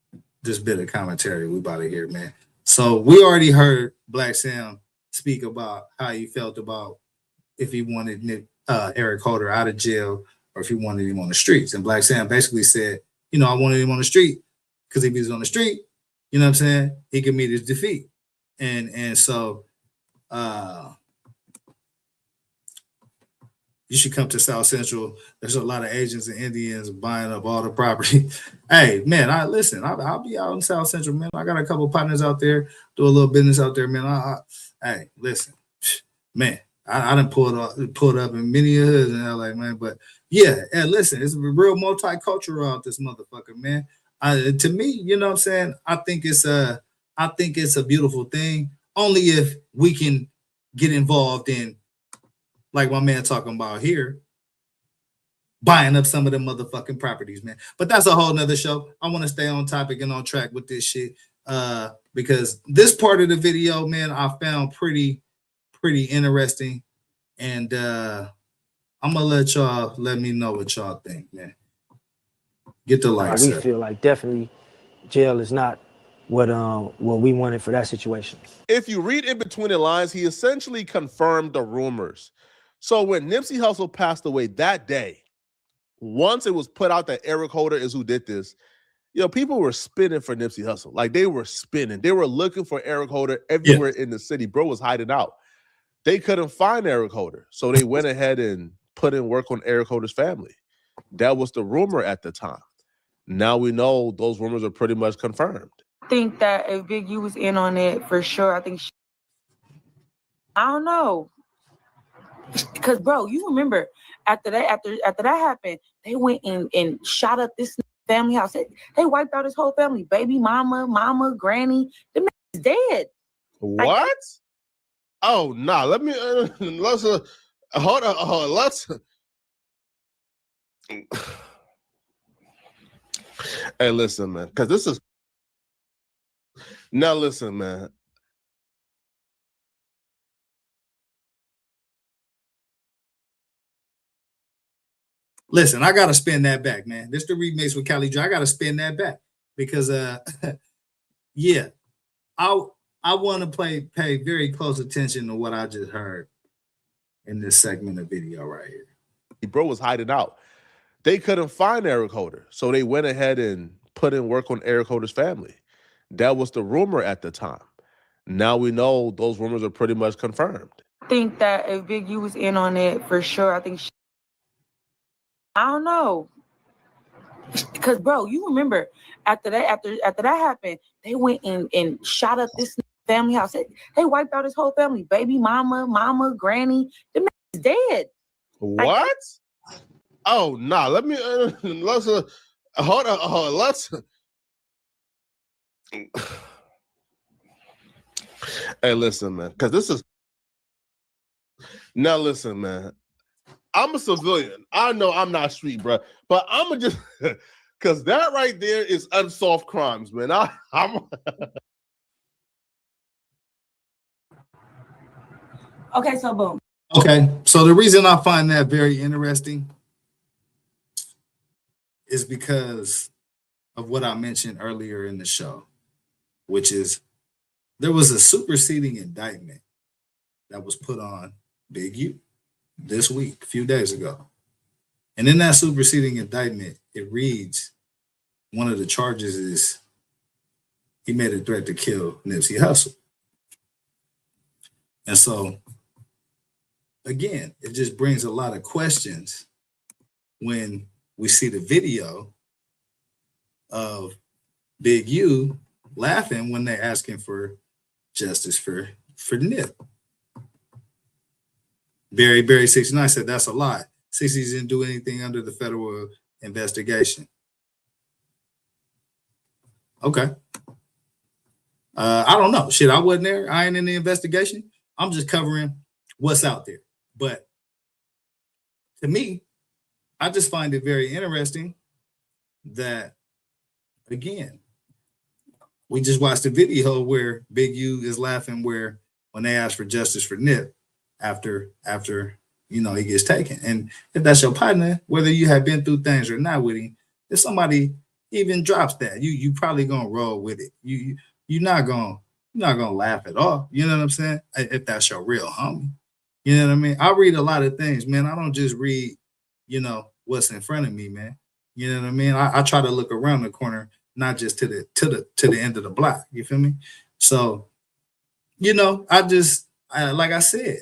this bit of commentary we about to hear, man. So we already heard Black Sam speak about how he felt about if he wanted Eric Holder out of jail or if he wanted him on the streets. And Black Sam basically said, I wanted him on the street because if he was on the street, you know what I'm saying, he could meet his defeat. And so you should come to South Central. There's a lot of Asians and Indians buying up all the property. Hey, man, I'll be out in South Central, man. I got a couple partners out there, do a little business out there, man. Hey, listen, man, I done pulled up in many hoods in LA, man. But yeah, listen, it's real multicultural out this motherfucker, man. To me, you know what I'm saying? I think it's a beautiful thing. Only if we can get involved in, like my man talking about here, buying up some of the motherfucking properties, man. But that's a whole nother show. I want to stay on topic and on track with this shit because this part of the video, man, I found pretty interesting. And I'm going to let me know what y'all think, man. Get the likes we up. feel like definitely jail is not what we wanted for that situation. If you read in between the lines, he essentially confirmed the rumors. So when Nipsey Hussle passed away that day, once it was put out that Eric Holder is who did this, people were spinning for Nipsey Hussle. Like, they were spinning. They were looking for Eric Holder everywhere in the city. Bro was hiding out. They couldn't find Eric Holder. So they went ahead and put in work on Eric Holder's family. That was the rumor at the time. Now we know those rumors are pretty much confirmed. I think that if Big U was in on it, for sure, I think I don't know. Because, bro, you remember after that happened, they went and shot up this family house. They wiped out his whole family. Baby mama, granny. The man is dead. What? Like, oh, nah. Let me let's hold on. Let's hey, listen, man. Because this is now. Listen, man. Listen, I gotta spin that back, man. This the remix with Cali Dre. I gotta spin that back because yeah, I want to pay very close attention to what I just heard in this segment of video right here. Bro was hiding out. They couldn't find Eric Holder, so they went ahead and put in work on Eric Holder's family. That was the rumor at the time. Now we know those rumors are pretty much confirmed. I think that if Big U was in on it, for sure, I think I don't know. Because, bro, you remember after that happened, they went and shot up this family house. They wiped out his whole family. Baby mama, granny. The man is dead. What? Like, oh, nah. Let me let's hold on. Let's hey, listen, man. Because this is now. Listen, man. I'm a civilian. I know I'm not street, bro, but I'm just because that right there is unsolved crimes, man. I'm okay. So boom. Okay, so the reason I find that very interesting is because of what I mentioned earlier in the show, which is there was a superseding indictment that was put on Big U this week, a few days ago. And in that superseding indictment, it reads, one of the charges is he made a threat to kill Nipsey Hussle. And so, again, it just brings a lot of questions when we see the video of Big U laughing when they're asking for justice for Nip. Barry 69 said that's a lie. 60s didn't do anything under the federal investigation. Okay. I don't know. Shit, I wasn't there. I ain't in the investigation. I'm just covering what's out there. But to me, I just find it very interesting that, again, we just watched a video where Big U is laughing when they ask for justice for Nip after he gets taken. And if that's your partner, whether you have been through things or not with him, if somebody even drops that, you probably gonna roll with it. You're not gonna laugh at all. You know what I'm saying? If that's your real homie. You know what I mean? I read a lot of things, man. I don't just read, what's in front of me, man. You know what I mean? I try to look around the corner, not just to the end of the block. You feel me? So, like I said,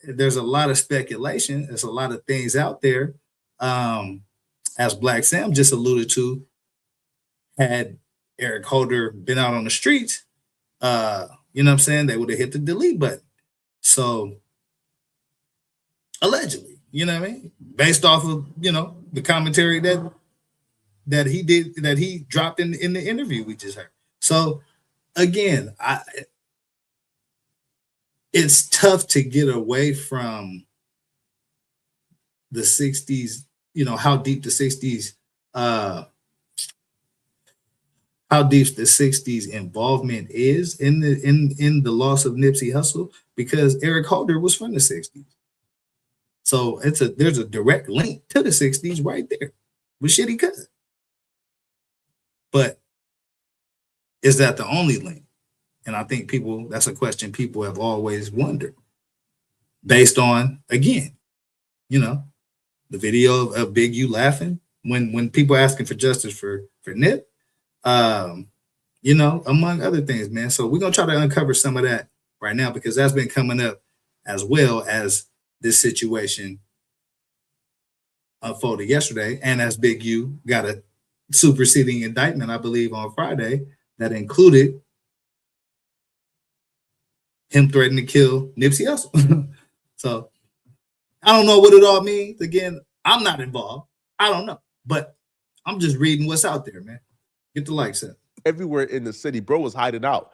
there's a lot of speculation. There's a lot of things out there. As Black Sam just alluded to, had Eric Holder been out on the streets, you know what I'm saying, they would have hit the delete button. So, allegedly, you know what I mean? Based off of, the commentary that he dropped in the interview we just heard. So, again, it's tough to get away from the 60s, how deep the 60s involvement is in the loss of Nipsey Hussle, because Eric Holder was from the 60s. So there's a direct link to the 60s right there with Shitty Cousin. But Is that the only link? And I think that's a question people have always wondered. Based on, again, the video of Big U laughing when people are asking for justice for Nip, among other things, man. So we're gonna try to uncover some of that right now, because that's been coming up as well as this situation unfolded yesterday, and as Big U got a superseding indictment, I believe, on Friday that included him threatening to kill Nipsey Hussle. So I don't know what it all means. Again, I'm not involved. I don't know, but I'm just reading what's out there, man. Get the likes up. Everywhere in the city, bro was hiding out.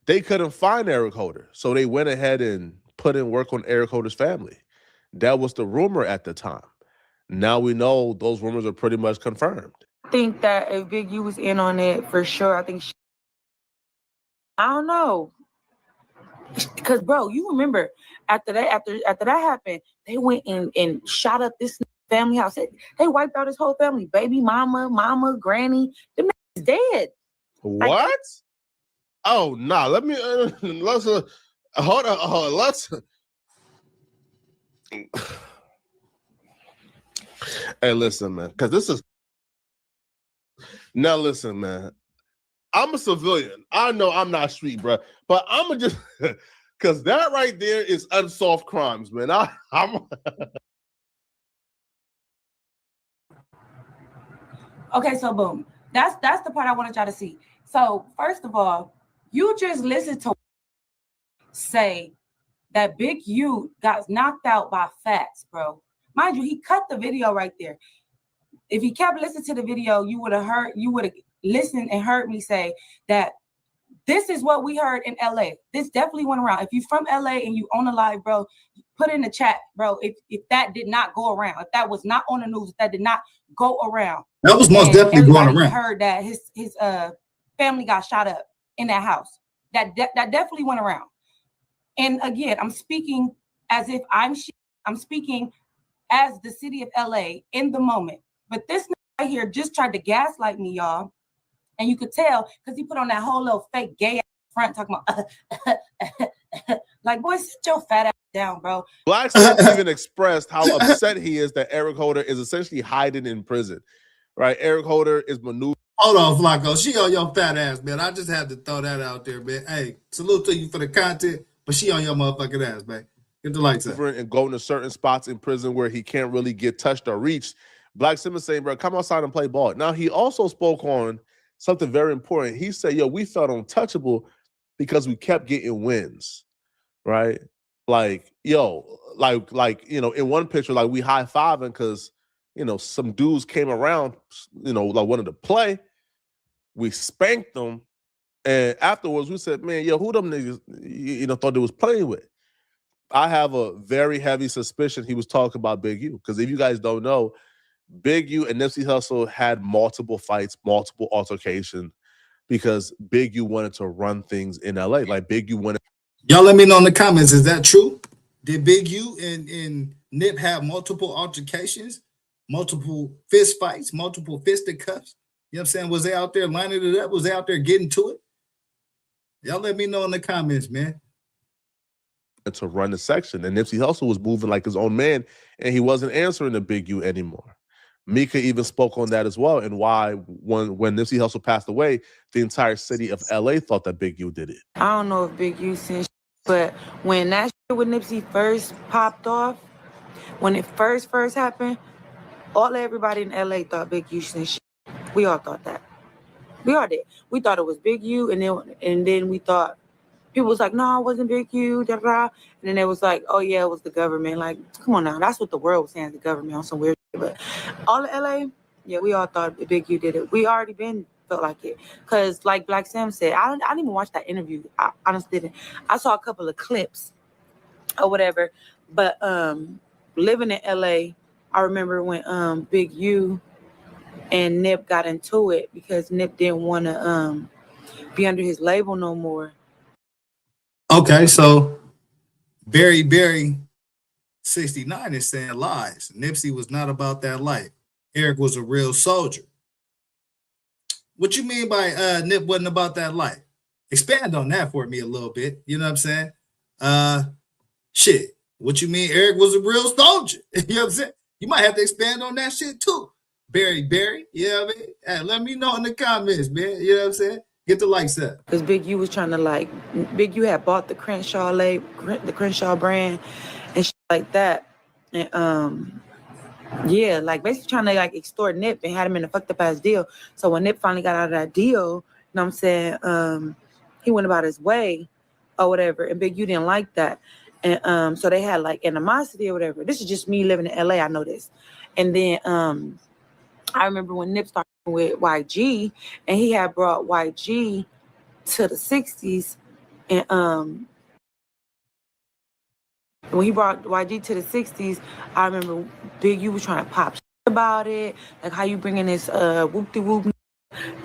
They couldn't find Eric Holder, so they went ahead and put in work on Eric Holder's family. That was the rumor at the time. Now we know those rumors are pretty much confirmed. I think that if Big U was in on it, for sure, I think I don't know. Because, bro, you remember after that happened, they went and shot up this family house. They wiped out his whole family. Baby, mama, granny. Them niggas dead. What? Oh, nah. Let me let's hold on. Let's. Hey, listen, man. Because this is. Now, listen, man. I'm a civilian. I know I'm not street, bro, but I'm gonna just because that right there is unsolved crimes, man. I'm. Okay, so boom. That's the part I wanted y'all to see. So first of all, you just listen to say that Big U got knocked out by Fats, bro. Mind you, he cut the video right there. If he kept listening to the video, you would have listened and heard me say that this is what we heard in LA. This definitely went around. If you're from LA and you on a live, bro, put in the chat, bro. If that did not go around, if that was not on the news, if that did not go around, that was most definitely going around. Heard that his family got shot up in that house. That definitely went around. And again, I'm speaking as if I'm speaking as the city of LA in the moment. But this right here just tried to gaslight me, y'all. And you could tell because he put on that whole little fake gay front talking about like, boy, sit your fat ass down, bro. Black Sam even expressed how upset he is that Eric Holder is essentially hiding in prison. Right? Eric Holder is maneuvering. Hold on, Flacco. She on your fat ass, man. I just had to throw that out there, man. Hey, salute to you for the content, but she on your motherfucking ass, man. Get the lights up. And going to certain spots in prison where he can't really get touched or reached. Black Simmons saying, bro, come outside and play ball. Now, he also spoke on something very important. He said, yo, we felt untouchable because we kept getting wins, right? Like, yo, like in one picture, like we high-fiving because, some dudes came around, like wanted to play. We spanked them. And afterwards, we said, man, yo, who them niggas, thought they was playing with? I have a very heavy suspicion he was talking about Big U. Because if you guys don't know, Big U and Nipsey Hussle had multiple fights, multiple altercations, because Big U wanted to run things in LA. Like Big U wanted. Y'all let me know in the comments, is that true? Did Big U and Nip have multiple altercations, multiple fist fights, multiple fisticuffs? You know what I'm saying? Was they out there lining it up? Was they out there getting to it? Y'all let me know in the comments, man. To run the section. And Nipsey Hussle was moving like his own man, and he wasn't answering the Big U anymore. Mika even spoke on that as well, and why when Nipsey Hussle passed away, the entire city of LA thought that Big U did it. I don't know if Big U sent, but when that shit with Nipsey first popped off, when it first happened, everybody in LA thought Big U sent shit. We all thought that. We all did. We thought it was Big U, and then we thought people was like, no, it wasn't Big U, da da. And then it was like, oh yeah, it was the government. Like, come on now, that's what the world was saying, the government on some weird shit. But all of LA, yeah, we all thought Big U did it. We already felt like it. Cause like Black Sam said, I didn't even watch that interview. I honestly didn't. I saw a couple of clips or whatever. But living in LA, I remember when Big U and Nip got into it because Nip didn't want to be under his label no more. Okay, so Barry 69 is saying lies. Nipsey was not about that life. Eric was a real soldier. What you mean by Nip wasn't about that life? Expand on that for me a little bit. You know what I'm saying? Shit. What you mean Eric was a real soldier? You know what I'm saying? You might have to expand on that shit too. Barry, you know what I mean? Hey, let me know in the comments, man. You know what I'm saying? Get the likes up. Because Big U was trying to Big U had bought the Crenshaw the Crenshaw brand and shit like that. And yeah, basically trying to extort Nip and had him in a fucked up ass deal. So when Nip finally got out of that deal, you know what I'm saying? He went about his way or whatever. And Big U didn't like that. And so they had animosity or whatever. This is just me living in LA. I know this. And then I remember when Nip started with YG, and he had brought YG to the 60s. And when he brought YG to the 60s, I remember Big U was trying to pop shit about it. Like how you bringing this whoop-de-whoop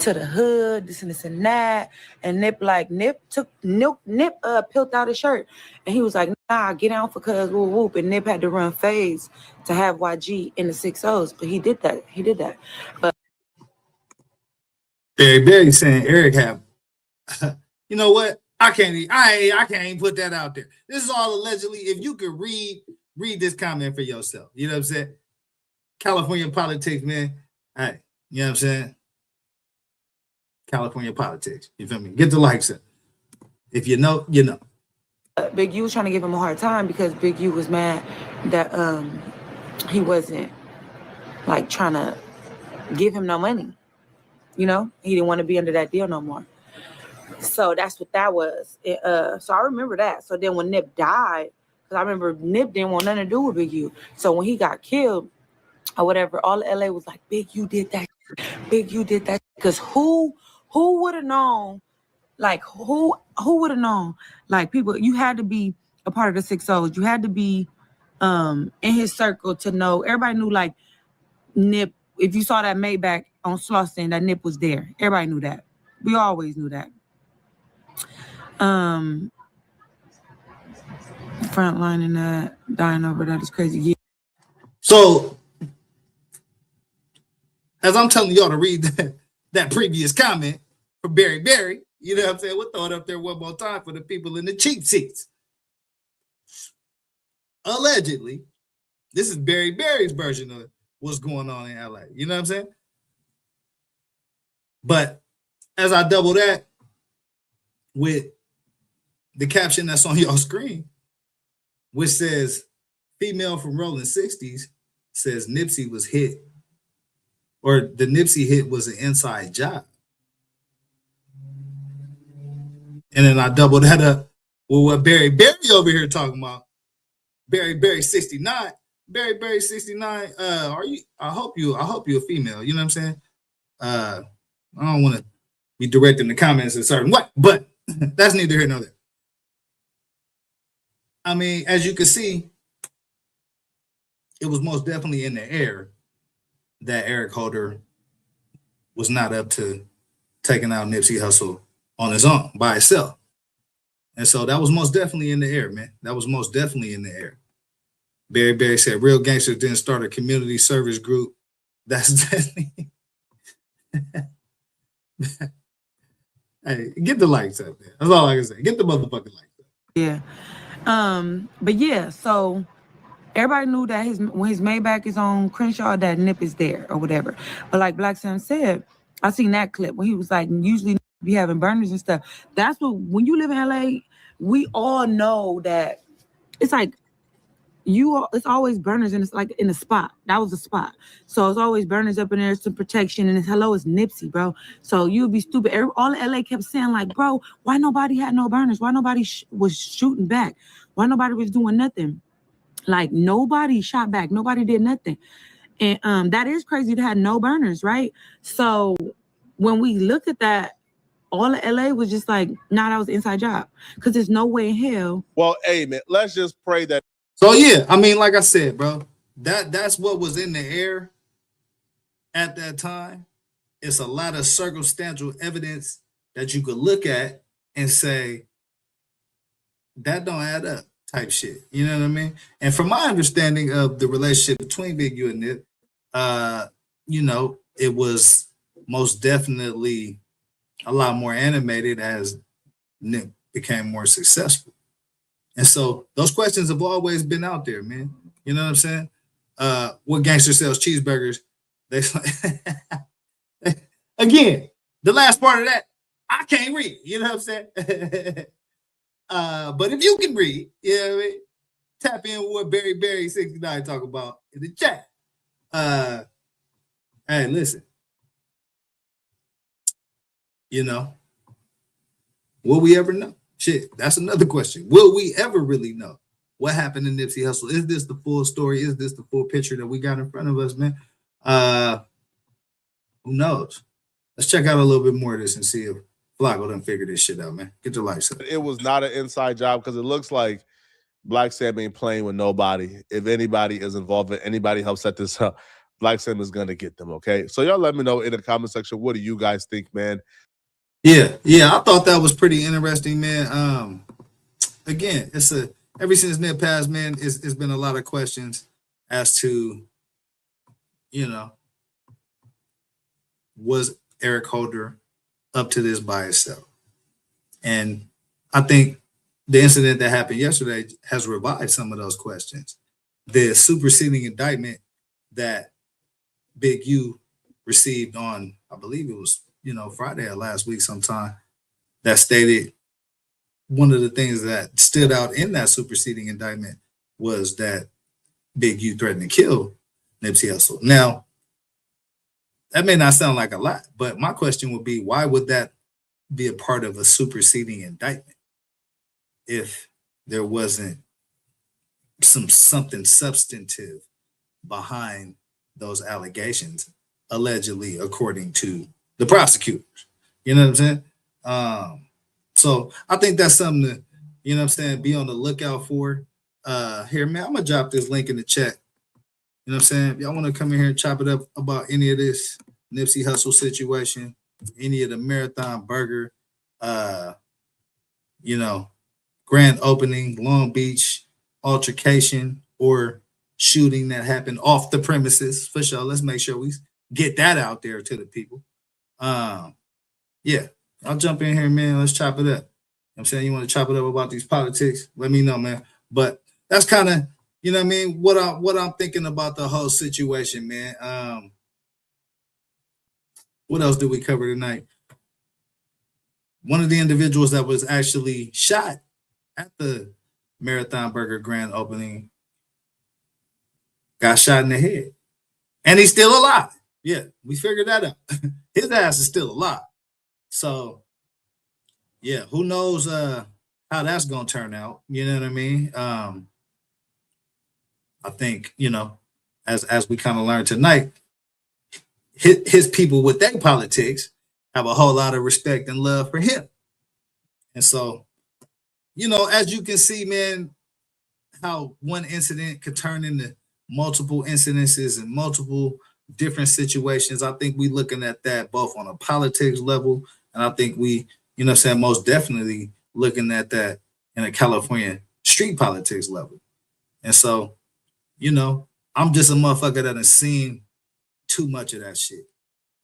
to the hood, this and that. And Nip peeled out his shirt. And he was like, nah, get down for cuz whoop whoop. And Nip had to run phase to have YG in the 6-0s. But he did that. But Barry saying Eric have you know what? I can't even put that out there. This is all allegedly. If you could read this comment for yourself. You know what I'm saying? California politics, man. Hey, you know what I'm saying? California politics. You feel me? Get the likes up. If you know, you know. Big U was trying to give him a hard time because Big U was mad that he wasn't trying to give him no money. You know, he didn't want to be under that deal no more. So that's what that was. So I remember that. So then when Nip died, because I remember Nip didn't want nothing to do with Big U. So when he got killed or whatever, all of LA was like, Big U did that. Big U did that. Because who would have known? Who would have known? People, you had to be a part of the 6-0s. You had to be in his circle to know. Everybody knew Nip. If you saw that Maybach on Slauson, that Nip was there. Everybody knew that. We always knew that. Frontlining that, dying over that is crazy. Yeah. So, as I'm telling y'all to read that previous comment from Barry, you know what I'm saying? We'll throw it up there one more time for the people in the cheap seats. Allegedly, this is Barry's version of what's going on in LA. You know what I'm saying? But as I double that with the caption that's on your screen, which says female from Rolling 60s, says Nipsey was hit, or the Nipsey hit was an inside job. And then I double that up with what Barry over here talking about. Barry 69. Barry 69. I hope you're a female. You know what I'm saying? I don't want to be directing the comments a certain way, but that's neither here nor there. I mean, as you can see, it was most definitely in the air that Eric Holder was not up to taking out Nipsey Hussle on his own by itself. And so that was most definitely in the air, man. That was most definitely in the air. Barry said, real gangsters didn't start a community service group. That's definitely... Hey, get the likes up there. That's all I can say. Get the motherfucking likes up. Yeah. But yeah, so everybody knew that when his Maybach is on Crenshaw, that Nip is there or whatever. But like Black Sam said, I seen that clip when he was usually be having burners and stuff. That's what, when you live in LA, we all know that it's it's always burners and it's in a spot. That was a spot. So it's always burners up in there, some protection, and it's Nipsey, bro. So you'd be stupid. All of LA kept saying bro, why nobody had no burners? Why nobody was shooting back? Why nobody was doing nothing? Nobody shot back. Nobody did nothing. And that is crazy to have no burners, right? So when we looked at that, all of LA was just nah, that was an inside job. Because there's no way in hell. Well, hey, man, let's just pray that. So, yeah, I mean, like I said, bro, that's what was in the air at that time. It's a lot of circumstantial evidence that you could look at and say, that don't add up type shit. You know what I mean? And from my understanding of the relationship between Big U and Nip, it was most definitely a lot more animated as Nip became more successful. And so those questions have always been out there, man. You know what I'm saying? What gangster sells cheeseburgers? They again, the last part of that, I can't read. You know what I'm saying? But if you can read, you know what I mean? Tap in with what Barry 69 talk about in the chat. Hey, listen. You know, will we ever know? Shit, that's another question. Will we ever really know what happened in Nipsey Hussle? Is this the full story? Is this the full picture that we got in front of us, man? Who knows? Let's check out a little bit more of this and see if Flacco done figure this shit out, man. Get your lights up. It was not an inside job because it looks like Black Sam ain't playing with nobody. If anybody is involved, if anybody helps set this up, Black Sam is going to get them, okay? So y'all let me know in the comment section, what do you guys think, man? Yeah, I thought that was pretty interesting, man. Again, ever since Nip passed, man, it's been a lot of questions as to, you know, was Eric Holder up to this by himself? And I think the incident that happened yesterday has revived some of those questions. The superseding indictment that Big U received on, I believe it was, Friday or last week sometime, that stated one of the things that stood out in that superseding indictment was that Big U threatened to kill Nipsey Hussle. Now, that may not sound like a lot, but my question would be, why would that be a part of a superseding indictment if there wasn't something substantive behind those allegations, allegedly, according to the prosecutors? You know what I'm saying? So I think that's something to, you know what I'm saying, be on the lookout for. Here, man, I'm gonna drop this link in the chat. You know what I'm saying? If y'all want to come in here and chop it up about any of this Nipsey Hussle situation, any of the Marathon Burger, grand opening, Long Beach altercation or shooting that happened off the premises, for sure. Let's make sure we get that out there to the people. Yeah, I'll jump in here, man. Let's chop it up. You know what I'm saying? You want to chop it up about these politics? Let me know, man. But that's kind of, you know what I mean, what I'm thinking about the whole situation, man. What else did we cover tonight? One of the individuals that was actually shot at the Marathon Burger grand opening got shot in the head. And he's still alive. Yeah, we figured that out. His ass is still alive. So, yeah, who knows how that's going to turn out. You know what I mean? I think, as we kind of learned tonight, his people with their politics have a whole lot of respect and love for him. And so, as you can see, man, how one incident could turn into multiple incidences and multiple different situations. I think we looking at that both on a politics level, and I think we, most definitely looking at that in a California street politics level. And so, I'm just a motherfucker that has seen too much of that shit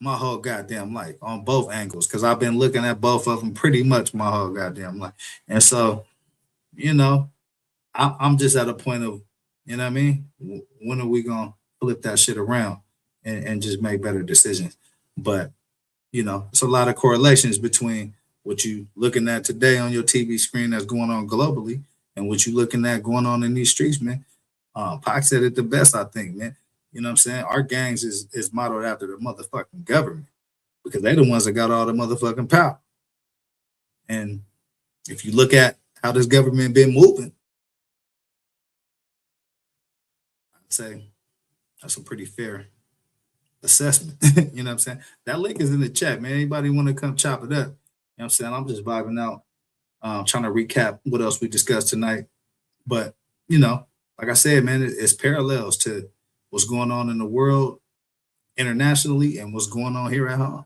my whole goddamn life on both angles, because I've been looking at both of them pretty much my whole goddamn life. And so, I'm just at a point of, when are we going to flip that shit around and just make better decisions? But, it's a lot of correlations between what you looking at today on your TV screen that's going on globally and what you looking at going on in these streets, man. Pac said it the best, I think, man. You know what I'm saying? Our gangs is modeled after the motherfucking government because they're the ones that got all the motherfucking power. And if you look at how this government been moving, I'd say that's a pretty fair assessment. You know what I'm saying? That link is in the chat, man. Anybody want to come chop it up? You know what I'm saying? I'm just vibing out, trying to recap what else we discussed tonight. But, like I said, man, it's parallels to what's going on in the world internationally and what's going on here at home.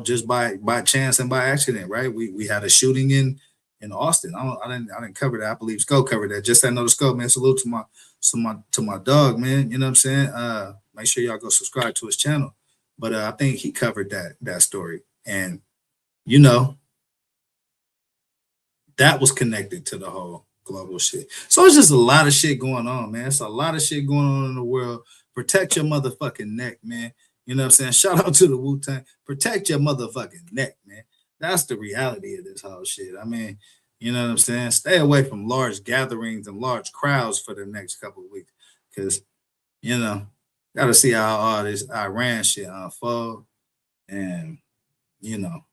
Just by chance and by accident, right? We had a shooting in Austin. I didn't cover that. I believe Scope covered that. Just I know the Scope, man. Salute to my dog, man. You know what I'm saying? Make sure y'all go subscribe to his channel. But I think he covered that story. And, you know, that was connected to the whole global shit. So it's just a lot of shit going on, man. It's a lot of shit going on in the world. Protect your motherfucking neck, man. You know what I'm saying? Shout out to the Wu-Tang. Protect your motherfucking neck, man. That's the reality of this whole shit. I mean, you know what I'm saying? Stay away from large gatherings and large crowds for the next couple of weeks. Because, you know, got to see how all this Iran shit unfold. And, you know,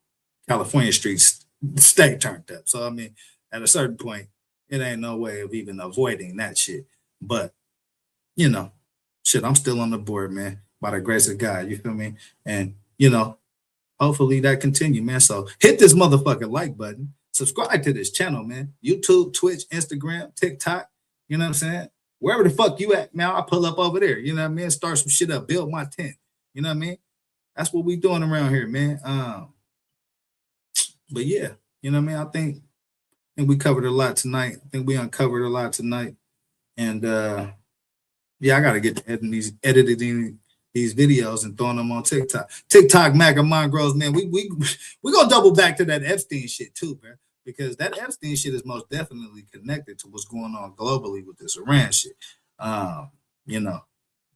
California streets stay turned up. So, I mean, at a certain point, it ain't no way of even avoiding that shit. But, you know, shit, I'm still on the board, man, by the grace of God. You feel me? And, you know, hopefully that continue, man. So hit this motherfucking like button. Subscribe to this channel, man. YouTube, Twitch, Instagram, TikTok. You know what I'm saying? Wherever the fuck you at, man, I'll pull up over there. You know what I mean? Start some shit up. Build my tent. You know what I mean? That's what we doing around here, man. But yeah, you know what I mean? I think we covered a lot tonight. I think we uncovered a lot tonight. And yeah, I gotta get to editing these videos and throwing them on TikTok. TikTok, Mac and Mind Grows, man. We gonna double back to that Epstein shit too, man. Because that Epstein shit is most definitely connected to what's going on globally with this Iran shit. You know,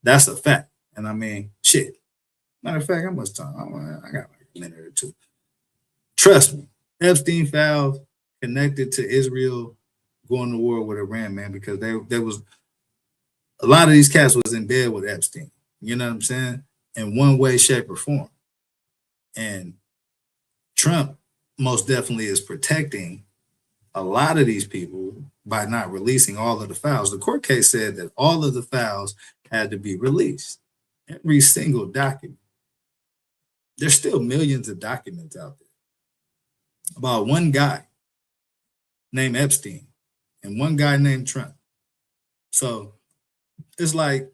that's a fact. And I mean, shit. Matter of fact, how much time? I got like a minute or two. Trust me, Epstein files connected to Israel going to war with Iran, man, because there was a lot of these cats was in bed with Epstein. You know what I'm saying? In one way, shape, or form. And Trump most definitely is protecting a lot of these people by not releasing all of the files. The court case said that all of the files had to be released. Every single document. There's still millions of documents out there about one guy named Epstein and one guy named Trump. So it's like,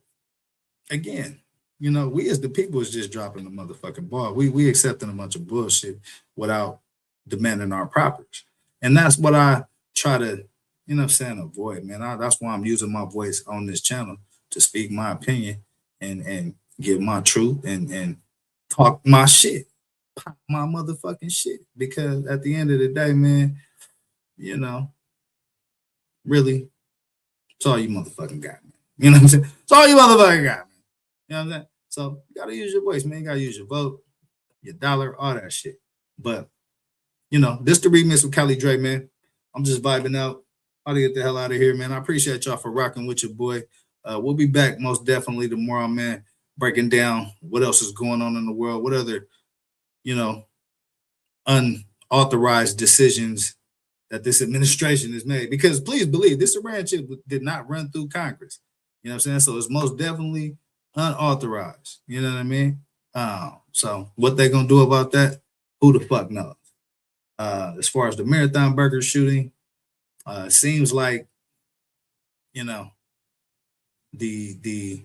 again, you know, we as the people is just dropping the motherfucking ball. We accepting a bunch of bullshit without demanding our properties. And that's what I try to, you know what I'm saying, avoid, man. That's why I'm using my voice on this channel to speak my opinion and give my truth and talk my shit, pop my motherfucking shit. Because at the end of the day, man, you know, really, it's all you motherfucking got, man. You know what I'm saying? It's all you motherfucking got, man. You know what I'm saying? So you gotta use your voice, man. You gotta use your vote, your dollar, all that shit. But you know, this the remix with Cali Dre, man. I'm just vibing out. How to get the hell out of here, man. I appreciate y'all for rocking with your boy. We'll be back most definitely tomorrow, man, breaking down what else is going on in the world, what other, you know, unauthorized decisions that this administration has made. Because please believe this Iran shit did not run through Congress. You know what I'm saying? So it's most definitely unauthorized. You know what I mean? So what they gonna do about that? Who the fuck knows? As far as the Marathon Burger shooting, it seems like, you know, the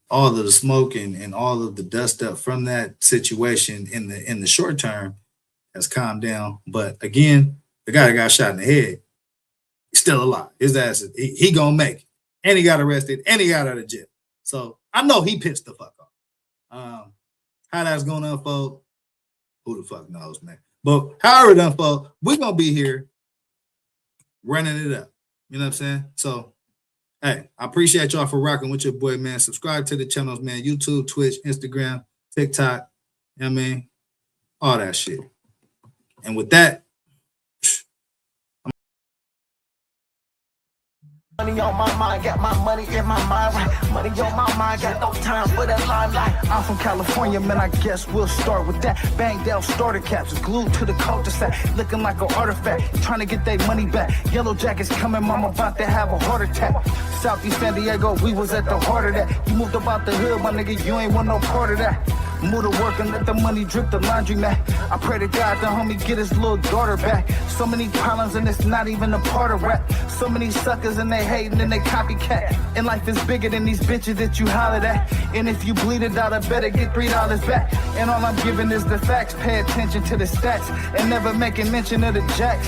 all of the smoke and all of the dust up from that situation in the short term has calmed down. But again, the guy that got shot in the head, he's still alive. His ass is he gonna make it. And he got arrested and he got out of jail. So I know he pissed the fuck off. How that's gonna unfold, who the fuck knows, man. But however it unfold, we're gonna be here running it up. You know what I'm saying? So hey, I appreciate y'all for rocking with your boy, man. Subscribe to the channels, man. YouTube, Twitch, Instagram, TikTok. You know what I mean? All that shit. And with that, money on my mind, got my money in my mind, right? Money on my mind, got no time for that limelight. I'm from California, man, I guess we'll start with that. Banged out starter caps, glued to the cul-de-sac, looking like an artifact, trying to get their money back. Yellow jackets coming, mama about to have a heart attack. Southeast San Diego, we was at the heart of that. You moved about the hood, my nigga, you ain't want no part of that. Move to work and let the money drip the laundry mat. I pray to God the homie get his little daughter back. So many problems and it's not even a part of rap. So many suckers and they hating and they copycat. And life is bigger than these bitches that you hollered at. And if you bleed it out, I better get $3 back. And all I'm giving is the facts. Pay attention to the stats and never making mention of the jacks.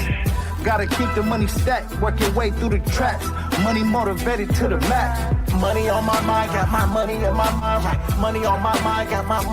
Gotta keep the money stacked, work your way through the tracks. Money motivated to the max. Money on my mind, got my money in my mind, right? Money on my mind, got my money.